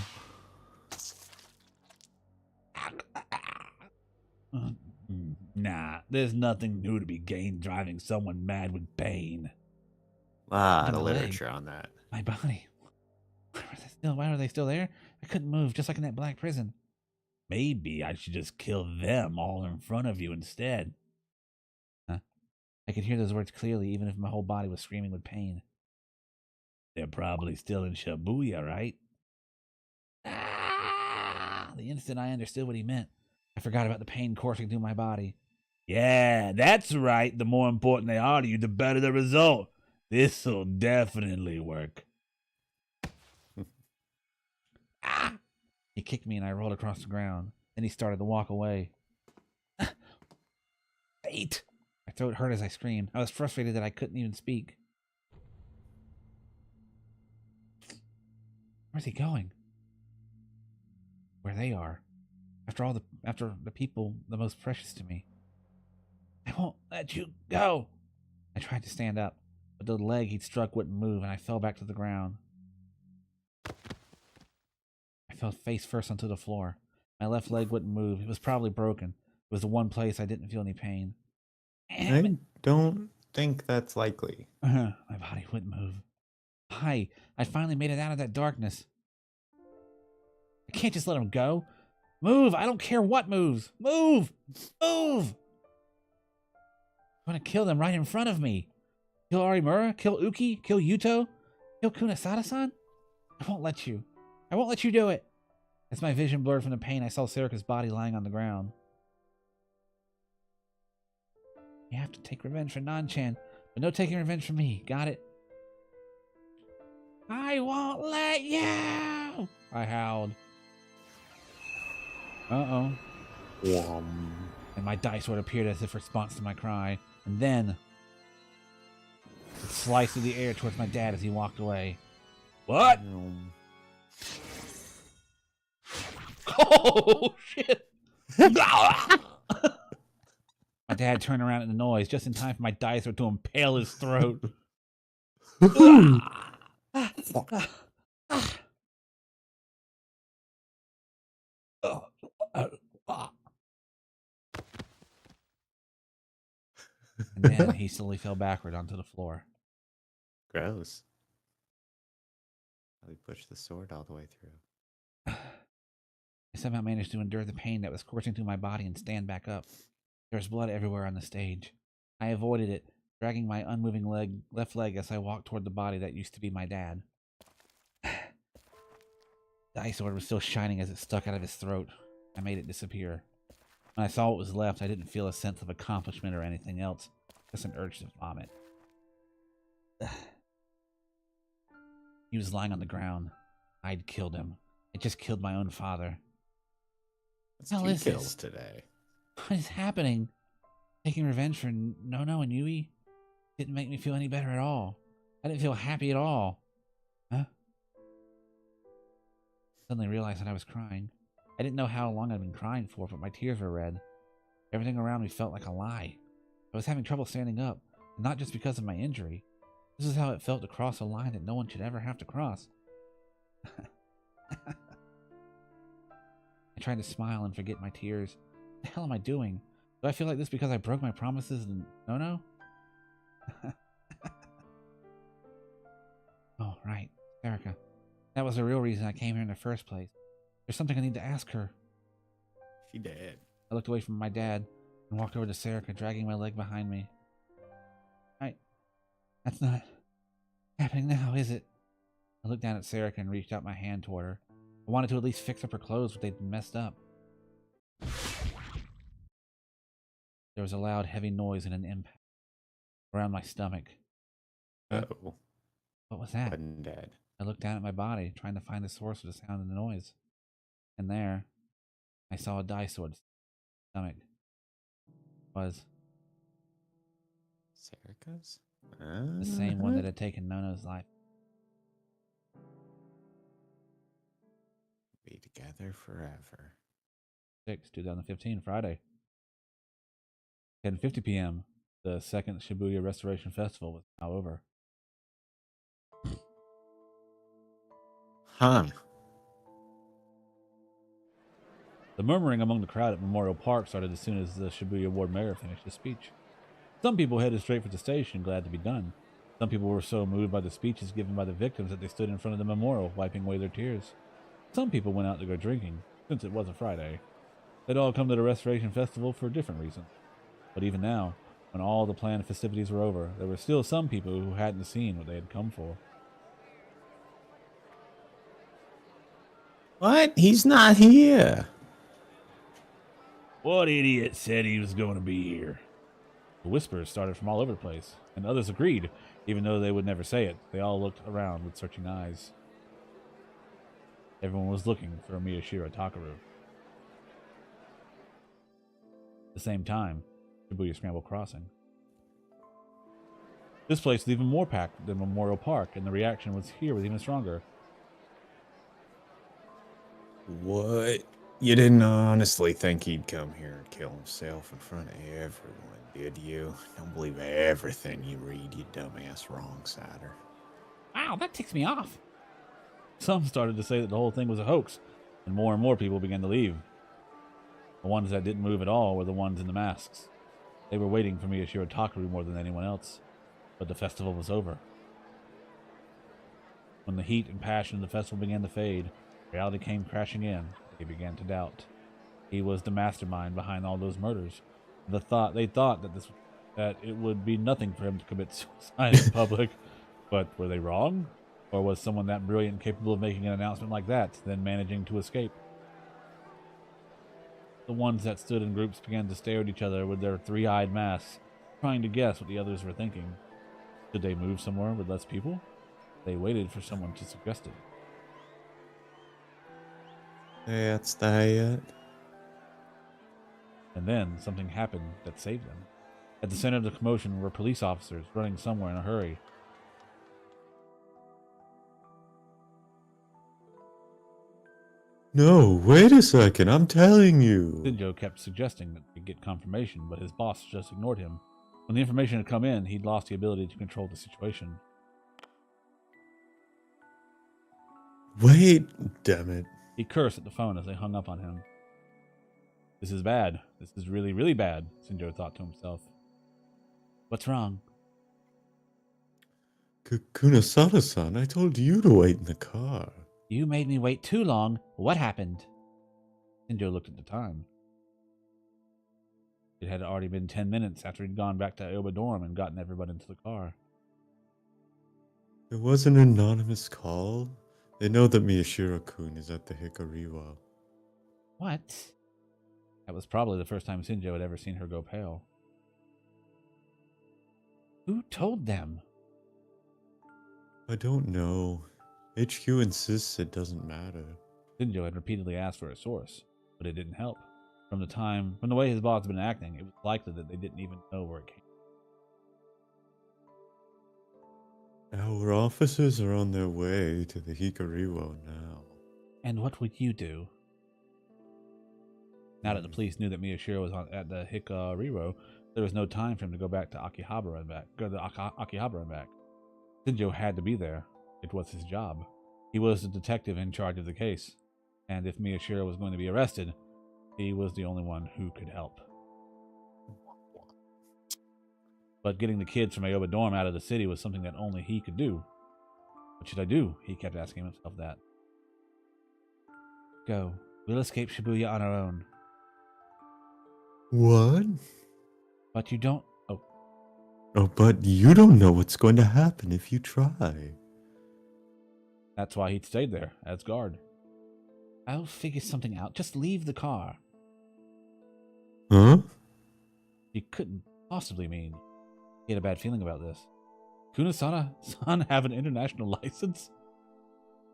Nah, there's nothing new to be gained driving someone mad with pain. A lot My of leg. literature on that. My body. Why are they still there? I couldn't move, just like in that black prison. Maybe I should just kill them all in front of you instead. Huh? I could hear those words clearly, even if my whole body was screaming with pain. They're probably still in Shibuya, right? Ah! The instant I understood what he meant, I forgot about the pain coursing through my body. Yeah, that's right. The more important they are to you, the better the result. This'll definitely work. Ah! He kicked me and I rolled across the ground. Then he started to walk away. Fate! My throat hurt as I screamed. I was frustrated that I couldn't even speak. Where's he going? Where they are. After the people the most precious to me. I won't let you go. I tried to stand up, but the leg he'd struck wouldn't move, and I fell back to the ground. I fell face first onto the floor. My left leg wouldn't move. It was probably broken. It was the one place I didn't feel any pain. I don't think that's likely. My body wouldn't move. Hi, I finally made it out of that darkness. I can't just let him go. Move! I don't care what moves. Move! Move! I'm gonna kill them right in front of me. Kill Arimura, kill Uki, kill Yuto, kill Kunasada-san? I won't let you. I won't let you do it. As my vision blurred from the pain, I saw Serika's body lying on the ground. You have to take revenge for Nan-chan, but no taking revenge for me. Got it? I won't let you! I howled. Uh-oh. And my dice sword appeared as if response to my cry. And then it sliced through the air towards my dad as he walked away. What? Oh, shit. My dad turned around at the noise just in time for my dice to impale his throat. And then he slowly fell backward onto the floor. Gross. How he pushed the sword all the way through. I somehow managed to endure the pain that was coursing through my body and stand back up. There was blood everywhere on the stage. I avoided it, dragging my unmoving left leg as I walked toward the body that used to be my dad. The ice sword was still shining as it stuck out of his throat. I made it disappear. When I saw what was left, I didn't feel a sense of accomplishment or anything else, just an urge to vomit. He was lying on the ground. I'd killed him. I just killed my own father. That's Hell 2 is kills this? today. What is happening? Taking revenge for Nono and Yui didn't make me feel any better at all. I didn't feel happy at all. Huh? Suddenly realized that I was crying. I didn't know how long I'd been crying for, but my tears were red. Everything around me felt like a lie. I was having trouble standing up, and not just because of my injury. This is how it felt to cross a line that no one should ever have to cross. I tried to smile and forget my tears. What the hell am I doing? Do I feel like this because I broke my promises and no? Oh, right. Erica. That was the real reason I came here in the first place. There's something I need to ask her. She did. I looked away from my dad and walked over to Serica, dragging my leg behind me. That's not happening now, is it? I looked down at Serica and reached out my hand toward her. I wanted to at least fix up her clothes, but they'd messed up. There was a loud, heavy noise and an impact around my stomach. Oh. What was that? Undead. I looked down at my body, trying to find the source of the sound and the noise. And there, I saw a dice sword stomach. Was Serica's? the same one that had taken Nono's life. Be together forever. 6, 2015, Friday. 10:50 p.m. The second Shibuya Restoration Festival was now over. Huh. The murmuring among the crowd at Memorial Park started as soon as the Shibuya Ward Mayor finished his speech. Some people headed straight for the station, glad to be done. Some people were so moved by the speeches given by the victims that they stood in front of the memorial, wiping away their tears. Some people went out to go drinking, since it was a Friday. They'd all come to the Restoration Festival for different reasons. But even now, when all the planned festivities were over, there were still some people who hadn't seen what they had come for. What? He's not here. What idiot said he was going to be here? The whispers started from all over the place, and others agreed, even though they would never say it. They all looked around with searching eyes. Everyone was looking for Miyashiro Takaru. At the same time, Shibuya Scramble Crossing. This place was even more packed than Memorial Park, and the reaction was even stronger. What? You didn't honestly think he'd come here and kill himself in front of everyone, did you? Don't believe everything you read, you dumbass wrong sider. Wow, that ticks me off. Some started to say that the whole thing was a hoax, and more people began to leave. The ones that didn't move at all were the ones in the masks. They were waiting for Miyashiro Takaru more than anyone else, but the festival was over. When the heat and passion of the festival began to fade, reality came crashing in. They began to doubt. He was the mastermind behind all those murders. They thought that it would be nothing for him to commit suicide in public, but were they wrong? Or was someone that brilliant capable of making an announcement like that, then managing to escape? The ones that stood in groups began to stare at each other with their three-eyed masks, trying to guess what the others were thinking. Should they move somewhere with less people? They waited for someone to suggest it. That's that. And then something happened that saved them. At the center of the commotion were police officers running somewhere in a hurry. No, wait a second, I'm telling you. Didja kept suggesting that they get confirmation, but his boss just ignored him. When the information had come in, he'd lost the ability to control the situation. Wait, damn it. He cursed at the phone as they hung up on him. This is bad. This is really, really bad, Sinjo thought to himself. What's wrong? Kunosada-san, I told you to wait in the car. You made me wait too long. What happened? Sinjo looked at the time. It had already been 10 minutes after he'd gone back to Aoba dorm and gotten everyone into the car. It was an anonymous call. They know that Miyashiro-kun is at the Hikariwa. What? That was probably the first time Sinjo had ever seen her go pale. Who told them? I don't know. HQ insists it doesn't matter. Sinjo had repeatedly asked for a source, but it didn't help. From the way his boss had been acting, it was likely that they didn't even know where it came from. Our officers are on their way to the Hikariwa now. And what would you do? Now that the police knew that Miyashiro was at the Hikariwa, there was no time for him to go back to Akihabara and back. Sinjo had to be there. It was his job. He was the detective in charge of the case, and if Miyashiro was going to be arrested, he was the only one who could help. But getting the kids from Aoba dorm out of the city was something that only he could do. What should I do? He kept asking himself that. Go. We'll escape Shibuya on our own. What? But you don't... Oh, but you don't know what's going to happen if you try. That's why he'd stayed there, as guard. I'll figure something out. Just leave the car. Huh? He couldn't possibly mean. He had a bad feeling about this. Kunosada-san have an international license?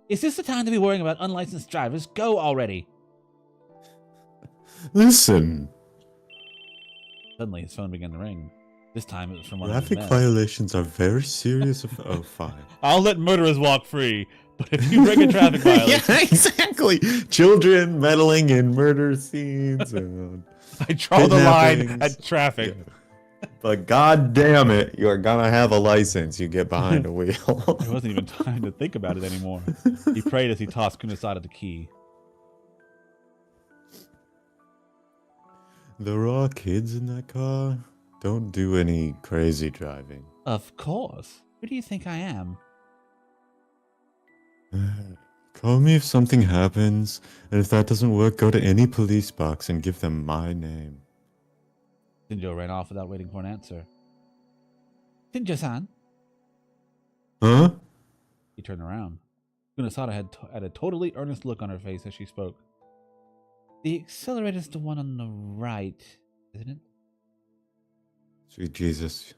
Is this the time to be worrying about unlicensed drivers? Go already! Listen. Suddenly his phone began to ring. This time it was from one of his Traffic men. violations are very serious. Oh, fine. I'll let murderers walk free, but if you break a traffic violation... Yeah, exactly. Children meddling in murder scenes. And I draw the line kidnappings. at traffic. Yeah. But god damn it, you're gonna have a license. You get behind a wheel. There wasn't even time to think about it anymore. He prayed as he tossed Kunosada the key. There are kids in that car. Don't do any crazy driving. Of course. Who do you think I am? Call me if something happens, and if that doesn't work, go to any police box and give them my name. Sinjo ran off without waiting for an answer. Sinjo-san? Huh? He turned around. Kunosada had a totally earnest look on her face as she spoke. The accelerator's the one on the right, isn't it? Sweet Jesus.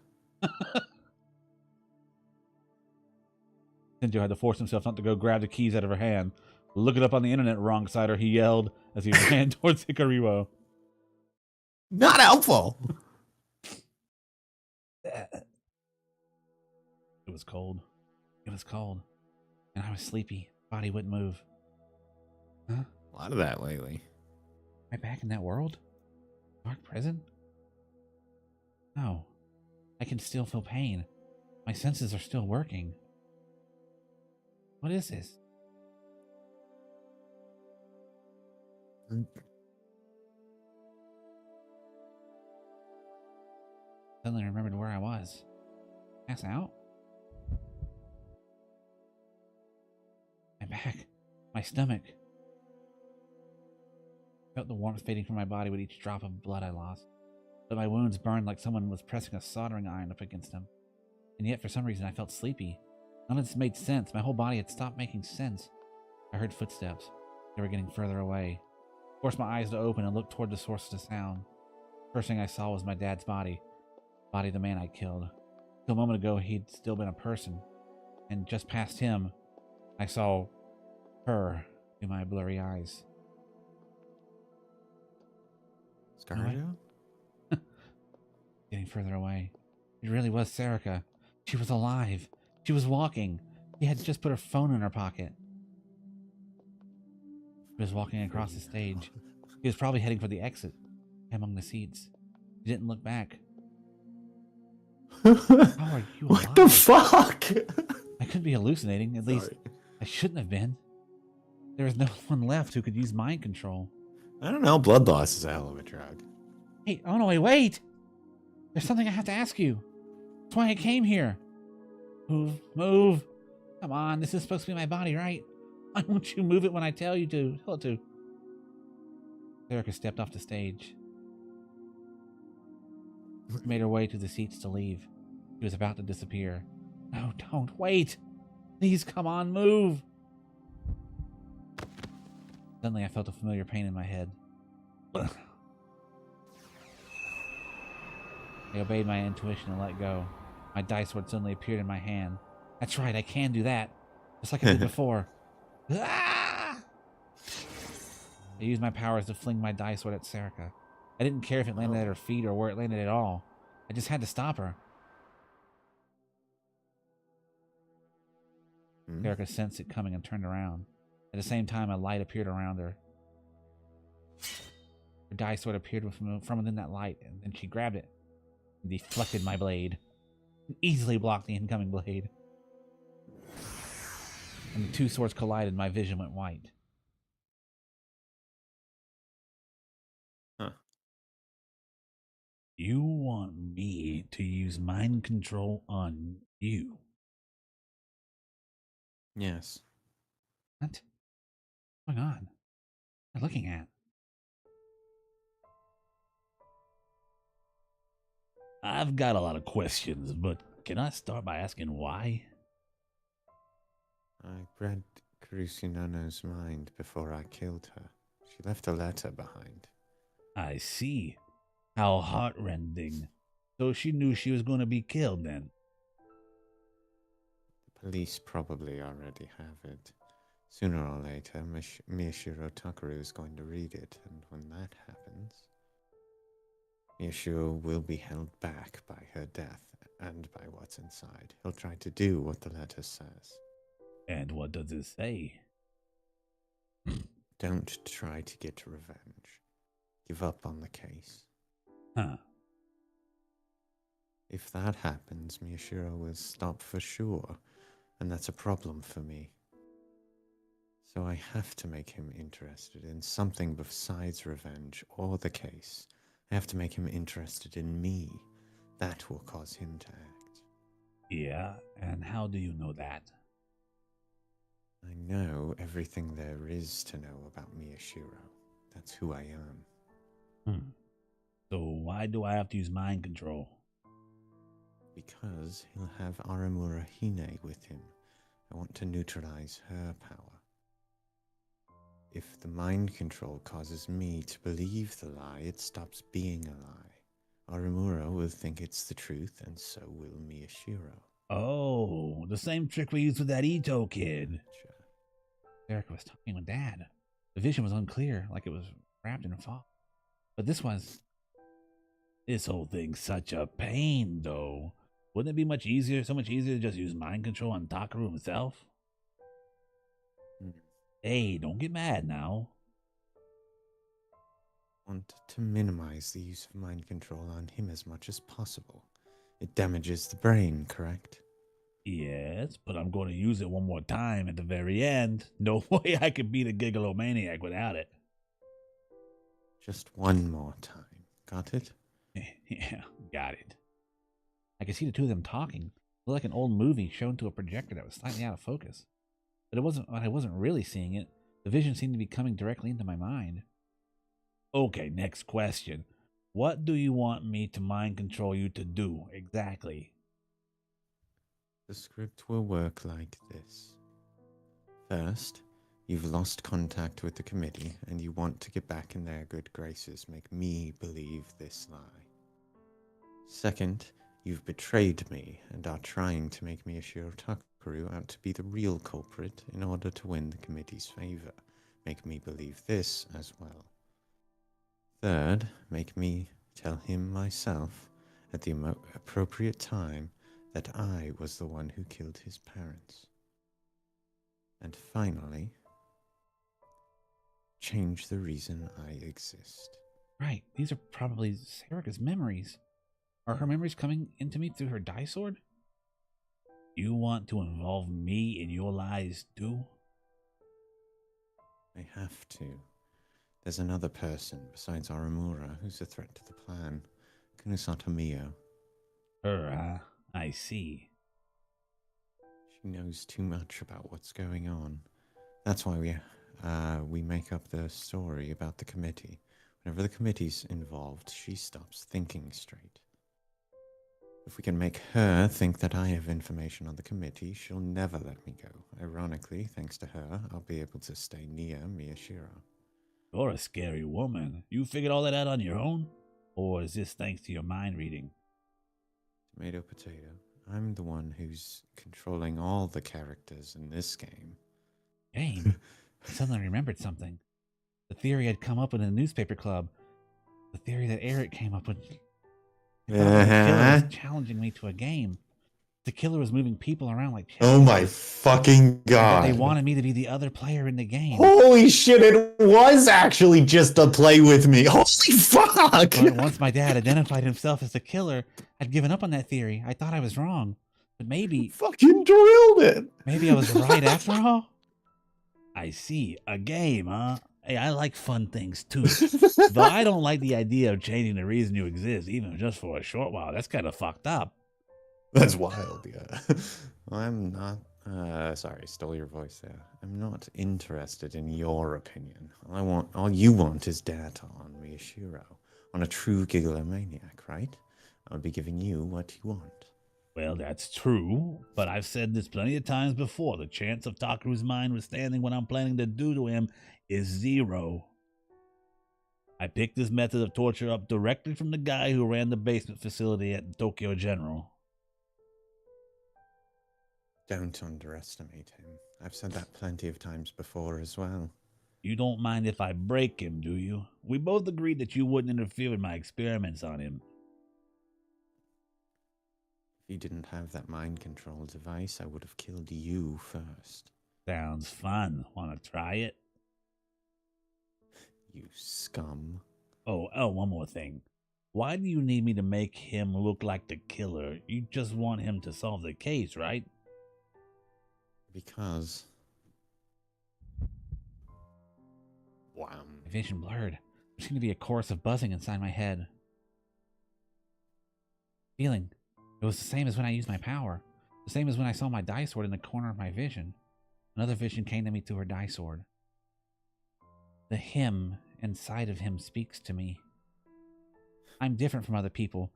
Sinjo had to force himself not to go grab the keys out of her hand. Look it up on the internet, wrong sider, he yelled as he ran towards Hikariwa. Not helpful. It was cold. It was cold. And I was sleepy. Body wouldn't move. Huh? A lot of that lately. Am I back in that world? Dark prison? No. I can still feel pain. My senses are still working. What is this? Suddenly remembered where I was. Pass out? My back. My stomach. Felt the warmth fading from my body with each drop of blood I lost. But my wounds burned like someone was pressing a soldering iron up against them. And yet for some reason I felt sleepy. None of this made sense. My whole body had stopped making sense. I heard footsteps. They were getting further away. I forced my eyes to open and looked toward the source of the sound. First thing I saw was my dad's body. Body of the man I killed. Till a moment ago, he'd still been a person. And just past him, I saw her through my blurry eyes. Scarjo? Getting further away. It really was Serica. She was alive. She was walking. She had just put her phone in her pocket. He was walking across the stage. He was probably heading for the exit among the seats. He didn't look back. How are you alive? What the fuck? I could be hallucinating. At least I shouldn't have been. There was no one left who could use mind control. I don't know. Blood loss is a hell of a drug. Hey, oh no, wait! There's something I have to ask you. That's why I came here. Move. Come on, this is supposed to be my body, right? Why won't you move it when I tell you to? Tell it to. Erica stepped off the stage. She made her way to the seats to leave. She was about to disappear. No, don't, wait! Please, come on, move! Suddenly, I felt a familiar pain in my head. I obeyed my intuition and let go. My dice sword suddenly appeared in my hand. That's right, I can do that. Just like I did before. Ah! I used my powers to fling my dice sword at Serica. I didn't care if it landed at her feet or where it landed at all. I just had to stop her. Serica sensed it coming and turned around. At the same time, a light appeared around her. Her dice sword appeared from within that light, and then she grabbed it and deflected my blade. It easily blocked the incoming blade. And the two swords collided, my vision went white. Huh. You want me to use mind control on you? Yes. What? What's going on? What am I looking at? I've got a lot of questions, but can I start by asking why? I read Crucinano's mind before I killed her. She left a letter behind. I see. How heartrending. So she knew she was going to be killed then? The police probably already have it. Sooner or later, Miyashiro Takaru is going to read it, and when that happens, Miyashiro will be held back by her death and by what's inside. He'll try to do what the letter says. And what does it say? Don't try to get revenge. Give up on the case. Huh. If that happens, Miyashiro will stop for sure, and that's a problem for me. So I have to make him interested in something besides revenge or the case. I have to make him interested in me. That will cause him to act. Yeah, and how do you know that? I know everything there is to know about Miyashiro. That's who I am. So why do I have to use mind control? Because he'll have Aramura Hine with him. I want to neutralize her power. If the mind control causes me to believe the lie, it stops being a lie. Aramura will think it's the truth, and so will Miyashiro. Oh, the same trick we used with that Ito kid. Gotcha. Erica was talking with Dad. The vision was unclear, like it was wrapped in a fog. But this whole thing's such a pain, though. Wouldn't it be so much easier to just use mind control on Takaru himself? Hey, don't get mad now. Want to minimize the use of mind control on him as much as possible. It damages the brain, correct? Yes, but I'm going to use it one more time at the very end. No way I could beat a gigalomaniac without it. Just one more time. Got it? Yeah, got it. I could see the two of them talking. It looked like an old movie shown to a projector that was slightly out of focus. But I wasn't really seeing it. The vision seemed to be coming directly into my mind. Okay, next question. What do you want me to mind control you to do exactly? The script will work like this. First, you've lost contact with the committee and you want to get back in their good graces. Make me believe this lie. Second, you've betrayed me and are trying to make Miyashiro Takaru out to be the real culprit in order to win the committee's favor. Make me believe this as well. Third, make me tell him myself at the appropriate time that I was the one who killed his parents. And finally, change the reason I exist. Right. These are probably Serica's memories. Are her memories coming into me through her die sword? You want to involve me in your lies too? I have to. There's another person besides Aramura who's a threat to the plan. Kunisata Mio. Her, I see. She knows too much about what's going on. That's why we make up the story about the committee. Whenever the committee's involved, she stops thinking straight. If we can make her think that I have information on the committee, she'll never let me go. Ironically, thanks to her, I'll be able to stay near Miyashiro. You're a scary woman. You figured all that out on your own? Or is this thanks to your mind reading? Tomato, potato. I'm the one who's controlling all the characters in this game. Game? I suddenly remembered something. The theory had come up in a newspaper club. The theory that Eric came up with. The killer was challenging me to a game. The killer was moving people around like chess. Oh my fucking god. They wanted me to be the other player in the game. Holy shit, it was actually just to play with me. Holy fuck! But once my dad identified himself as the killer, I'd given up on that theory. I thought I was wrong. But maybe Fucking drilled it. I was right after all. I see. A game, huh? Hey, I like fun things too. Though I don't like the idea of changing the reason you exist, even just for a short while. That's kind of fucked up. That's wild, yeah. I'm not, sorry, stole your voice there. I'm not interested in your opinion. All you want is data on Miyashiro, on a true gigalomaniac, right? I'll be giving you what you want. Well, that's true, but I've said this plenty of times before. The chance of Takuru's mind withstanding what I'm planning to do to him is 0. I picked this method of torture up directly from the guy who ran the basement facility at Tokyo General. Don't underestimate him. I've said that plenty of times before as well. You don't mind if I break him, do you? We both agreed that you wouldn't interfere with my experiments on him. If you didn't have that mind control device, I would have killed you first. Sounds fun. Want to try it? You scum. Oh, one more thing. Why do you need me to make him look like the killer? You just want him to solve the case, right? Because... Wham. My vision blurred. There seemed to be a chorus of buzzing inside my head. Feeling. It was the same as when I used my power. The same as when I saw my die sword in the corner of my vision. Another vision came to me through her die sword. The him inside of him speaks to me. I'm different from other people.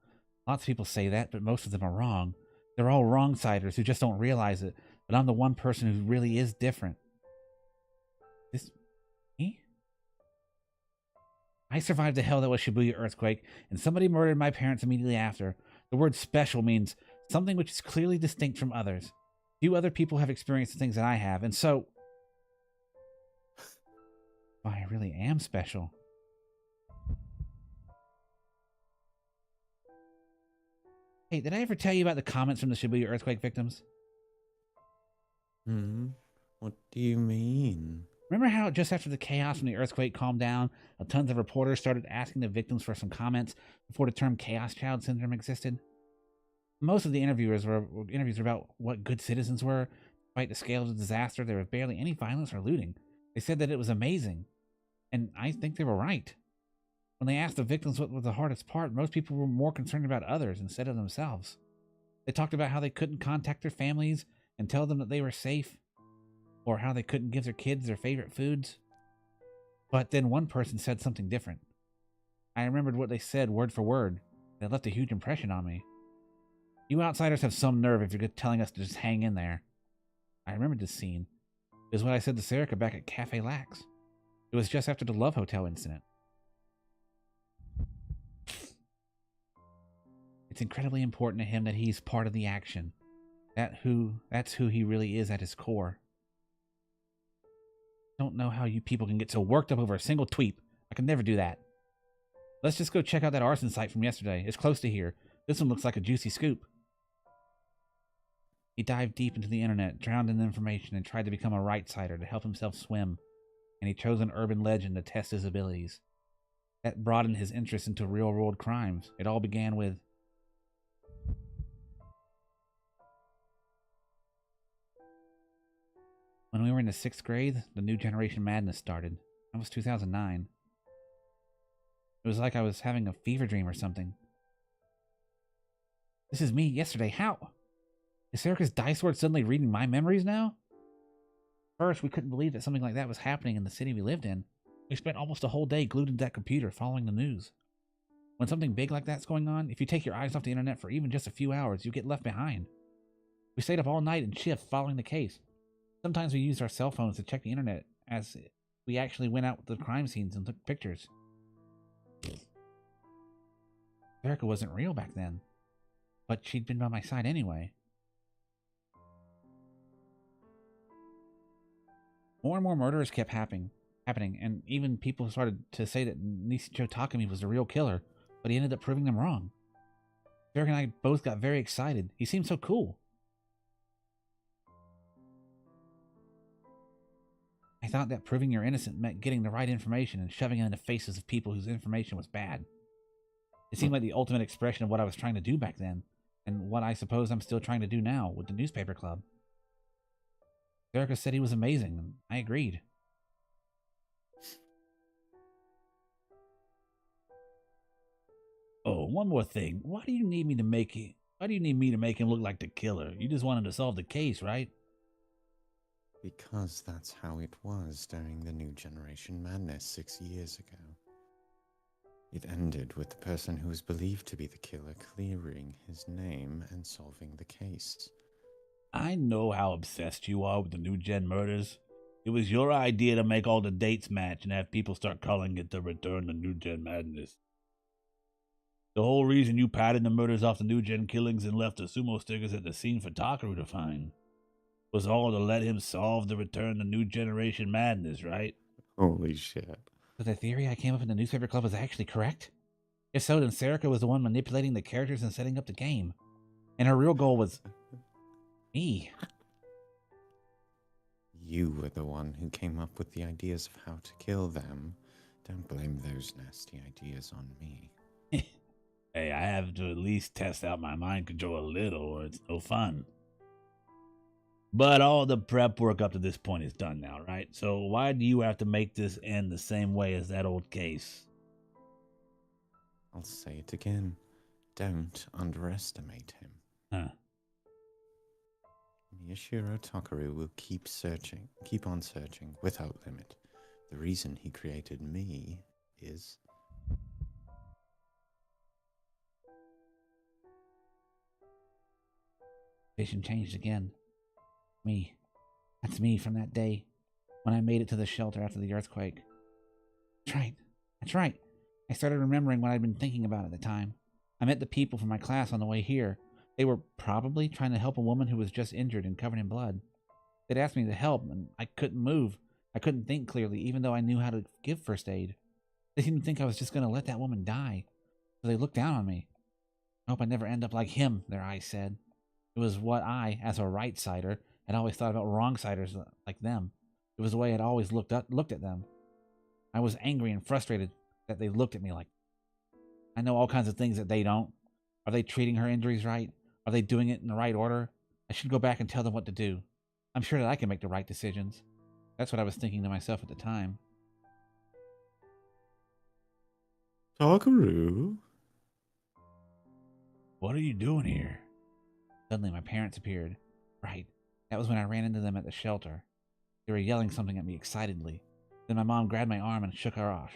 Lots of people say that, but most of them are wrong. They're all wrong-siders who just don't realize it. But I'm the one person who really is different. This... me? I survived the hell that was Shibuya earthquake, and somebody murdered my parents immediately after. The word special means something which is clearly distinct from others. Few other people have experienced the things that I have, and so... I really am special. Hey, did I ever tell you about the comments from the Shibuya earthquake victims? What do you mean? Remember how just after the chaos from the earthquake calmed down, tons of reporters started asking the victims for some comments before the term Chaos Child Syndrome existed? Most of the interviews were about what good citizens were. Despite the scale of the disaster, there was barely any violence or looting. They said that it was amazing. And I think they were right. When they asked the victims what was the hardest part, most people were more concerned about others instead of themselves. They talked about how they couldn't contact their families and tell them that they were safe, or how they couldn't give their kids their favorite foods. But then one person said something different. I remembered what they said word for word. It left a huge impression on me. You outsiders have some nerve if you're telling us to just hang in there. I remembered this scene. It was what I said to Serica back at Cafe Lax. It was just after the Love Hotel incident. It's incredibly important to him that he's part of the action. That's who he really is at his core. I don't know how you people can get so worked up over a single tweet. I could never do that. Let's just go check out that arson site from yesterday. It's close to here. This one looks like a juicy scoop. He dived deep into the internet, drowned in information, and tried to become a right-sider to help himself swim. and he chose an urban legend to test his abilities. That broadened his interest into real-world crimes. It all began with... When we were in the 6th grade, the New Generation Madness started. That was 2009. It was like I was having a fever dream or something. This is me yesterday. How? Is Erica's dice sword suddenly reading my memories now? First, we couldn't believe that something like that was happening in the city we lived in. We spent almost a whole day glued to that computer following the news. When something big like that's going on, if you take your eyes off the internet for even just a few hours, you get left behind. We stayed up all night in shifts following the case. Sometimes we used our cell phones to check the internet, as we actually went out to the crime scenes and took pictures. Erica wasn't real back then, but she'd been by my side anyway. More and more murders kept happening, and even people started to say that Nishicho Takumi was the real killer, but he ended up proving them wrong. Derek and I both got very excited. He seemed so cool. I thought that proving you're innocent meant getting the right information and shoving it in the faces of people whose information was bad. It seemed like the ultimate expression of what I was trying to do back then, and what I suppose I'm still trying to do now with the newspaper club. Erica said he was amazing, and I agreed. Oh, one more thing. Why do you need me to make him look like the killer? You just want him to solve the case, right? Because that's how it was during the New Generation Madness 6 years ago. It ended with the person who was believed to be the killer clearing his name and solving the case. I know how obsessed you are with the New Gen murders. It was your idea to make all the dates match and have people start calling it the Return to New Gen Madness. The whole reason you padded the murders off the New Gen killings and left the sumo stickers at the scene for Takaru to find was all to let him solve the Return to New Generation Madness, right? Holy shit. So the theory I came up in the newspaper club was actually correct? If so, then Serica was the one manipulating the characters and setting up the game. And her real goal was... me. You were the one who came up with the ideas of how to kill them. Don't blame those nasty ideas on me. Hey, I have to at least test out my mind control a little, or it's no fun. But all the prep work up to this point is done now, right? So why do you have to make this end the same way as that old case? I'll say it again. Don't underestimate him. Huh. Miyashiro Takaru will keep on searching without limit. The reason he created me is... Vision changed again. Me. That's me from that day when I made it to the shelter after the earthquake. That's right. That's right. I started remembering what I'd been thinking about at the time. I met the people from my class on the way here. They were probably trying to help a woman who was just injured and covered in blood. They'd asked me to help, and I couldn't move. I couldn't think clearly, even though I knew how to give first aid. They seemed to think I was just going to let that woman die. So they looked down on me. I hope I never end up like him, their eyes said. It was what I, as a right-sider, had always thought about wrong-siders like them. It was the way I'd always looked at them. I was angry and frustrated that they looked at me like... I know all kinds of things that they don't. Are they treating her injuries right? Are they doing it in the right order? I should go back and tell them what to do. I'm sure that I can make the right decisions. That's what I was thinking to myself at the time. Takaru? What are you doing here? Suddenly my parents appeared. Right. That was when I ran into them at the shelter. They were yelling something at me excitedly. Then my mom grabbed my arm and shook her off.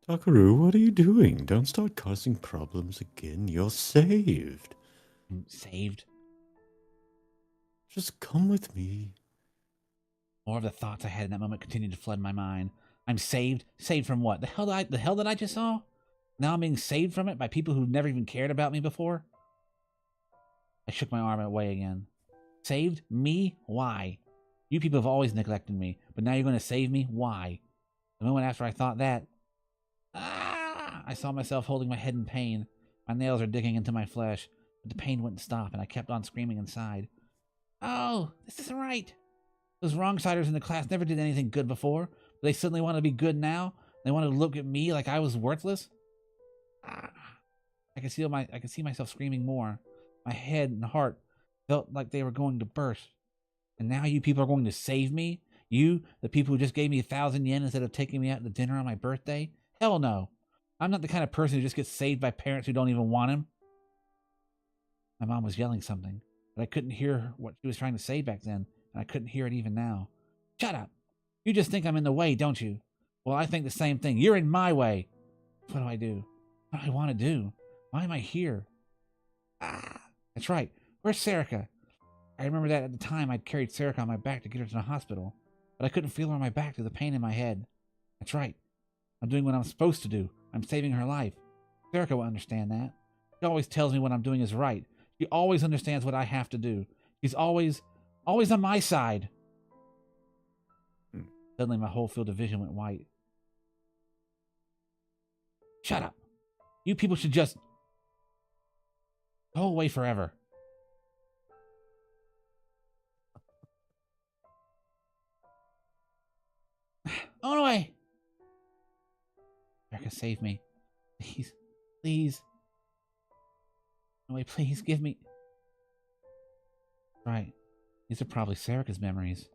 Takaru, what are you doing? Don't start causing problems again. You're saved. Saved? Just come with me. More of the thoughts I had in that moment continued to flood my mind. I'm saved? Saved from what? The hell that I just saw? Now I'm being saved from it by people who've never even cared about me before? I shook my arm away again. Saved? Me? Why? You people have always neglected me, but now you're going to save me? Why? The moment after I thought that, I saw myself holding my head in pain. My nails are digging into my flesh, but the pain wouldn't stop, and I kept on screaming inside. Oh, this isn't right. Those wrong-siders in the class never did anything good before. But they suddenly want to be good now. They want to look at me like I was worthless. I could see myself screaming more. My head and heart felt like they were going to burst. And now you people are going to save me? You, the people who just gave me 1,000 yen instead of taking me out to dinner on my birthday? Hell no. I'm not the kind of person who just gets saved by parents who don't even want him. My mom was yelling something, but I couldn't hear what she was trying to say back then, and I couldn't hear it even now. Shut up. You just think I'm in the way, don't you? Well, I think the same thing. You're in my way. What do I do? What do I want to do? Why am I here? That's right. Where's Serica? I remember that at the time I'd carried Serica on my back to get her to the hospital, but I couldn't feel her on my back through the pain in my head. That's right. I'm doing what I'm supposed to do. I'm saving her life. Serica will understand that. She always tells me what I'm doing is right. She always understands what I have to do. She's always on my side. Suddenly my whole field of vision went white. Shut up. You people should just go away forever. On away. Erica, save me. Please. Please. No way, please give me. Right. These are probably Serica's memories.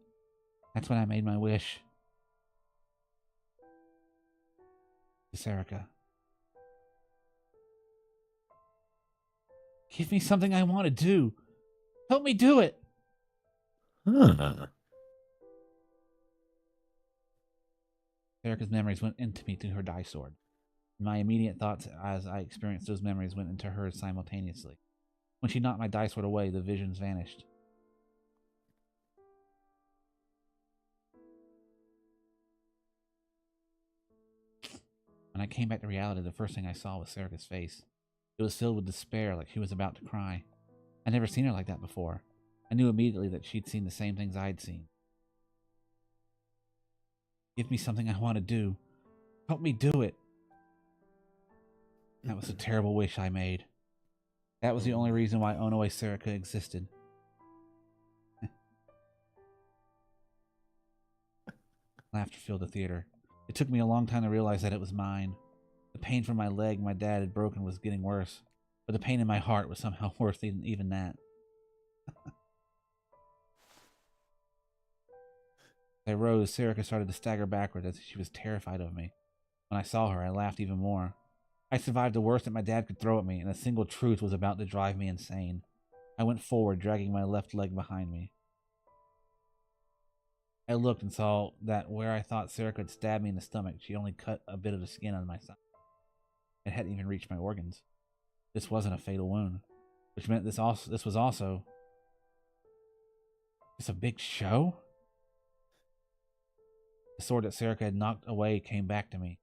That's when I made my wish. To Serica. Give me something I want to do. Help me do it. Huh. Erica's memories went into me through her die sword. My immediate thoughts as I experienced those memories went into hers simultaneously. When she knocked my die sword away, the visions vanished. When I came back to reality, the first thing I saw was Serica's face. It was filled with despair, like she was about to cry. I'd never seen her like that before. I knew immediately that she'd seen the same things I'd seen. Give me something I want to do. Help me do it. That was a terrible wish I made. That was the only reason why Onoe Serica existed. Laughter filled the theater. It took me a long time to realize that it was mine. The pain from my leg my dad had broken was getting worse, but the pain in my heart was somehow worse than even that. As I rose, Serica started to stagger backward as if she was terrified of me. When I saw her, I laughed even more. I survived the worst that my dad could throw at me, and a single truth was about to drive me insane. I went forward, dragging my left leg behind me. I looked and saw that where I thought Serica had stabbed me in the stomach, she only cut a bit of the skin on my side. It hadn't even reached my organs. This wasn't a fatal wound, which meant this was also just a big show? The sword that Serica had knocked away came back to me.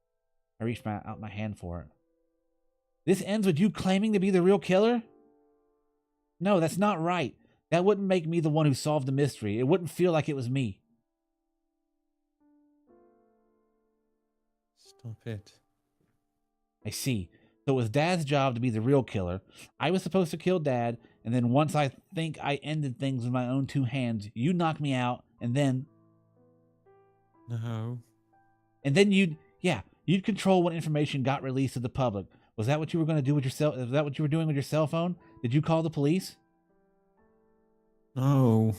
I reached out my hand for it. This ends with you claiming to be the real killer? No, that's not right. That wouldn't make me the one who solved the mystery. It wouldn't feel like it was me. Stop it. I see. So it was Dad's job to be the real killer. I was supposed to kill Dad, and then once I think I ended things with my own two hands, you knocked me out, and then... No. And then you'd control what information got released to the public. Was that what you were going to do with your cell? Is that what you were doing with your cell phone? Did you call the police? No.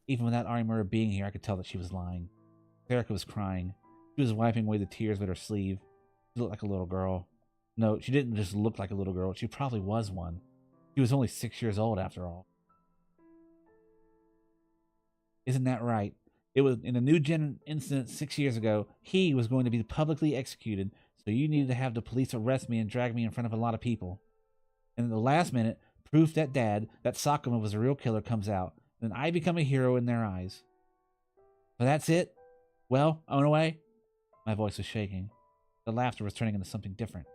Even without Arimura being here, I could tell that she was lying. Serica was crying. She was wiping away the tears with her sleeve. She looked like a little girl. No, she didn't just look like a little girl. She probably was one. She was only 6 years old, after all. Isn't that right? It was in a New Gen incident 6 years ago. He was going to be publicly executed, so you needed to have the police arrest me and drag me in front of a lot of people. And at the last minute, proof that Dad, that Sakuma was a real killer, comes out. Then I become a hero in their eyes. But that's it? Well, Onoe? My voice was shaking. The laughter was turning into something different.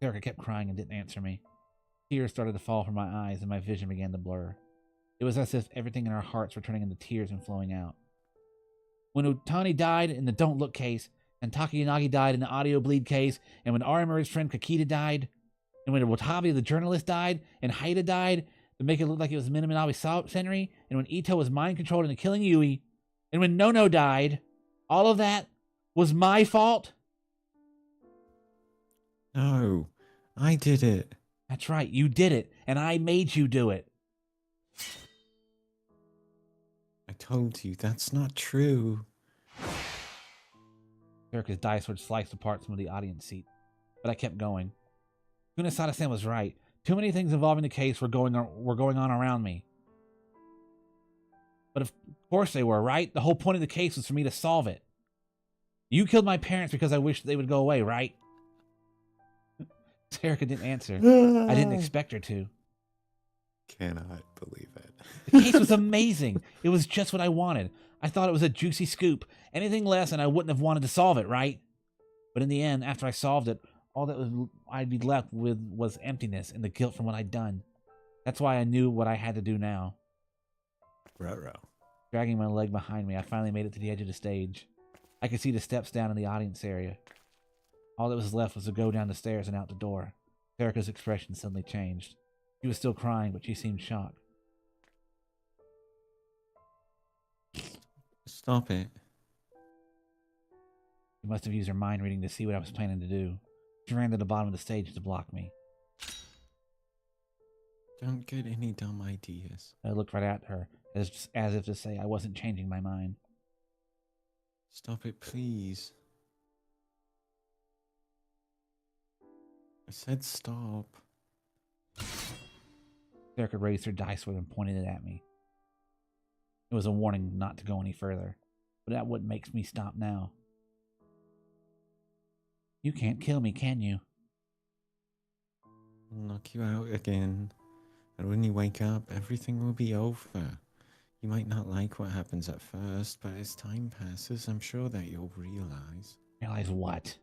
Serica kept crying and didn't answer me. Tears started to fall from my eyes and my vision began to blur. It was as if everything in our hearts were turning into tears and flowing out. When Utani died in the Don't Look case, and Takayanagi died in the Audio Bleed case, and when Arimura's friend Kakita died, and when Watabe the journalist died, and Haida died, to make it look like it was Minami Senri, and when Ito was mind-controlled into killing Yui, and when Nono died, all of that was my fault? No, I did it. That's right, you did it, and I made you do it. I told you that's not true. Erica's dice sword sliced apart some of the audience seat, but I kept going. Kunisada-san was right. Too many things involving the case were going on around me. But of course they were, right? The whole point of the case was for me to solve it. You killed my parents because I wished they would go away, right? Erica didn't answer. I didn't expect her to. Cannot believe it. The case was amazing. It was just what I wanted. I thought it was a juicy scoop. Anything less and I wouldn't have wanted to solve it, right? But in the end, after I solved it, all that I'd be left with was emptiness and the guilt from what I'd done. That's why I knew what I had to do now. Ruh-roh. Dragging my leg behind me, I finally made it to the edge of the stage. I could see the steps down in the audience area. All that was left was to go down the stairs and out the door. Erica's expression suddenly changed. She was still crying, but she seemed shocked. Stop it. She must have used her mind reading to see what I was planning to do. She ran to the bottom of the stage to block me. Don't get any dumb ideas. I looked right at her, as if to say I wasn't changing my mind. Stop it, please. I said stop. Erica raised her dice sword and pointed it at me. It was a warning not to go any further, but that what makes me stop now. You can't kill me, can you? I'll knock you out again. And when you wake up, everything will be over. You might not like what happens at first, but as time passes, I'm sure that you'll realize. Realize what?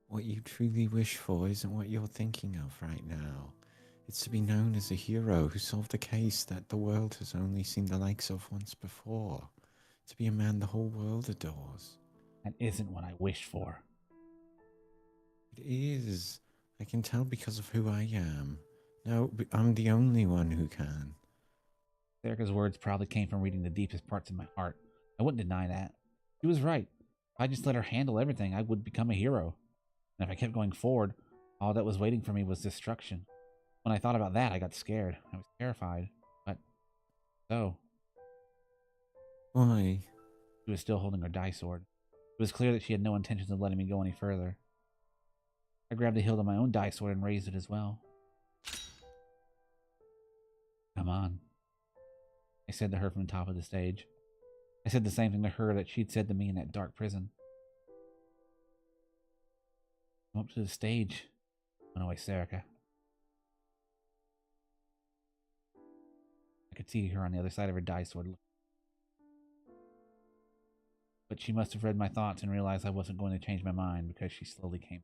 What you truly wish for isn't what you're thinking of right now. It's to be known as a hero who solved a case that the world has only seen the likes of once before. To be a man the whole world adores. That isn't what I wished for. It is. I can tell because of who I am. No, I'm the only one who can. Erica's words probably came from reading the deepest parts of my heart. I wouldn't deny that. She was right. If I just let her handle everything, I would become a hero. And if I kept going forward, all that was waiting for me was destruction. When I thought about that, I got scared. I was terrified. But, so. Why? She was still holding her dice sword. It was clear that she had no intentions of letting me go any further. I grabbed the hilt of my own dice sword and raised it as well. Come on, I said to her from the top of the stage. I said the same thing to her that she'd said to me in that dark prison. Come up to the stage, went away Serica. I could see her on the other side of her dice sword. But she must have read my thoughts and realized I wasn't going to change my mind because she slowly came.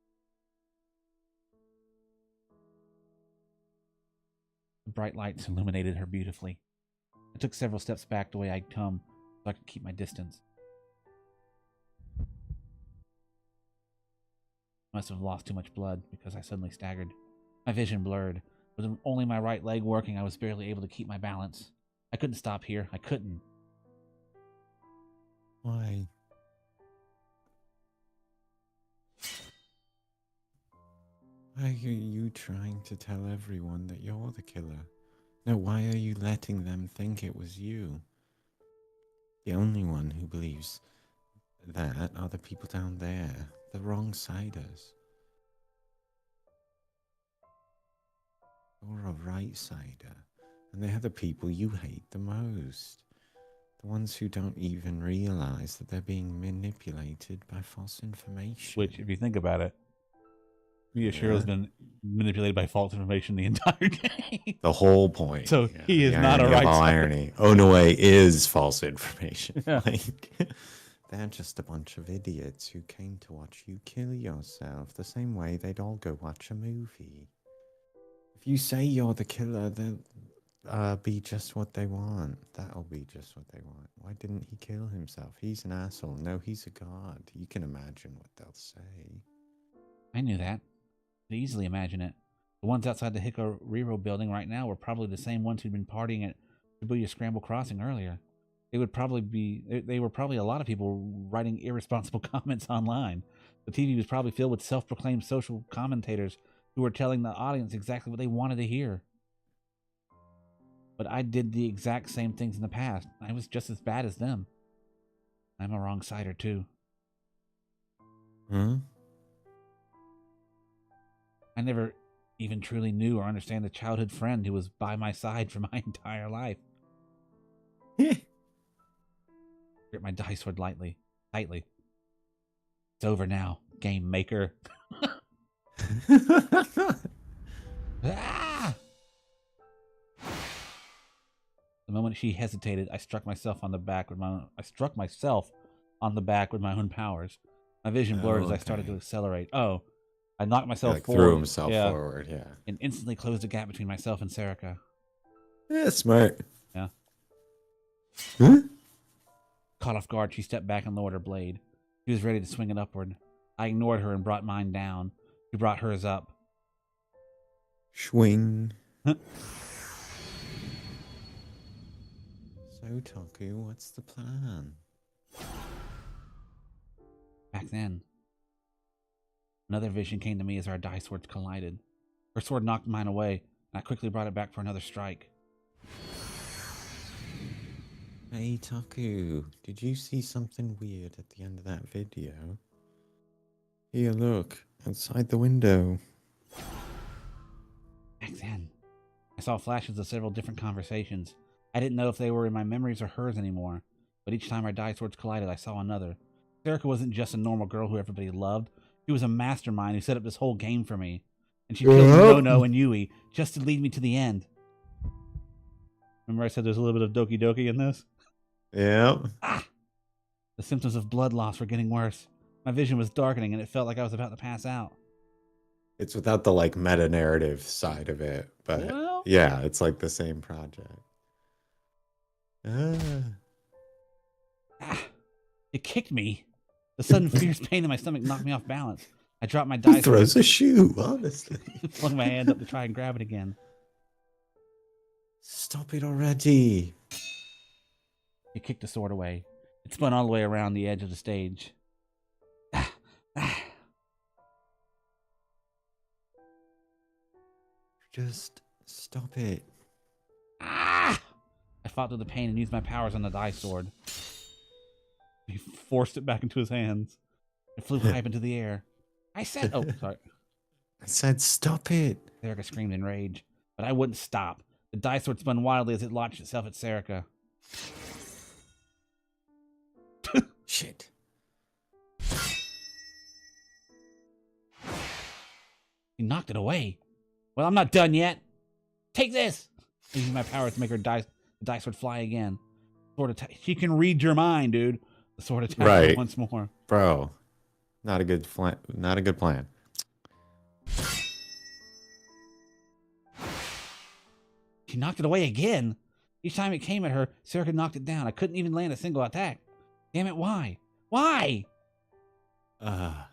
The bright lights illuminated her beautifully. I took several steps back the way I'd come so I could keep my distance. I must have lost too much blood because I suddenly staggered. My vision blurred. With only my right leg working, I was barely able to keep my balance. I couldn't stop here. I couldn't. Why? Why are you trying to tell everyone that you're the killer? No, why are you letting them think it was you? The only one who believes that are the people down there, the wrong-siders. You're a right-sider, and they're the people you hate the most. The ones who don't even realize that they're being manipulated by false information. Which, if you think about it, Miyashiro's been manipulated by false information the entire game. The whole point. So he is The not a irony of right all side. irony. Onoe is false information. Yeah. Like, they're just a bunch of idiots who came to watch you kill yourself the same way they'd all go watch a movie. If you say you're the killer, they'll be just what they want. That'll be just what they want. Why didn't he kill himself? He's an asshole. No, he's a god. You can imagine what they'll say. I knew that. I could easily imagine it. The ones outside the Hikariro building right now were probably the same ones who'd been partying at Shibuya Scramble Crossing earlier. They were probably a lot of people writing irresponsible comments online. The TV was probably filled with self-proclaimed social commentators who were telling the audience exactly what they wanted to hear. But I did the exact same things in the past. I was just as bad as them. I'm a wrong sider too. Hmm? I never even truly knew or understand the childhood friend who was by my side for my entire life. Grip my dice sword tightly. It's over now, game maker. Ah! The moment she hesitated, I struck myself on the back with my own powers. My vision blurred as I started to accelerate. Oh, I knocked myself forward. Threw himself forward, yeah. And instantly closed a gap between myself and Serica. Yeah, smart. Yeah. Huh? Caught off guard, she stepped back and lowered her blade. She was ready to swing it upward. I ignored her and brought mine down. She brought hers up. Swing. So, Taku, what's the plan? Back then, another vision came to me as our dice swords collided. Her sword knocked mine away, and I quickly brought it back for another strike. Hey, Taku, did you see something weird at the end of that video? Here, look, outside the window. Back then, I saw flashes of several different conversations. I didn't know if they were in my memories or hers anymore, but each time our dice swords collided, I saw another. Serica wasn't just a normal girl who everybody loved. She was a mastermind who set up this whole game for me. And she killed Nono and Yui just to lead me to the end. Remember I said there's a little bit of Doki Doki in this? Yep. Ah! The symptoms of blood loss were getting worse. My vision was darkening and it felt like I was about to pass out. It's without the, like, meta-narrative side of it, but Well, yeah, it's like the same project. It kicked me. The sudden fierce pain in my stomach knocked me off balance. I dropped my Who dice throws a shoe, honestly? flung my hand up to try and grab it again. Stop it already. He kicked the sword away. It spun all the way around the edge of the stage. Just stop it. Ah! I fought through the pain and used my powers on the dice sword. He forced it back into his hands. It flew high up into the air. I said, oh, sorry. I said stop it. Serica screamed in rage, but I wouldn't stop. The dice sword spun wildly as it launched itself at Serica. Shit. He knocked it away. Well, I'm not done yet. Take this. I used my power to make her the dice sword fly again. Sword attack. She can read your mind, dude. The sword attacked her once more. Bro. Not a good plan. She knocked it away again. Each time it came at her, Serica knocked it down. I couldn't even land a single attack. Damn it, why? Why? I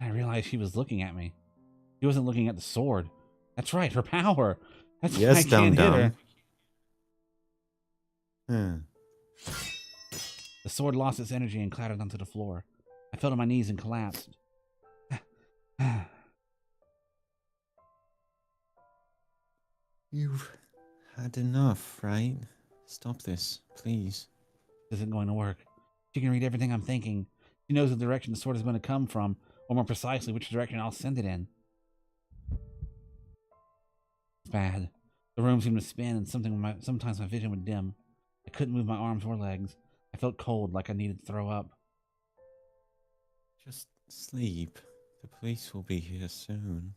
realized she was looking at me. She wasn't looking at the sword. That's right, her power. That's why I can't hit her. The sword lost its energy and clattered onto the floor. I fell to my knees and collapsed. You've had enough, right? Stop this, please. This isn't going to work. She can read everything I'm thinking. She knows the direction the sword is going to come from, or more precisely, which direction I'll send it in. It's bad. The room seemed to spin, and sometimes my vision would dim. I couldn't move my arms or legs. I felt cold, like I needed to throw up. Just sleep. The police will be here soon.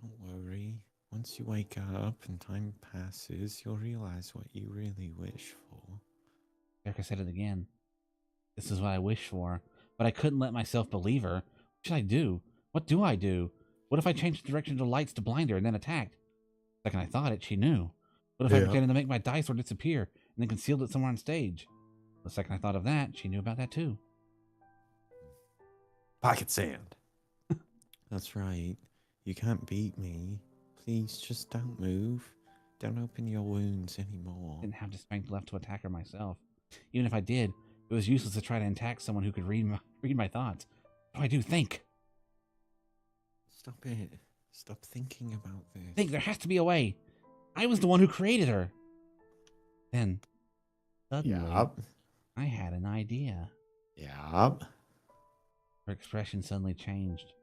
Don't worry. Once you wake up and time passes, you'll realize what you really wish for. Erica said it again. This is what I wish for, but I couldn't let myself believe her. What should I do? What do I do? What if I changed the direction of the lights to blind her and then attacked? The second I thought it, she knew. What if I pretended to make my dice sword disappear and then concealed it somewhere on stage? The second I thought of that, she knew about that too. Pocket sand. That's right. You can't beat me. Please just don't move. Don't open your wounds anymore. I didn't have the strength left to attack her myself. Even if I did, it was useless to try to attack someone who could read my thoughts. What do I do? Think. Stop it. Stop thinking about this. Think. There has to be a way. I was the one who created her. Then, suddenly, Yup. I had an idea. Yup. Her expression suddenly changed.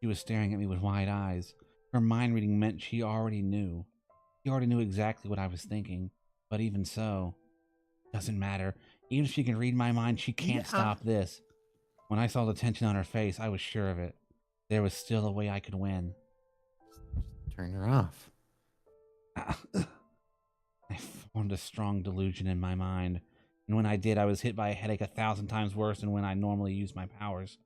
She was staring at me with wide eyes. Her mind reading meant she already knew. She already knew exactly what I was thinking. But even so, doesn't matter. Even if she can read my mind, she can't stop this. When I saw the tension on her face, I was sure of it. There was still a way I could win. Turn her off. I formed a strong delusion in my mind. And when I did, I was hit by a headache 1,000 times worse than when I normally use my powers.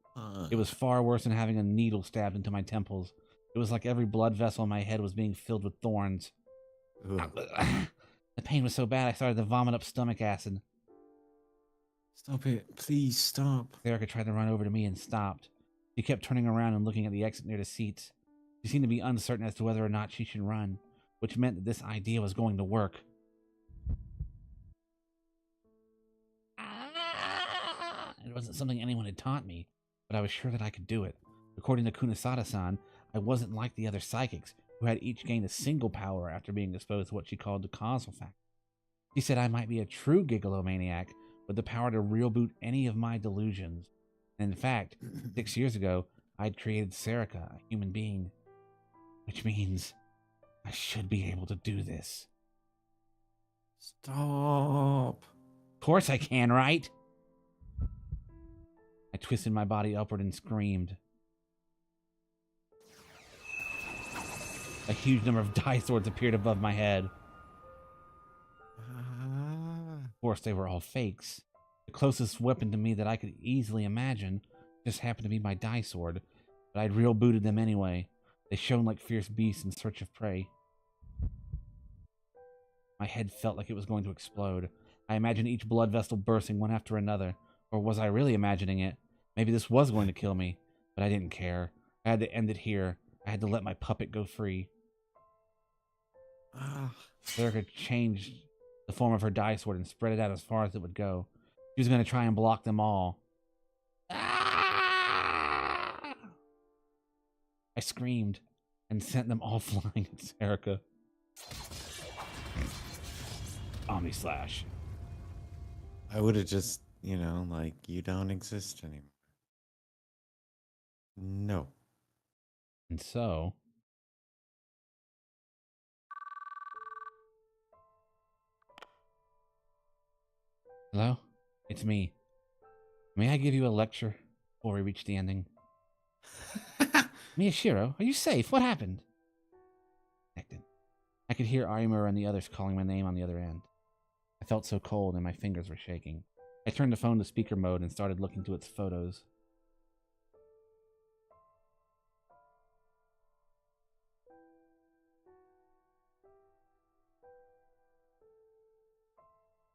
It was far worse than having a needle stabbed into my temples. It was like every blood vessel in my head was being filled with thorns. The pain was so bad I started to vomit up stomach acid. Stop it. Please stop. Erica tried to run over to me and stopped. She kept turning around and looking at the exit near the seats. She seemed to be uncertain as to whether or not she should run, which meant that this idea was going to work. It wasn't something anyone had taught me, but I was sure that I could do it. According to Kunisada-san, I wasn't like the other psychics, who had each gained a single power after being exposed to what she called the causal factor. She said I might be a true gigolomaniac with the power to real boot any of my delusions. And in fact, 6 years ago, I'd created Serica, a human being. Which means I should be able to do this. Stop. Of course I can, right? I twisted my body upward and screamed. A huge number of die swords appeared above my head. Of course, they were all fakes. The closest weapon to me that I could easily imagine just happened to be my die sword, but I'd real booted them anyway. They shone like fierce beasts in search of prey. My head felt like it was going to explode. I imagined each blood vessel bursting one after another. Or was I really imagining it? Maybe this was going to kill me, but I didn't care. I had to end it here. I had to let my puppet go free. Erica changed the form of her die sword and spread it out as far as it would go. She was going to try and block them all. I screamed and sent them all flying at Erica. Omni Slash. I would have just, like, you don't exist anymore. No. And so... Hello? It's me. May I give you a lecture before we reach the ending? Miyashiro, are you safe? What happened? Connected. I could hear Arima and the others calling my name on the other end. I felt so cold and my fingers were shaking. I turned the phone to speaker mode and started looking through its photos.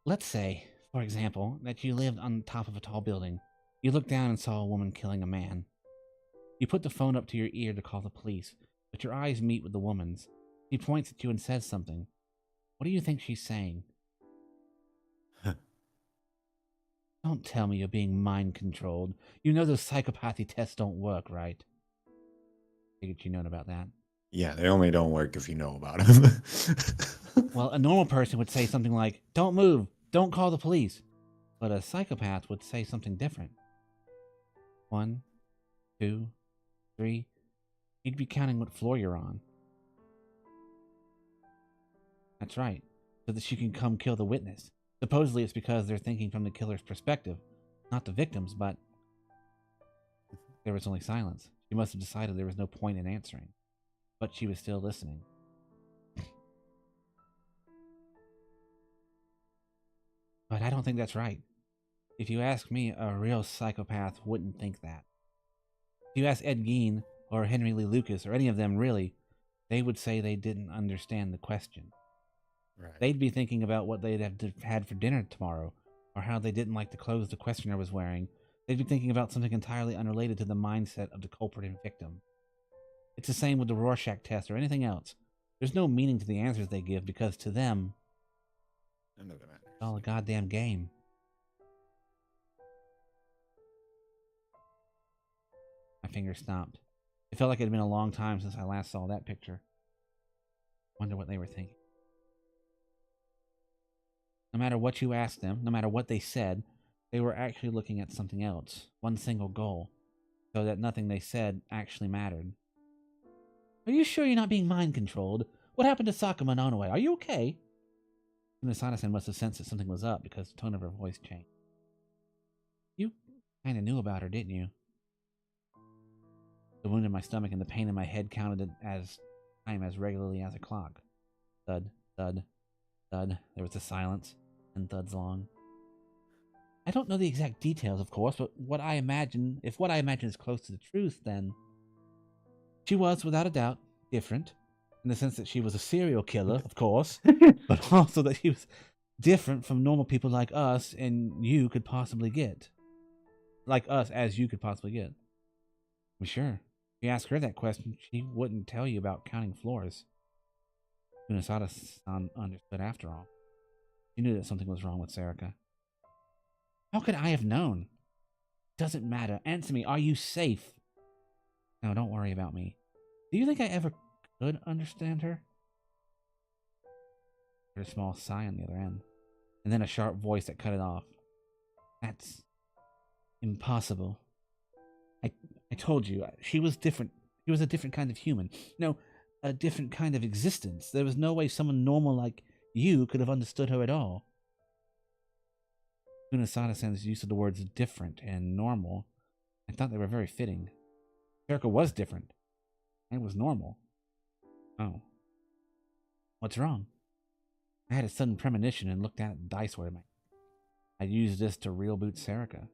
Let's say, for example, that you lived on top of a tall building. You looked down and saw a woman killing a man. You put the phone up to your ear to call the police, but your eyes meet with the woman's. She points at you and says something. What do you think she's saying? Don't tell me you're being mind-controlled. You know those psychopathy tests don't work, right? Figured you known about that. Yeah, they only don't work if you know about them. Well, a normal person would say something like, don't move, don't call the police. But a psychopath would say something different. 1, 2, 3. You'd be counting what floor you're on. That's right, so that she can come kill the witness. Supposedly it's because they're thinking from the killer's perspective, not the victim's, but... There was only silence. She must have decided there was no point in answering. But she was still listening. But I don't think that's right. If you ask me, a real psychopath wouldn't think that. If you ask Ed Gein, or Henry Lee Lucas, or any of them really, they would say they didn't understand the question. Right. They'd be thinking about what they'd have had for dinner tomorrow, or how they didn't like the clothes the questioner was wearing. they'd be thinking about something entirely unrelated to the mindset of the culprit and victim. It's the same with the Rorschach test or anything else. There's no meaning to the answers they give because to them, None of it matters. it's all a goddamn game. My fingers stopped. It felt like it had been a long time since I last saw that picture. Wonder what they were thinking. No matter what you asked them, no matter what they said, they were actually looking at something else. One single goal. So that nothing they said actually mattered. Are you sure you're not being mind-controlled? What happened to Sakuma Nonoe? Are you okay? Unosada-san must have sensed that something was up because the tone of her voice changed. You kind of knew about her, didn't you? The wound in my stomach and the pain in my head counted as time as regularly as a clock. Thud, thud, thud. There was a silence, and thuds long. I don't know the exact details, of course, but if what I imagine is close to the truth, then she was, without a doubt, different, in the sense that she was a serial killer, of course, but also that she was different from normal people like us and you could possibly get. Like us, as you could possibly get. I'm sure. If you ask her that question, she wouldn't tell you about counting floors. Unosada-san understood after all. She knew that something was wrong with Serica. How could I have known? Doesn't matter. Answer me. Are you safe? No, don't worry about me. Do you think I ever could understand her? I heard a small sigh on the other end, and then a sharp voice that cut it off. That's impossible. I told you, she was different. She was a different kind of human. No, a different kind of existence. There was no way someone normal like you could have understood her at all. Unosada-san's use of the words different and normal, I thought they were very fitting. Serica was different. And was normal. Oh. What's wrong? I had a sudden premonition and looked down at the dice where I used this to real boot Serica.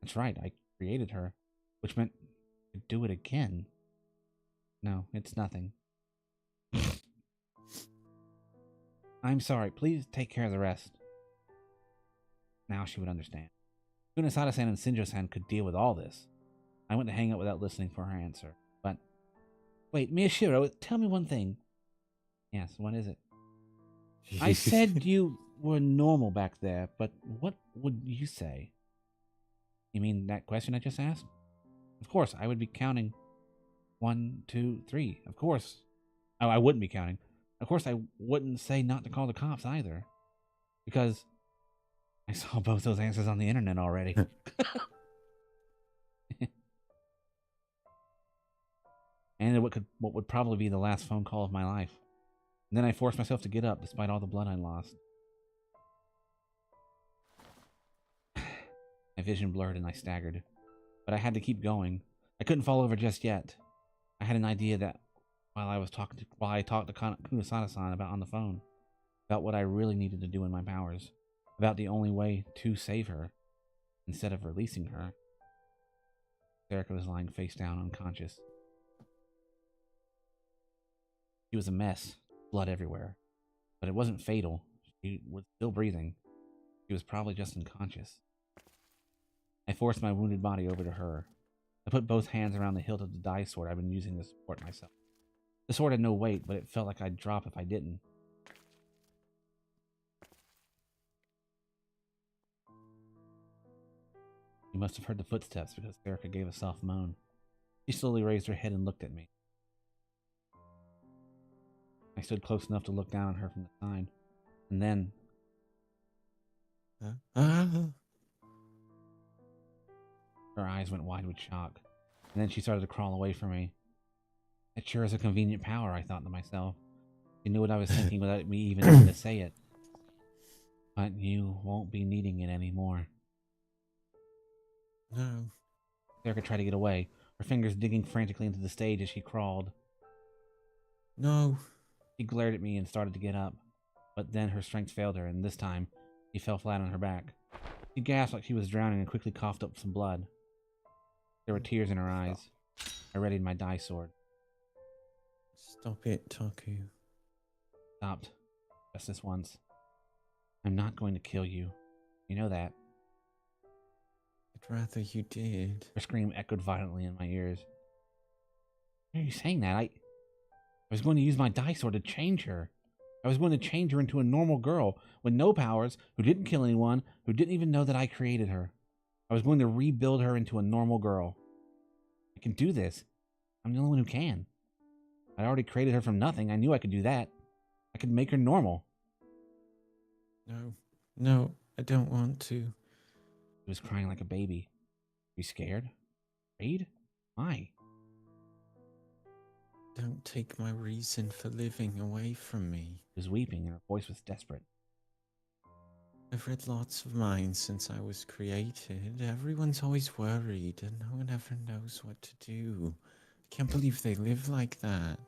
That's right, I created her, which meant I could do it again. No, it's nothing. I'm sorry, please take care of the rest. Now she would understand. Unosada-san and Shinjo-san could deal with all this. I went to hang up without listening for her answer. But, wait, Miyashiro, tell me one thing. Yes, what is it? I said you were normal back there, but what would you say? You mean that question I just asked? Of course, I would be counting 1, 2, 3. Of course. Oh, I wouldn't be counting. Of course, I wouldn't say not to call the cops either. Because I saw both those answers on the internet already. And what would probably be the last phone call of my life. And then I forced myself to get up despite all the blood I lost. My vision blurred and I staggered. But I had to keep going. I couldn't fall over just yet. I had an idea that while I talked to Kunosada-san about on the phone, about what I really needed to do in my powers, about the only way to save her, instead of releasing her. Serica was lying face down, unconscious. She was a mess, blood everywhere. But it wasn't fatal. She was still breathing. She was probably just unconscious. I forced my wounded body over to her. I put both hands around the hilt of the dye sword I'd been using to support myself. The sword had no weight, but it felt like I'd drop if I didn't. You must have heard the footsteps because Serica gave a soft moan. She slowly raised her head and looked at me. I stood close enough to look down on her from the side. And then... Her eyes went wide with shock. And then she started to crawl away from me. It sure is a convenient power, I thought to myself. She knew what I was thinking without me even needing to say it. But you won't be needing it anymore. No. Serica tried to get away, her fingers digging frantically into the stage as she crawled. No. She glared at me and started to get up, but then her strength failed her, and this time, she fell flat on her back. She gasped like she was drowning and quickly coughed up some blood. There were tears in her eyes. I readied my dye sword. Stop it, Taku. Stopped. Just this once. I'm not going to kill you. You know that. I'd rather you did. Her scream echoed violently in my ears. Why are you saying that? I was going to use my dice sword to change her. I was going to change her into a normal girl with no powers, who didn't kill anyone, who didn't even know that I created her. I was going to rebuild her into a normal girl. I can do this. I'm the only one who can. I already created her from nothing. I knew I could do that. I could make her normal. No, I don't want to. She was crying like a baby. You scared? Afraid? Why? Don't take my reason for living away from me. She was weeping and her voice was desperate. I've read lots of minds since I was created. Everyone's always worried and no one ever knows what to do. I can't believe they live like that.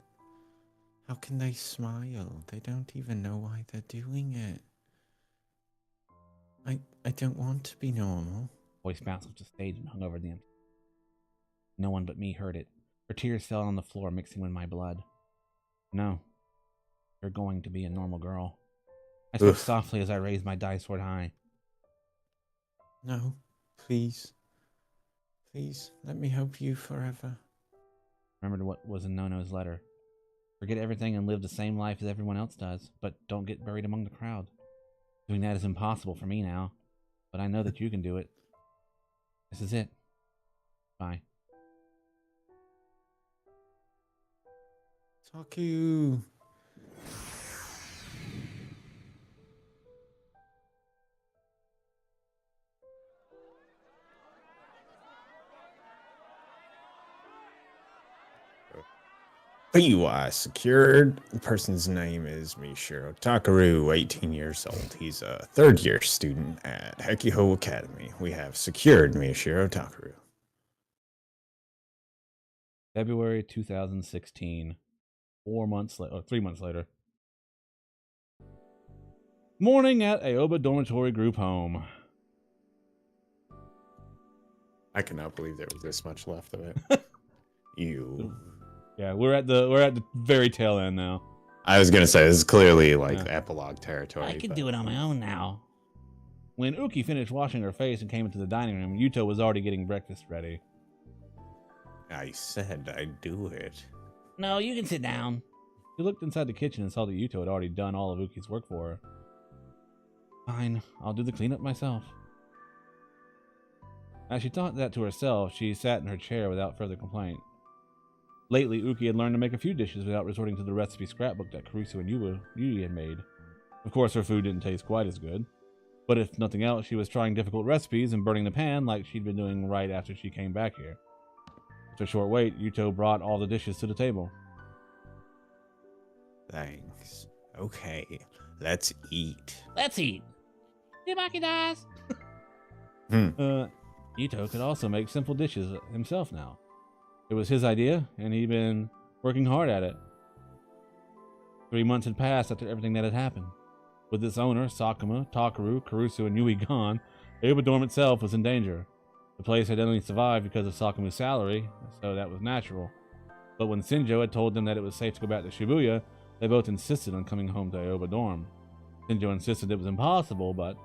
How can they smile? They don't even know why they're doing it. I don't want to be normal. Voice bounced off the stage and hung over the empty. No one but me heard it. Her tears fell on the floor, mixing with my blood. No. You're going to be a normal girl. I spoke softly as I raised my dice sword high. No, please. Please, let me help you forever. Remembered what was in Nono's letter. Forget everything and live the same life as everyone else does, but don't get buried among the crowd. Doing that is impossible for me now, but I know that you can do it. This is it. Bye. Taku. PUI secured. The person's name is Mishiro Takaru, 18 years old. He's a third-year student at Hekiho Academy. We have secured Mishiro Takaru. February 2016. 3 months later. Morning at Aoba Dormitory Group Home. I cannot believe there was this much left of it. Yeah, we're at the very tail end now. I was gonna say this is clearly like epilogue territory. I can do it on my own now. When Uki finished washing her face and came into the dining room, Yuto was already getting breakfast ready. I said I'd do it. No, you can sit down. She looked inside the kitchen and saw that Yuto had already done all of Uki's work for her. Fine, I'll do the cleanup myself. As she thought that to herself, she sat in her chair without further complaint. Lately, Uki had learned to make a few dishes without resorting to the recipe scrapbook that Karusu and Yui had made. Of course, her food didn't taste quite as good. But if nothing else, she was trying difficult recipes and burning the pan like she'd been doing right after she came back here. After a short wait, Yuto brought all the dishes to the table. Thanks. Okay, let's eat. Let's eat. Yuto Yuto could also make simple dishes himself now. It was his idea, and he'd been working hard at it. 3 months had passed after everything that had happened. With its owner, Sakuma, Takaru, Karusu, and Yui gone, Aoba Dorm itself was in danger. The place had only survived because of Sakuma's salary, so that was natural. But when Shinjo had told them that it was safe to go back to Shibuya, they both insisted on coming home to Aoba Dorm. Shinjo insisted it was impossible, but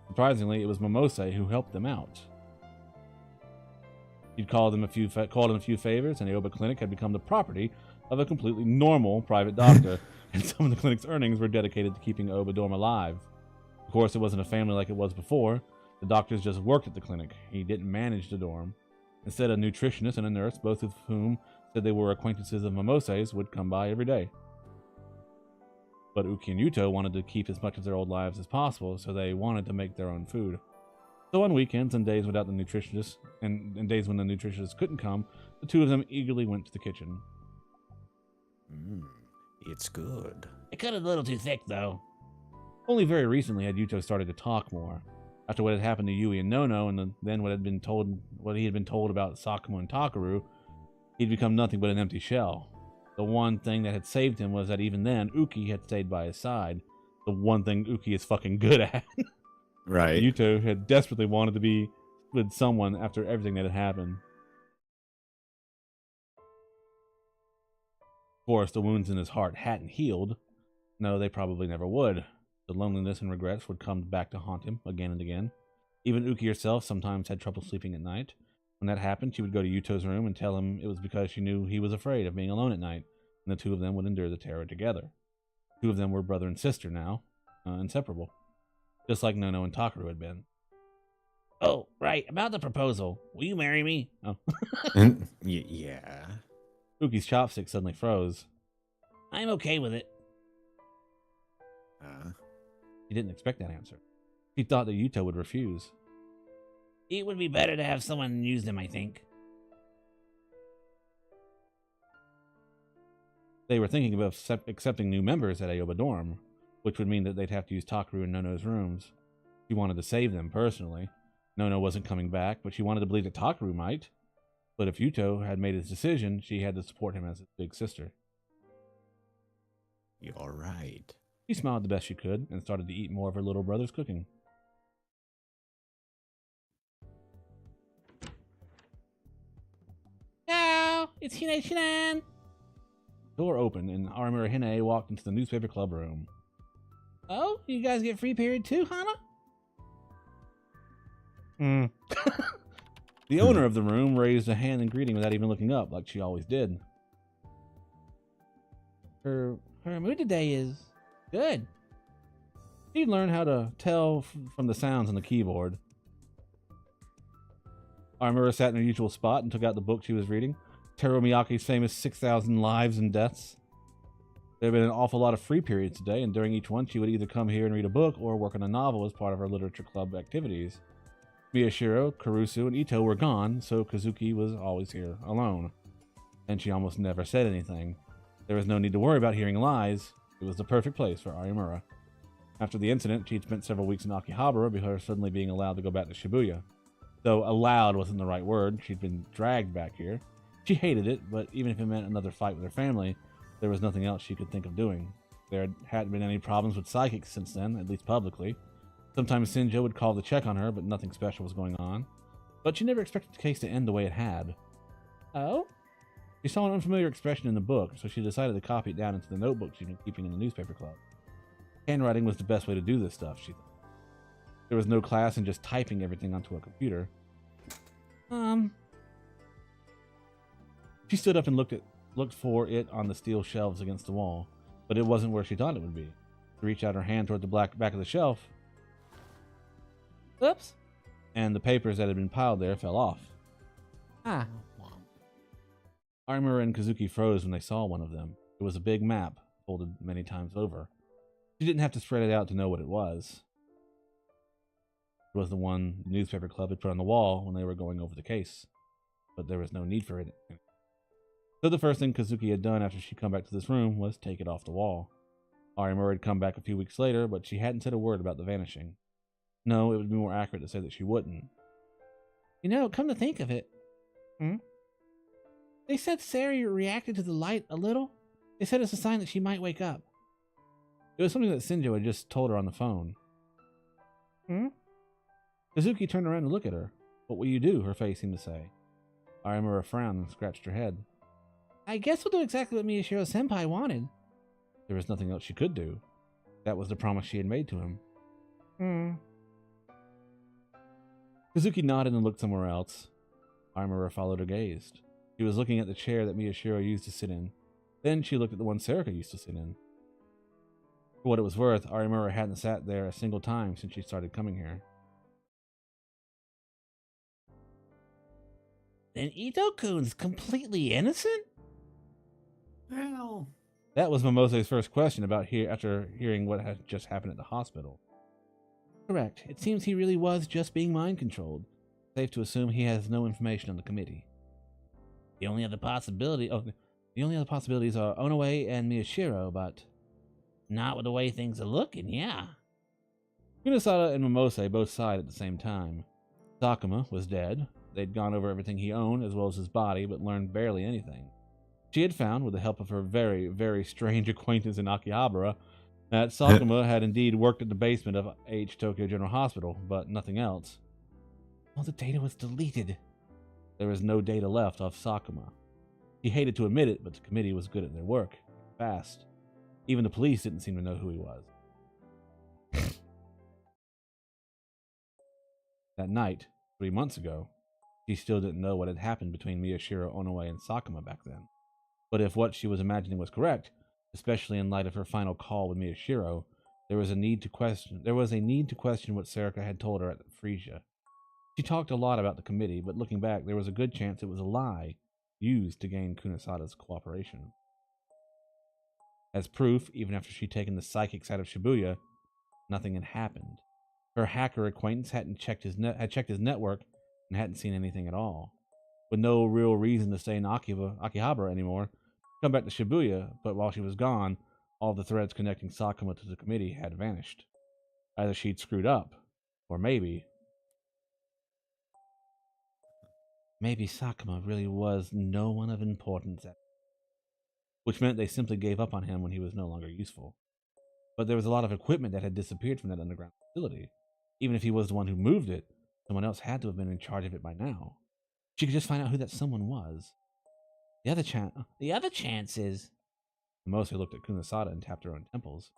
surprisingly, it was Momose who helped them out. He'd called in a few favors, and the Aoba Clinic had become the property of a completely normal private doctor, and some of the clinic's earnings were dedicated to keeping Aoba Dorm alive. Of course, it wasn't a family like it was before. The doctors just worked at the clinic. He didn't manage the dorm. Instead, a nutritionist and a nurse, both of whom said they were acquaintances of Momose's, would come by every day. But Uki and Yuto wanted to keep as much of their old lives as possible, so they wanted to make their own food. So on weekends and days without the nutritionist, and days when the nutritionist couldn't come, the two of them eagerly went to the kitchen. It's good. It cut a little too thick, though. Only very recently had Yuto started to talk more. After what had happened to Yui and Nono, and then what he had been told about Sakuma and Takaru, he'd become nothing but an empty shell. The one thing that had saved him was that even then, Uki had stayed by his side. The one thing Uki is fucking good at. Right. Yuto had desperately wanted to be with someone after everything that had happened. Of course, the wounds in his heart hadn't healed. No, they probably never would. The loneliness and regrets would come back to haunt him again and again. Even Uki herself sometimes had trouble sleeping at night. When that happened, she would go to Yuto's room and tell him it was because she knew he was afraid of being alone at night, and the two of them would endure the terror together. Two of them were brother and sister now, inseparable, just like Nono and Takaru had been. Oh, right, about the proposal. Will you marry me? Oh. Yeah. Uki's chopstick suddenly froze. I'm okay with it. She didn't expect that answer. She thought that Yuto would refuse. It would be better to have someone use them, I think. They were thinking of accepting new members at Aoba Dorm, which would mean that they'd have to use Takaru and Nono's rooms. She wanted to save them personally. Nono wasn't coming back, but she wanted to believe that Takaru might. But if Yuto had made his decision, she had to support him as his big sister. You're right. She smiled the best she could and started to eat more of her little brother's cooking. Ciao! It's Hine Shinan! Door opened and Armor Hine walked into the newspaper club room. Oh, you guys get free period too, Hana? The owner of the room raised a hand in greeting without even looking up, like she always did. Her mood today is good. She'd learned how to tell from the sounds on the keyboard. Armura sat in her usual spot and took out the book she was reading, Taro Miyake's famous 6,000 Lives and Deaths. There had been an awful lot of free periods today, and during each one she would either come here and read a book or work on a novel as part of her literature club activities. Miyashiro, Karusu, and Ito were gone, so Kazuki was always here alone. And she almost never said anything. There was no need to worry about hearing lies. It was the perfect place for Arimura. After the incident, she'd spent several weeks in Akihabara before suddenly being allowed to go back to Shibuya. Though allowed wasn't the right word, she'd been dragged back here. She hated it, but even if it meant another fight with her family, there was nothing else she could think of doing. There hadn't been any problems with psychics since then, at least publicly. Sometimes Shinjo would call to check on her, but nothing special was going on. But she never expected the case to end the way it had. Oh? She saw an unfamiliar expression in the book, so she decided to copy it down into the notebook she'd been keeping in the newspaper club. Handwriting was the best way to do this stuff, she thought. There was no class in just typing everything onto a computer. She stood up and looked for it on the steel shelves against the wall, but it wasn't where she thought it would be. She reached out her hand toward the back of the shelf. Oops. And the papers that had been piled there fell off. Ah. Armor and Kazuki froze when they saw one of them. It was a big map, folded many times over. She didn't have to spread it out to know what it was. It was the one the newspaper club had put on the wall when they were going over the case. But there was no need for it. So the first thing Kazuki had done after she'd come back to this room was take it off the wall. Arimura had come back a few weeks later, but she hadn't said a word about the vanishing. No, it would be more accurate to say that she wouldn't. You know, come to think of it. They said Sari reacted to the light a little. They said it's a sign that she might wake up. It was something that Shinjo had just told her on the phone. Kazuki turned around to look at her. What will you do? Her face seemed to say. Arimura frowned and scratched her head. I guess we'll do exactly what Miyashiro-senpai wanted. There was nothing else she could do. That was the promise she had made to him. Kazuki nodded and looked somewhere else. Arimura followed her gaze. She was looking at the chair that Miyashiro used to sit in. Then she looked at the one Serika used to sit in. For what it was worth, Arimura hadn't sat there a single time since she started coming here. Then Ito-kun's completely innocent? Well, That was Momose's first question after hearing what had just happened at the hospital. Correct. It seems he really was just being mind-controlled. Safe to assume he has no information on the committee. The only other possibilities are Onoe and Miyashiro, but not with the way things are looking, yeah. Kunisada and Momose both sighed at the same time. Sakuma was dead. They'd gone over everything he owned as well as his body, but learned barely anything. She had found, with the help of her very, very strange acquaintance in Akihabara, that Sakuma had indeed worked at the basement of H Tokyo General Hospital, but nothing else. All the data was deleted. There was no data left of Sakuma. He hated to admit it, but the committee was good at their work. Fast. Even the police didn't seem to know who he was. That night, 3 months ago, she still didn't know what had happened between Miyashiro Onoe and Sakuma back then. But if what she was imagining was correct, especially in light of her final call with Miyashiro, there was a need to question what Serika had told her at Frisia. She talked a lot about the committee, but looking back, there was a good chance it was a lie used to gain Kunisada's cooperation. As proof, even after she'd taken the psychics out of Shibuya, nothing had happened. Her hacker acquaintance had checked his network and hadn't seen anything at all. With no real reason to stay in Akihabara anymore, come back to Shibuya, but while she was gone, all the threads connecting Sakuma to the committee had vanished. Either she'd screwed up, or maybe Sakuma really was no one of importance, which meant they simply gave up on him when he was no longer useful. But there was a lot of equipment that had disappeared from that underground facility. Even if he was the one who moved it, someone else had to have been in charge of it by now. She could just find out who that someone was. The other chance is... Mostly looked at Kunisada and tapped her own temples.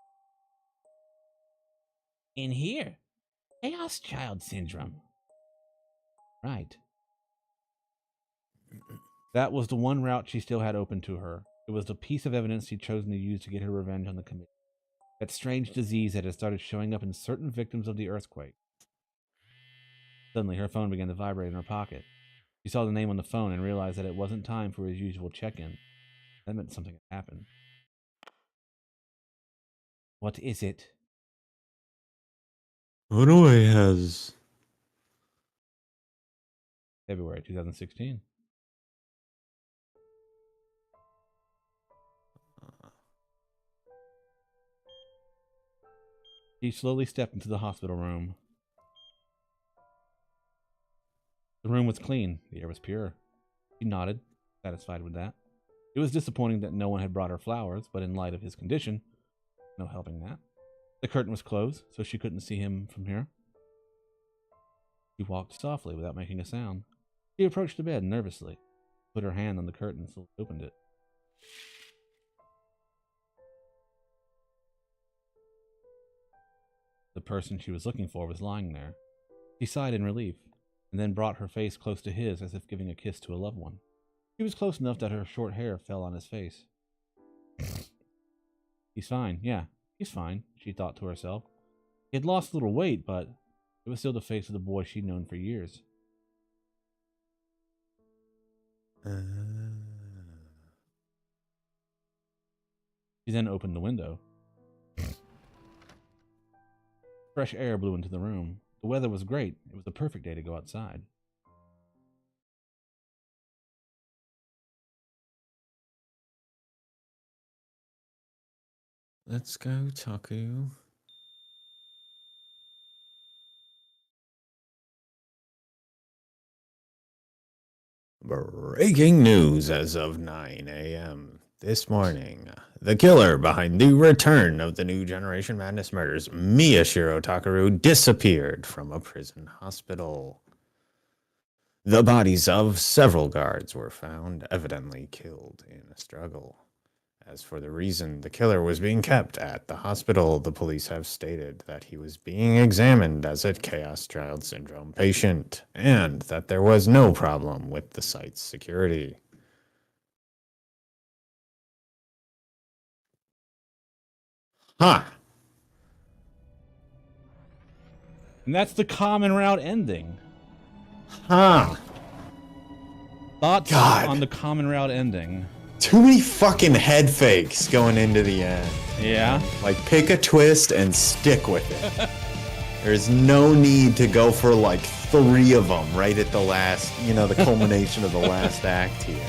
In here. Chaos Child Syndrome. Right. That was the one route she still had open to her. It was the piece of evidence she'd chosen to use to get her revenge on the committee. That strange disease that had started showing up in certain victims of the earthquake. Suddenly, her phone began to vibrate in her pocket. She saw the name on the phone and realized that it wasn't time for his usual check-in. That meant something had happened. What is it? Onoe has... February 2016. He slowly stepped into the hospital room. The room was clean. The air was pure. He nodded, satisfied with that. It was disappointing that no one had brought her flowers, but in light of his condition, no helping that. The curtain was closed, so she couldn't see him from here. She walked softly without making a sound. She approached the bed nervously, put her hand on the curtain and slowly opened it. The person she was looking for was lying there. She sighed in relief, and then brought her face close to his as if giving a kiss to a loved one. She was close enough that her short hair fell on his face. He's fine, yeah, he's fine, she thought to herself. He had lost a little weight, but it was still the face of the boy she'd known for years. She then opened the window. Fresh air blew into the room. The weather was great. It was the perfect day to go outside. Let's go, Taku. Breaking news as of 9 a.m. this morning. The killer behind the return of the New Generation Madness murders, Miyashiro Takaru, disappeared from a prison hospital. The bodies of several guards were found, evidently killed in a struggle. As for the reason the killer was being kept at the hospital, the police have stated that he was being examined as a Chaos Child Syndrome patient, and that there was no problem with the site's security. Huh. And that's the common route ending. Huh. Thoughts God. on the common route ending? Too many fucking head fakes going into the end. Yeah? Like, pick a twist and stick with it. There's no need to go for like 3 of them right at the last, the culmination of the last act here.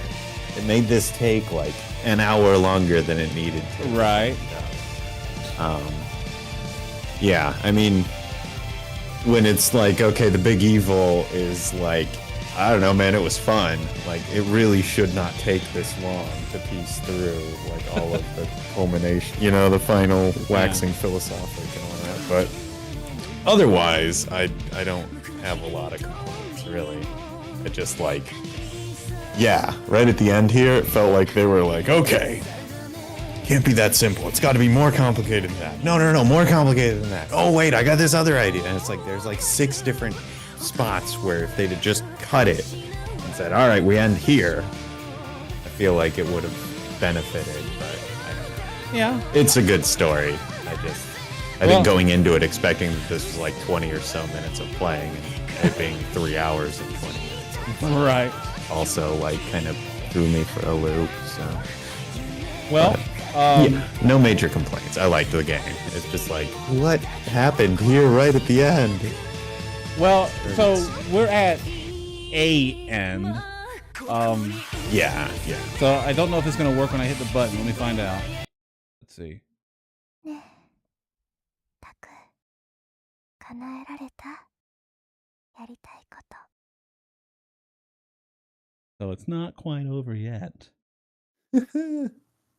It made this take like an hour longer than it needed to. Right. Yeah, I mean, when it's like, okay, the big evil is like, I don't know, man, it was fun. Like, it really should not take this long to piece through, like, all of the culmination, the final waxing philosophic and all that. But otherwise, I don't have a lot of complaints, really. It just, like, yeah, right at the end here, it felt like they were like, okay, can't be that simple. It's got to be more complicated than that. No, more complicated than that. Oh, wait, I got this other idea. And it's like, there's like 6 different spots where if they'd have just cut it and said, all right, we end here, I feel like it would have benefited, but I don't know. Yeah. It's a good story. I think going into it expecting that this was like 20 or so minutes of playing and it being 3 hours and 20 minutes. Right. Also, like, kind of threw me for a loop, so. Well, Yeah, no major complaints. I liked the game. It's just like, what happened here right at the end? well, so we're at a end. Yeah. So I don't know if it's gonna work when I hit the button. Let me find out. Let's see. ねえ、タク、叶えられた？やりたいこと。So it's not quite over yet.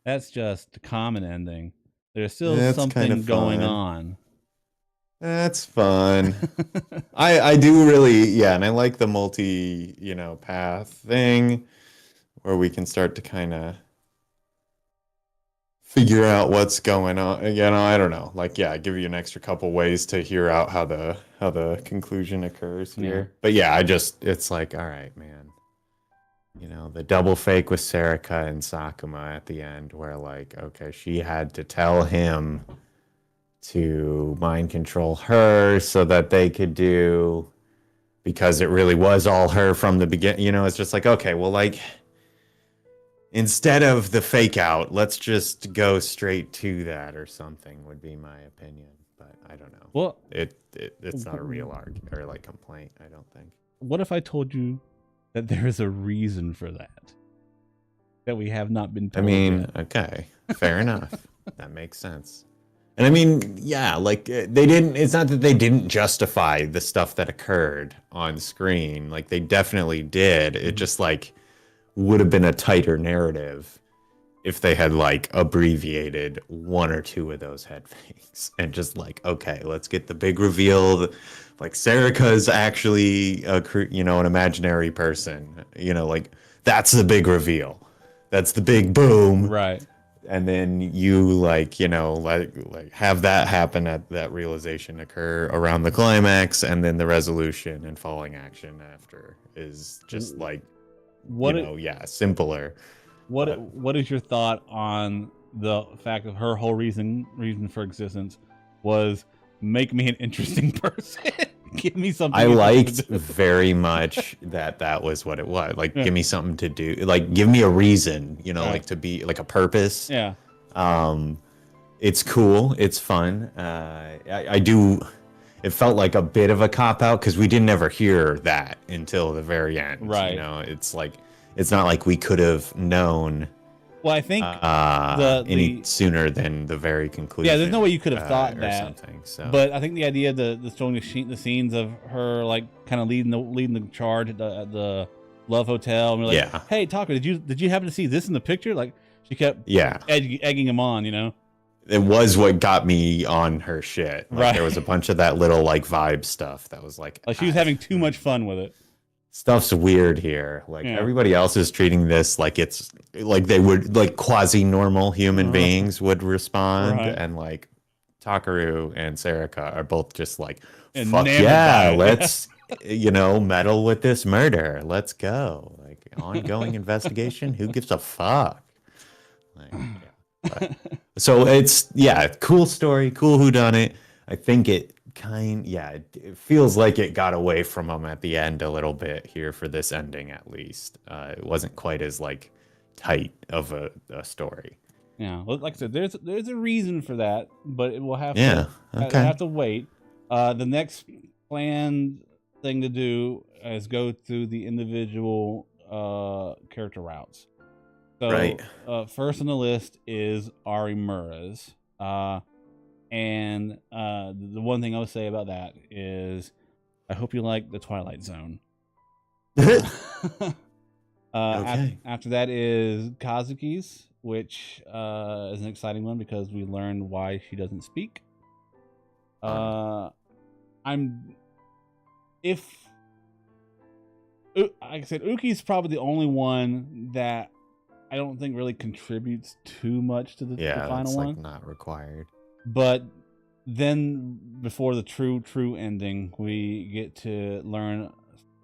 That's just a common ending. There's still That's something kinda going fun. on. That's fun. I do really, yeah, and I like the multi, path thing where we can start to kind of figure out what's going on. I don't know. Like, yeah, give you an extra couple ways to hear out how the conclusion occurs here. But yeah, it's like, all right, man. The double fake with Sarika and Sakuma at the end where like, okay, she had to tell him to mind control her so that they could do, because it really was all her from the beginning. It's just like, okay, well, like, instead of the fake out, let's just go straight to that or something would be my opinion. But I don't know. Well, it's not a real argument or like complaint, I don't think. what if I told you that there is a reason for that we have not been told yet? Okay, fair enough. That makes sense. And I mean, yeah, like it's not that they didn't justify the stuff that occurred on screen. Like they definitely did. It just like would have been a tighter narrative if they had like abbreviated one or two of those head fakes and just like, okay, let's get the big reveal. Like Sarika's actually an imaginary person. Like that's the big reveal. That's the big boom. Right. And then you like have that happen, at that realization occur around the climax, and then the resolution and falling action after is just like simpler. What is your thought on the fact of her whole reason for existence was make me an interesting person? Give me something. I liked very much that was what it was. Like, give me something to do. Like, give me a reason, like to be like a purpose. Yeah. It's cool. It's fun. I do. It felt like a bit of a cop out because we didn't ever hear that until the very end. Right. It's like, it's not like we could have known. Well, I think any sooner than the very conclusion. Yeah, there's no way you could have thought or that. Something. So, but I think the idea, the showing the scenes of her like kind of leading the charge at the Love Hotel, and we're like, hey, Taka, did you happen to see this in the picture? Like she kept egging him on, It was what got me on her shit. Like, right. There was a bunch of that little like vibe stuff that was like she was having too much fun with it. Stuff's weird here. Like everybody else is treating this like it's like they would like quasi normal human beings would respond, right. And like Takaru and Sarika are both just like, and fuck yeah, let's meddle with this murder. Let's go. Like ongoing investigation. Who gives a fuck? Like, so it's cool story, cool whodunit. I think it it feels like it got away from them at the end a little bit here for this ending, at least. It wasn't quite as like tight of a story. Yeah, like I said, there's a reason for that, but it will have have to wait. The next planned thing to do is go through the individual character routes. So, right. First on the list is Ari Mura's. And the one thing I would say about that is I hope you like the Twilight Zone. Okay. After that is Kazuki's, which is an exciting one because we learned why she doesn't speak. Like I said, Uki's probably the only one that I don't think really contributes too much to the final one. Like not required. But then before the true ending, we get to learn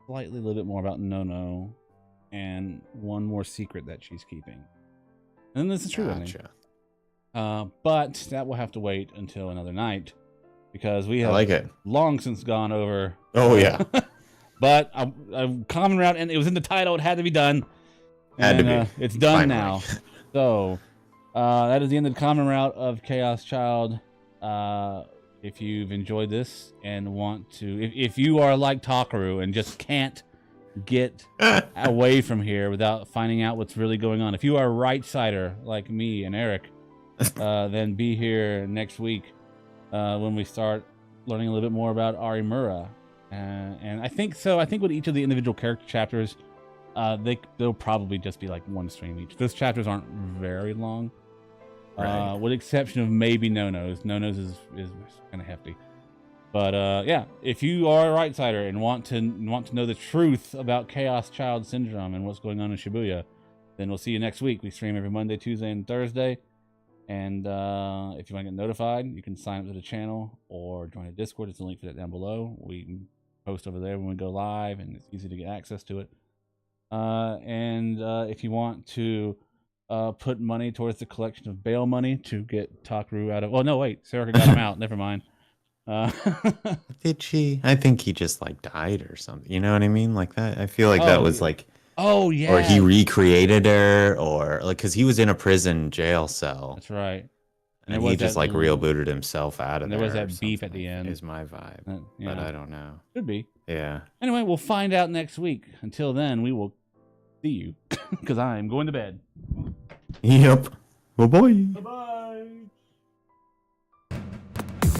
slightly a little bit more about Nono and one more secret that she's keeping. And then there's the true ending. But that will have to wait until another night because we have long since gone over. Oh yeah. But a common route, and it was in the title. It had to be done. Had to be. It's done Finally. now. So that is the end of the common route of Chaos Child. If you've enjoyed this and want to, if you are like Takaru and just can't get away from here without finding out what's really going on, if you are a right-sider like me and Eric, then be here next week when we start learning a little bit more about Arimura. And I think with each of the individual character chapters, they'll probably just be like one stream each. Those chapters aren't very long. Right. With the exception of maybe Nono's. Nono's is kind of hefty. But yeah, if you are a right-sider and want to know the truth about Chaos Child Syndrome and what's going on in Shibuya, then we'll see you next week. We stream every Monday, Tuesday, and Thursday. And if you want to get notified, you can sign up to the channel or join a Discord. There's a link for that down below. We post over there when we go live, and it's easy to get access to it. And if you want to put money towards the collection of bail money to get Takaru out of... Oh, no, wait. Sarah got him out. Never mind. Did she? I think he just like died or something. You know what I mean? Like that. I feel like that was like... Oh, yeah. Or he recreated her, or like, because he was in a prison jail cell. That's right. And he just like real booted himself out of there. There was that beep at the end. Is my vibe. Yeah. But I don't know. Could be. Yeah. Anyway, we'll find out next week. Until then, we will see you because I'm going to bed. Yep. Bye-bye. Bye-bye.